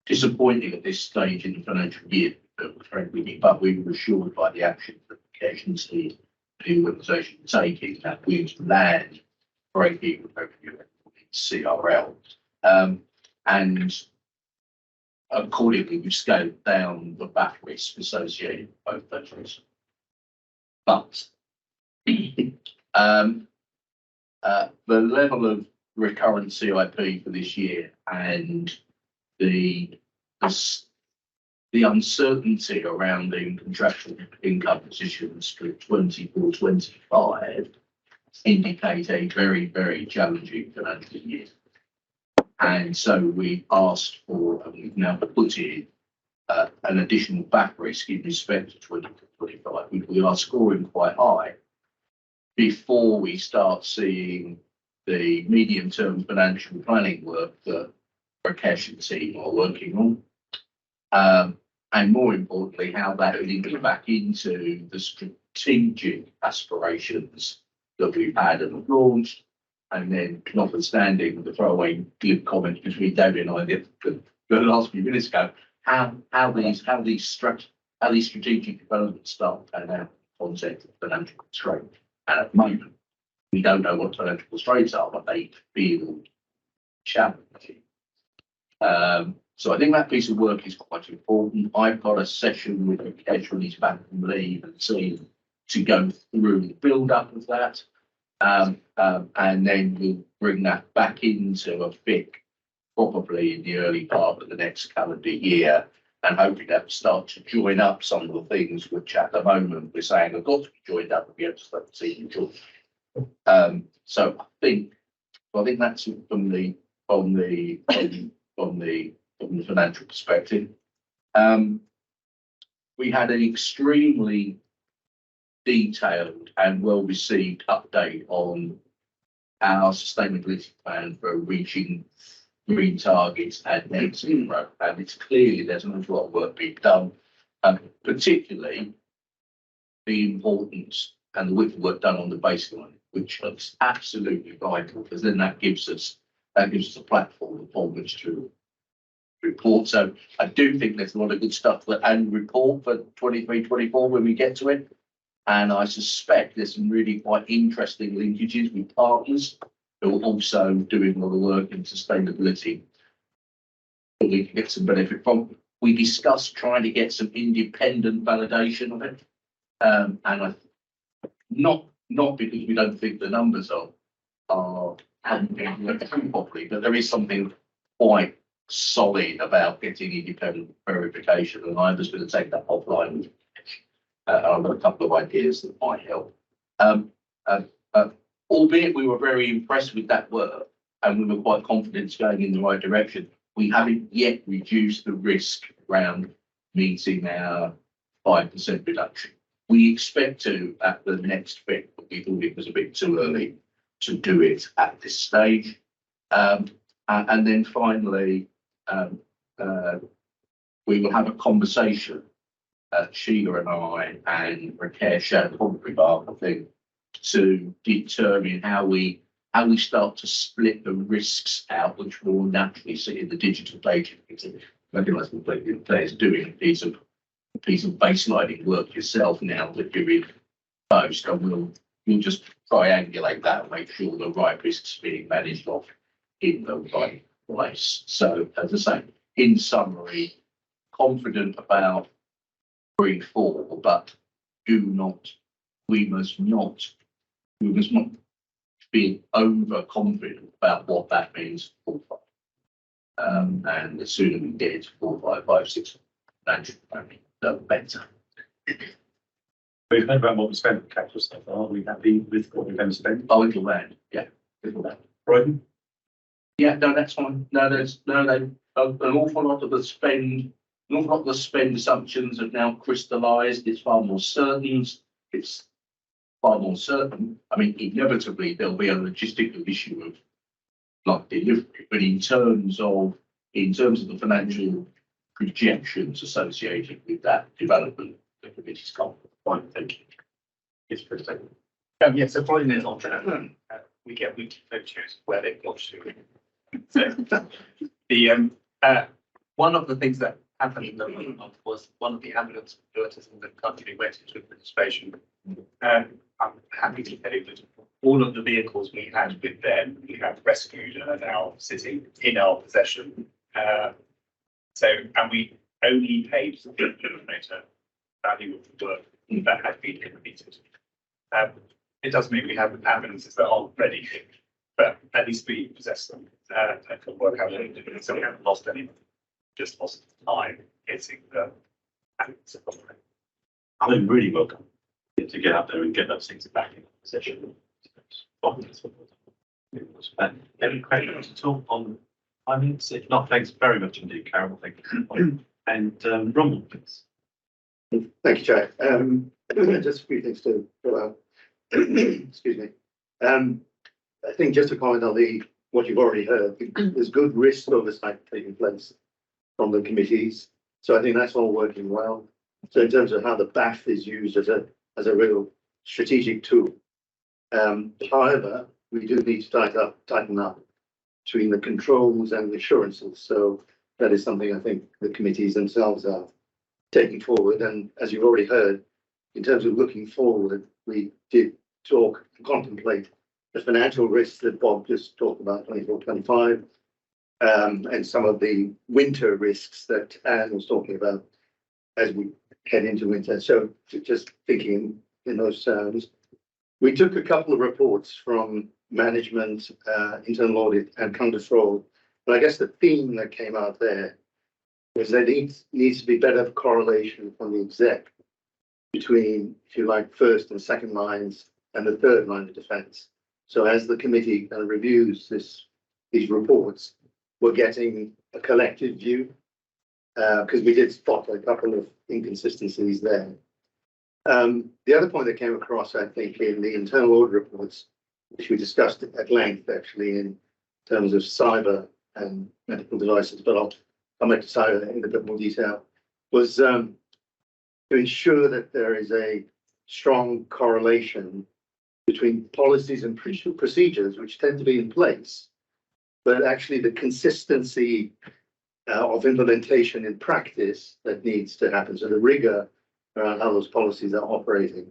disappointing at this stage in the financial year. But we were assured by the actions that the agency, the organisation taking, that we would land break-even revenue CRL, and accordingly we've scaled down the back risk associated with both those risks. But the level of recurrent CIP for this year and the uncertainty around the contractual income positions for 24-25 indicate a very, very challenging financial year. And so we asked for, and we've now put in an additional back risk in respect to 2025. We are scoring quite high before we start seeing the medium-term financial planning work that Rakesh and team are working on. And more importantly, how that links back into the strategic aspirations that we've had and have launched. And then notwithstanding the throwaway glib comments between David and I the last few minutes ago, how these strategic developments start and out in the context of financial constraint. And at the moment, we don't know what financial constraints are, but they feel challenging. So I think that piece of work is quite important. I've got a session with Rakesh when he's back from leave and team to go through the build-up of that. And then we'll bring that back into a FIC probably in the early part of the next calendar year, and hopefully that will start to join up some of the things which at the moment we're saying have got to be joined up and be able to start to see them join. So I think that's it from the financial perspective. We had an extremely detailed and well-received update on our sustainability plan for reaching green targets and net zero. And it's clearly there's an awful lot of work being done, particularly the importance and the width of work done on the baseline, which is absolutely vital, because then that gives us a platform upon which to report. So I do think there's a lot of good stuff that and report for 23-24 when we get to it. And I suspect there's some really quite interesting linkages with partners who are also doing a lot of work in sustainability that we can get some benefit from. We discussed trying to get some independent validation of it. And not because we don't think the numbers haven't been worked through properly, but there is something quite solid about getting independent verification. And I was going to take that offline with I've got a couple of ideas that might help. Albeit we were very impressed with that work and we were quite confident going in the right direction, we haven't yet reduced the risk around meeting our 5% reduction. We expect to at the next bit, but we thought it was a bit too early to do it at this stage. And then finally, we will have a conversation, Sheila and I and Rakesh and probably Barbara, I think, to determine how we start to split the risks out, which will naturally see in the digital data. Recognise the players doing a piece of baselining work yourself now that you're in post, and we'll just triangulate that and make sure the right risks are being managed off in the right place. So as I say, in summary, confident about Green 4, but we must not be overconfident about what that means for 4, 5. And the sooner we get it 4, 5, 5, 6, the better. We've heard about what we spent on capital so far. Are we happy with what we're going to spend? Oh, little land, yeah, little land. Brighton? Yeah, no, that's fine. No, an awful lot of the spend. An awful lot of the spend assumptions have now crystallised. It's far more certain. I mean, inevitably there'll be a logistical issue of like delivery, but in terms of the financial projections associated with that development, the committee's confident. Fine, thank you. It's pretty stable. Yeah, so Brighton is on track. We get weekly photos where they've got to. So the one of the things that happened in the month was one of the ambulance authorities in the country went into administration. I'm happy to tell you that all of the vehicles we had with them, we have rescued and are now sitting in our possession. And we only paid the value of the work that had been completed. It does mean we have ambulances that aren't ready, but at least we possess them and can work out what to do. So we haven't lost any, just lost time getting the ambulances. I mean, really welcome to get up there and get those things back in possession. Any questions at all on finance? If not, thanks very much indeed, Carol. Thank you. And Ronald, please. Thank you, Chair. Just a few things to fill out. excuse me. I think just to comment on what you've already heard, there's good risk oversight taking place from the committees. So I think that's all working well. So in terms of how the BAF is used as a real strategic tool. However, we do need to tighten up between the controls and the assurances. So that is something I think the committees themselves are taking forward. And as you've already heard, in terms of looking forward, we did contemplate the financial risks that Bob just talked about, 24-25, and some of the winter risks that Anne was talking about as we head into winter. So just thinking in those terms, we took a couple of reports from management, internal audit and control. But I guess the theme that came out there was there needs to be better correlation from the exec between, if you like, first and second lines and the third line of defence. So as the committee kind of reviews these reports, we're getting a collective view because we did spot a couple of inconsistencies there. The other point that came across, I think, in the internal audit reports, which we discussed at length actually in terms of cyber and medical devices, but I'll come back to cyber in a bit more detail, was to ensure that there is a strong correlation between policies and procedures which tend to be in place, but actually the consistency of implementation in practice that needs to happen. So the rigor around how those policies are operating.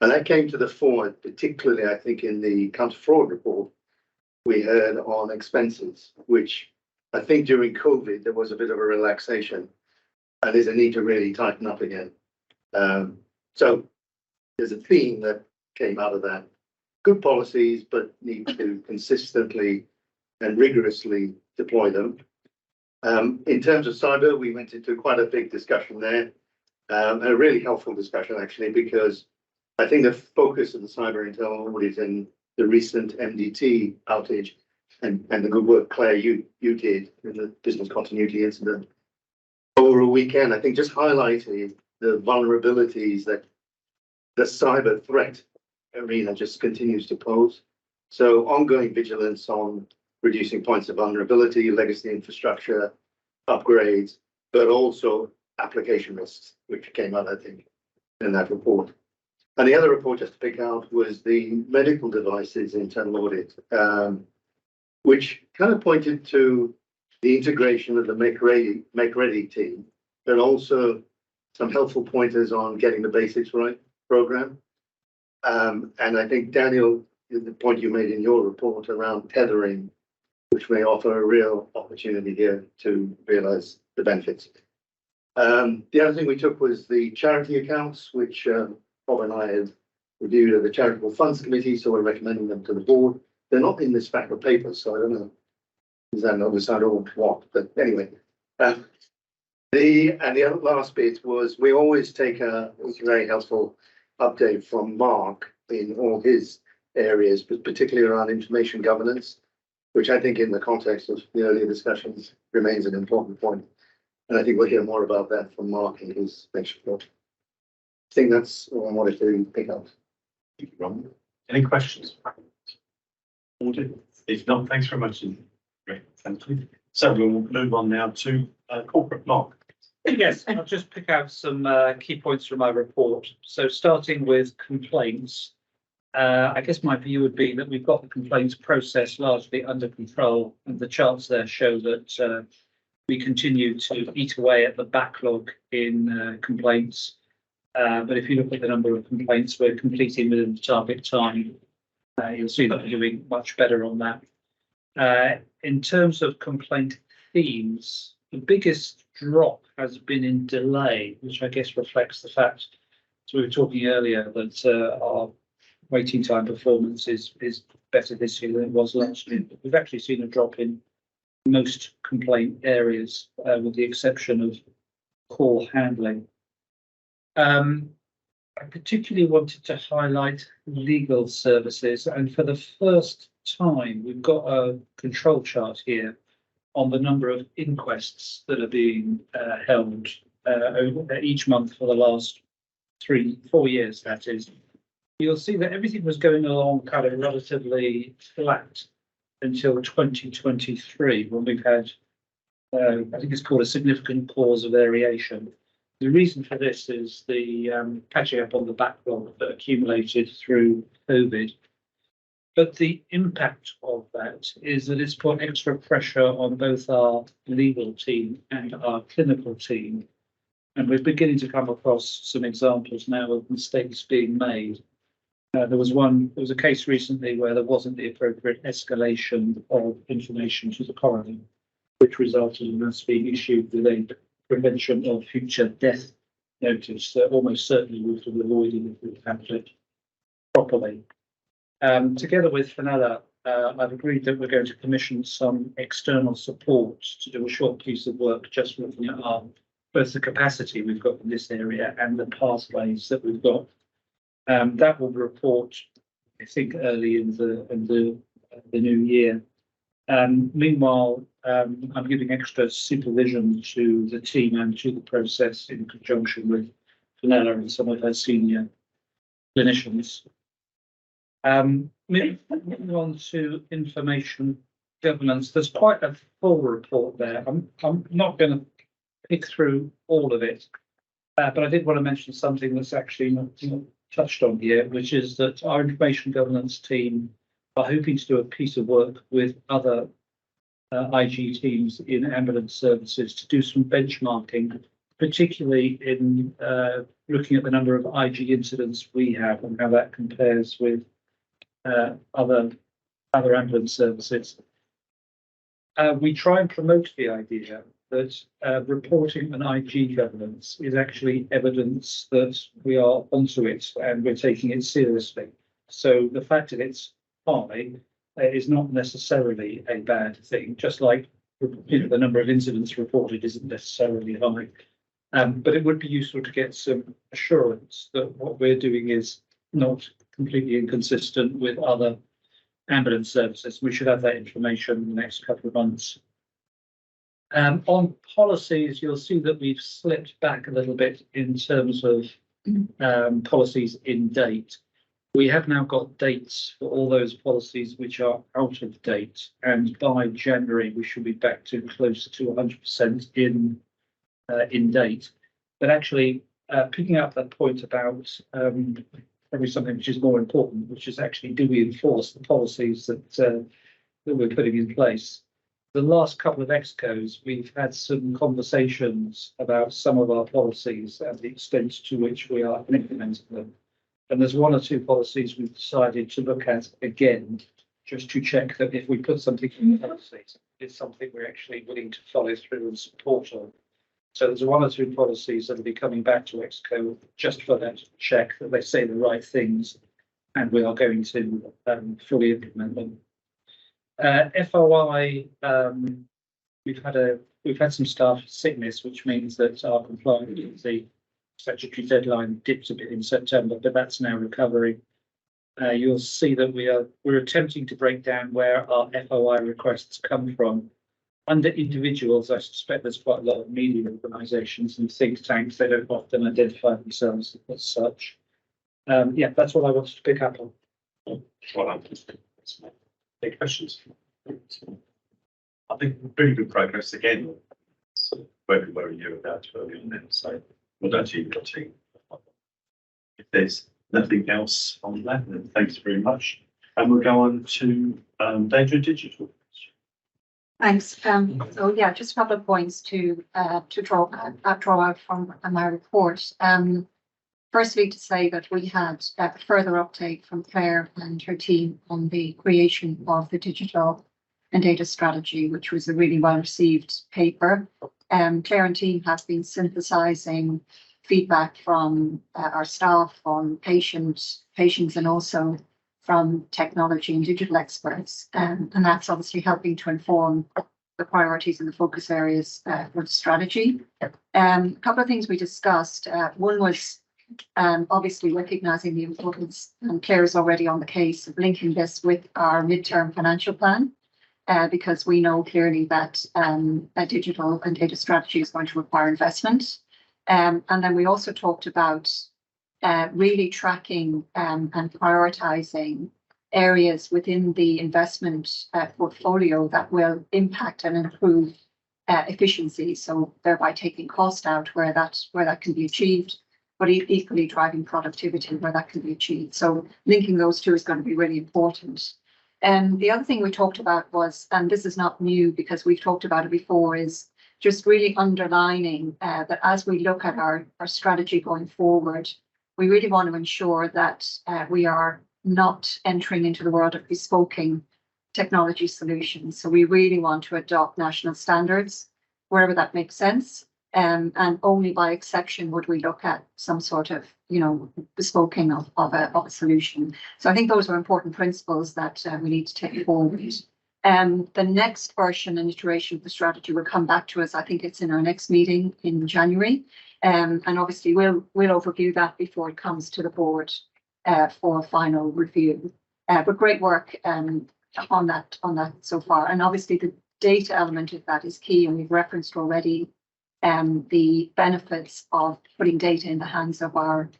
And that came to the fore, particularly, I think, in the counter-fraud report we heard on expenses, which I think during COVID, there was a bit of a relaxation and there's a need to really tighten up again. So there's a theme that came out of that. Good policies, but need to consistently and rigorously deploy them. In terms of cyber, we went into quite a big discussion there, and a really helpful discussion actually, because I think the focus of the cyber internal audit and the recent MDT outage and the good work, Claire, you did in the business continuity incident over a weekend, I think just highlighted the vulnerabilities that the cyber threat arena just continues to pose. So ongoing vigilance on reducing points of vulnerability, legacy infrastructure, upgrades, but also application risks, which came out, I think, in that report. And the other report just to pick out was the medical devices internal audit, which kind of pointed to the integration of the Make Ready team, but also some helpful pointers on getting the basics right program. And I think, Daniel, the point you made in your report around tethering, which may offer a real opportunity here to realise the benefits. The other thing we took was the charity accounts, which Bob and I had reviewed at the Charitable Funds Committee, so we're recommending them to the board. They're not in this stack of papers, so I don't know, is that an oversight or what? But anyway, the other last bit was we always take a very helpful update from Mark in all his areas, but particularly around information governance, which I think in the context of the earlier discussions remains an important point. And I think we'll hear more about that from Mark in his next report. I think that's all I wanted to pick up. Thank you, Ron. Any questions? If not, thanks very much. Great, thank you. So we'll move on now to corporate. Mark. Yes, I'll just pick out some key points from my report. So starting with complaints, I guess my view would be that we've got the complaints process largely under control, and the charts there show that we continue to eat away at the backlog in complaints. But if you look at the number of complaints we're completing within the target time, you'll see that we're doing much better on that. In terms of complaint themes, the biggest drop has been in delay, which I guess reflects the fact, as we were talking earlier, that our waiting time performance is better this year than it was last year. But we've actually seen a drop in most complaint areas, with the exception of call handling. I particularly wanted to highlight legal services, and for the first time, we've got a control chart here on the number of inquests that are being held over each month for the last 3-4 years, that is. you'll see that everything was going along kind of relatively flat until 2023, when we've had, I think it's called a significant cause of variation. The reason for this is the catching up on the backlog that accumulated through COVID. But the impact of that is that it's put extra pressure on both our legal team and our clinical team. And we're beginning to come across some examples now of mistakes being made. There was a case recently where there wasn't the appropriate escalation of information to the coroner, which resulted in us being issued with a prevention of future death notice that almost certainly would have avoided if we handled it properly. Together with Fenella, I've agreed that we're going to commission some external support to do a short piece of work just looking at both the capacity we've got in this area and the pathways that we've got. That will report, I think, early in the new year. Meanwhile, I'm giving extra supervision to the team and to the process in conjunction with Fenella and some of her senior clinicians. Moving on to information governance, there's quite a full report there. I'm not going to pick through all of it, but I did want to mention something that's actually not touched on here, which is that our information governance team are hoping to do a piece of work with other IG teams in ambulance services to do some benchmarking, particularly in looking at the number of IG incidents we have and how that compares with other ambulance services. We try and promote the idea that reporting an IG governance is actually evidence that we are onto it and we're taking it seriously. So the fact that it's high is not necessarily a bad thing, just like the number of incidents reported isn't necessarily high. But it would be useful to get some assurance that what we're doing is not completely inconsistent with other ambulance services. We should have that information in the next couple of months. On policies, you'll see that we've slipped back a little bit in terms of policies in date. We have now got dates for all those policies which are out of date, and by January we should be back to close to 100% in date. But actually, picking up that point about probably something which is more important, which is actually, do we enforce the policies that we're putting in place? The last couple of ExCos, we've had some conversations about some of our policies and the extent to which we are implementing them. And there's one or two policies we've decided to look at again, just to check that if we put something in the policies, it's something we're actually willing to follow through and support on. So there's one or two policies that will be coming back to ExCo just for that check that they say the right things, and we are going to fully implement them. FOI, we've had some staff sickness, which means that our compliance with the statutory deadline dipped a bit in September, but that's now recovering. You'll see that we're attempting to break down where our FOI requests come from. Under individuals, I suspect there's quite a lot of media organisations and think tanks. They don't often identify themselves as such. Yeah, that's what I wanted to pick up on. Any questions? I think really good progress again. So where we were a year ago to early on now. So well done to you, your team. If there's nothing else on that, then thanks very much. And we'll go on to Data and Digital. Thanks. So yeah, just a couple of points to draw out from my report. Firstly, to say that we had a further update from Claire and her team on the creation of the digital and data strategy, which was a really well received paper. Claire and team have been synthesising feedback from our staff, from patients, and also from technology and digital experts. And that's obviously helping to inform the priorities and the focus areas for the strategy. A couple of things we discussed. One was obviously recognising the importance, and Claire is already on the case of linking this with our midterm financial plan, because we know clearly that a digital and data strategy is going to require investment. And then we also talked about really tracking and prioritizing areas within the investment portfolio that will impact and improve efficiency. So thereby taking cost out where that can be achieved, but equally driving productivity where that can be achieved. So linking those two is going to be really important. And the other thing we talked about was, and this is not new because we've talked about it before, is just really underlining that as we look at our strategy going forward, we really want to ensure that we are not entering into the world of bespoking technology solutions. So we really want to adopt national standards wherever that makes sense. And only by exception would we look at some sort of, bespoking of a solution. So I think those are important principles that we need to take forward. The next version and iteration of the strategy will come back to us. I think it's in our next meeting in January. And obviously we'll overview that before it comes to the board for final review. But great work on that so far. And obviously the data element of that is key, and we've referenced already the benefits of putting data in the hands of our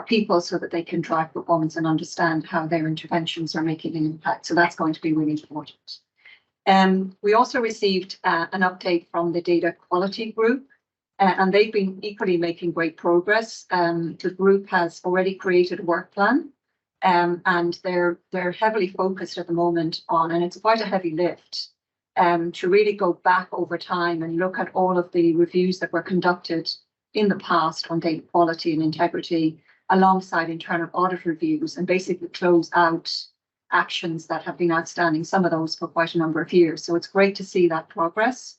people so that they can drive performance and understand how their interventions are making an impact. So that's going to be really important. We also received an update from the data quality group, and they've been equally making great progress. The group has already created a work plan, and they're heavily focused at the moment on, and it's quite a heavy lift, to really go back over time and look at all of the reviews that were conducted in the past on data quality and integrity alongside internal audit reviews and basically close out actions that have been outstanding, some of those for quite a number of years. So it's great to see that progress.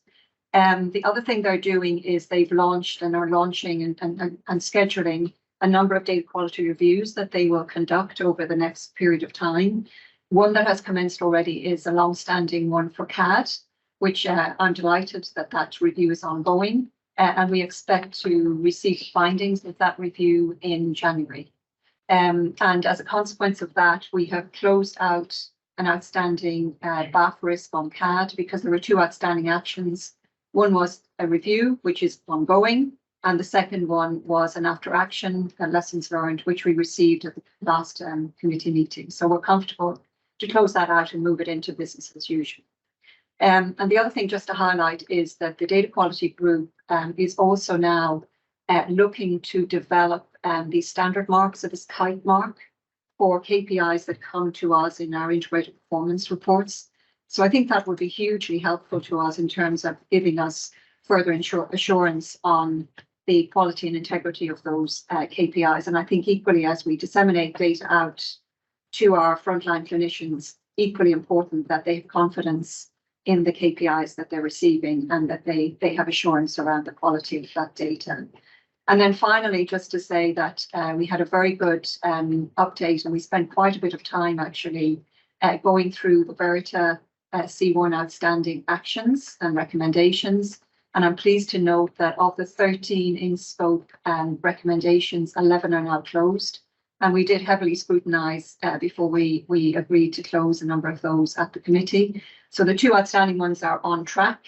The other thing they're doing is they've launched and are launching and scheduling a number of data quality reviews that they will conduct over the next period of time. One that has commenced already is a long-standing one for CAD, which I'm delighted that review is ongoing, and we expect to receive findings of that review in January. And as a consequence of that, we have closed out an outstanding BAF risk on CAD because there were two outstanding actions. One was a review, which is ongoing, and the second one was an after action and lessons learned, which we received at the last committee meeting. So we're comfortable to close that out and move it into business as usual. And the other thing just to highlight is that the data quality group is also now looking to develop these standard marks of this kite mark for KPIs that come to us in our integrated performance reports. So I think that would be hugely helpful to us in terms of giving us further assurance on the quality and integrity of those KPIs. And I think equally as we disseminate data out to our frontline clinicians, equally important that they have confidence in the KPIs that they're receiving and that they have assurance around the quality of that data. And then finally, just to say that we had a very good update, and we spent quite a bit of time actually going through the Verita C1 outstanding actions and recommendations. And I'm pleased to note that of the 13 in scope recommendations, 11 are now closed. And we did heavily scrutinize before we agreed to close a number of those at the committee. So the two outstanding ones are on track.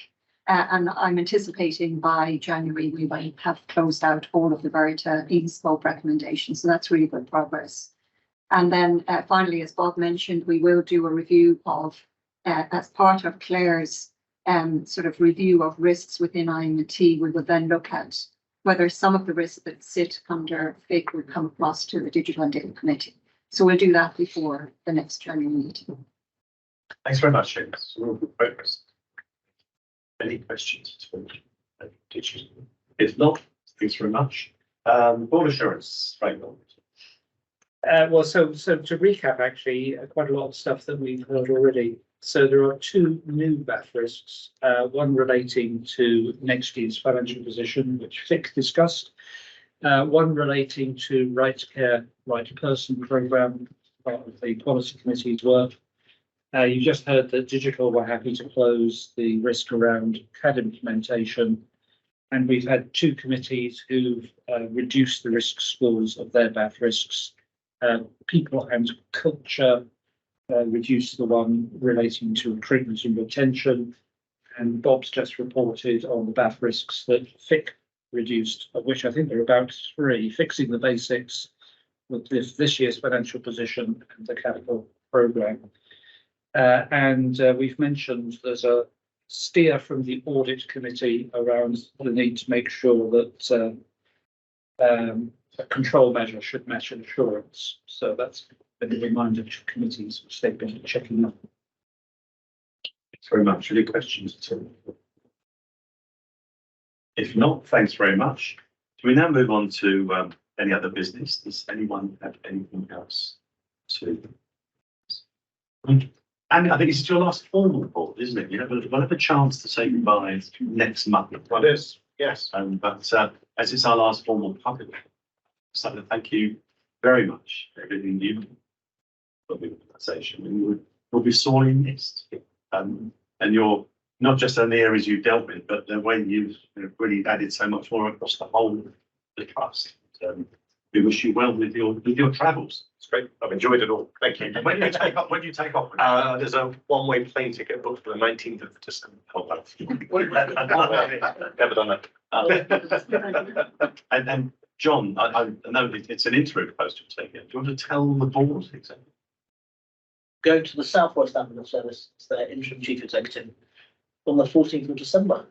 And I'm anticipating by January we will have closed out all of the Verita in scope recommendations. So that's really good progress. And then finally, as Bob mentioned, we will do a review of, as part of Claire's sort of review of risks within IM&T, we will then look at whether some of the risks that sit under FIC would come across to the Digital and Data Committee. So we'll do that before the next January meeting. Thanks very much, James. We'll progress. Any questions? If not, thanks very much. Board assurance, Frank. Well, so to recap, actually, quite a lot of stuff that we've heard already. So there are two new BAF risks, one relating to next year's financial position, which FIC discussed, one relating to Right to Care, Right to Person programme, part of the Policy Committee's work. You just heard that Digital were happy to close the risk around CAD implementation, and we've had two committees who've reduced the risk scores of their BAF risks. People and Culture reduced the one relating to recruitment and retention, and Bob's just reported on the BAF risks that FIC reduced, of which I think there are about 3: fixing the basics, with this year's financial position and the capital programme. And we've mentioned there's a steer from the audit committee around the need to make sure that a control measure should match insurance. So that's been a reminder to committees which they've been checking up. Thanks very much. Any questions at all? If not, thanks very much. Do we now move on to any other business? Does anyone have anything else to? And I think this is your last formal report, isn't it? We'll have a chance to say goodbye next month. Well, it is, yes. But as it's our last formal public, so thank you very much for everything you for the organisation. And we'll be sorely missed. And you're not just in the areas you've dealt with, but the way you've really added so much more across the whole of the trust. We wish you well with your travels. It's great. I've enjoyed it all. Thank you. When do you take off? When do you take off? There's a one-way plane ticket booked for the 19th of December. Oh, never done that. And John, I know it's an interim post you're taking. Do you want to tell the board exactly? Going to the Southwest Ambulance Service, as their interim chief executive, on the 14th of December,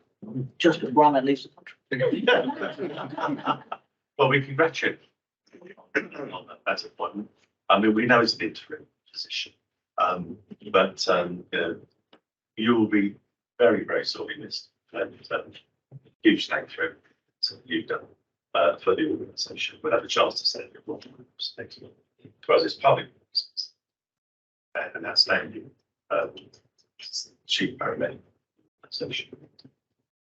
just before Ahmed leaves the country. Well, we congratulate you on that appointment. I mean, we know it's an interim position, but you will be very, very sorely missed. And huge thanks for everything you've done for the organisation. We'll have a chance to say it next month. To us, it's public. And outstanding chief paramedic association.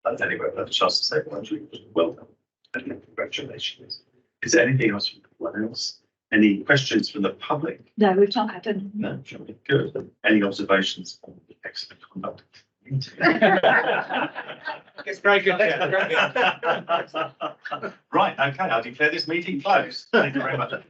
But anyway, we'll have a chance to say well done and congratulations. Is there anything else from anyone else? Any questions from the public? No, we've not had any. No, good. Any observations on the excellent conduct? It's very good. Right, okay, I declare this meeting closed. Thank you very much.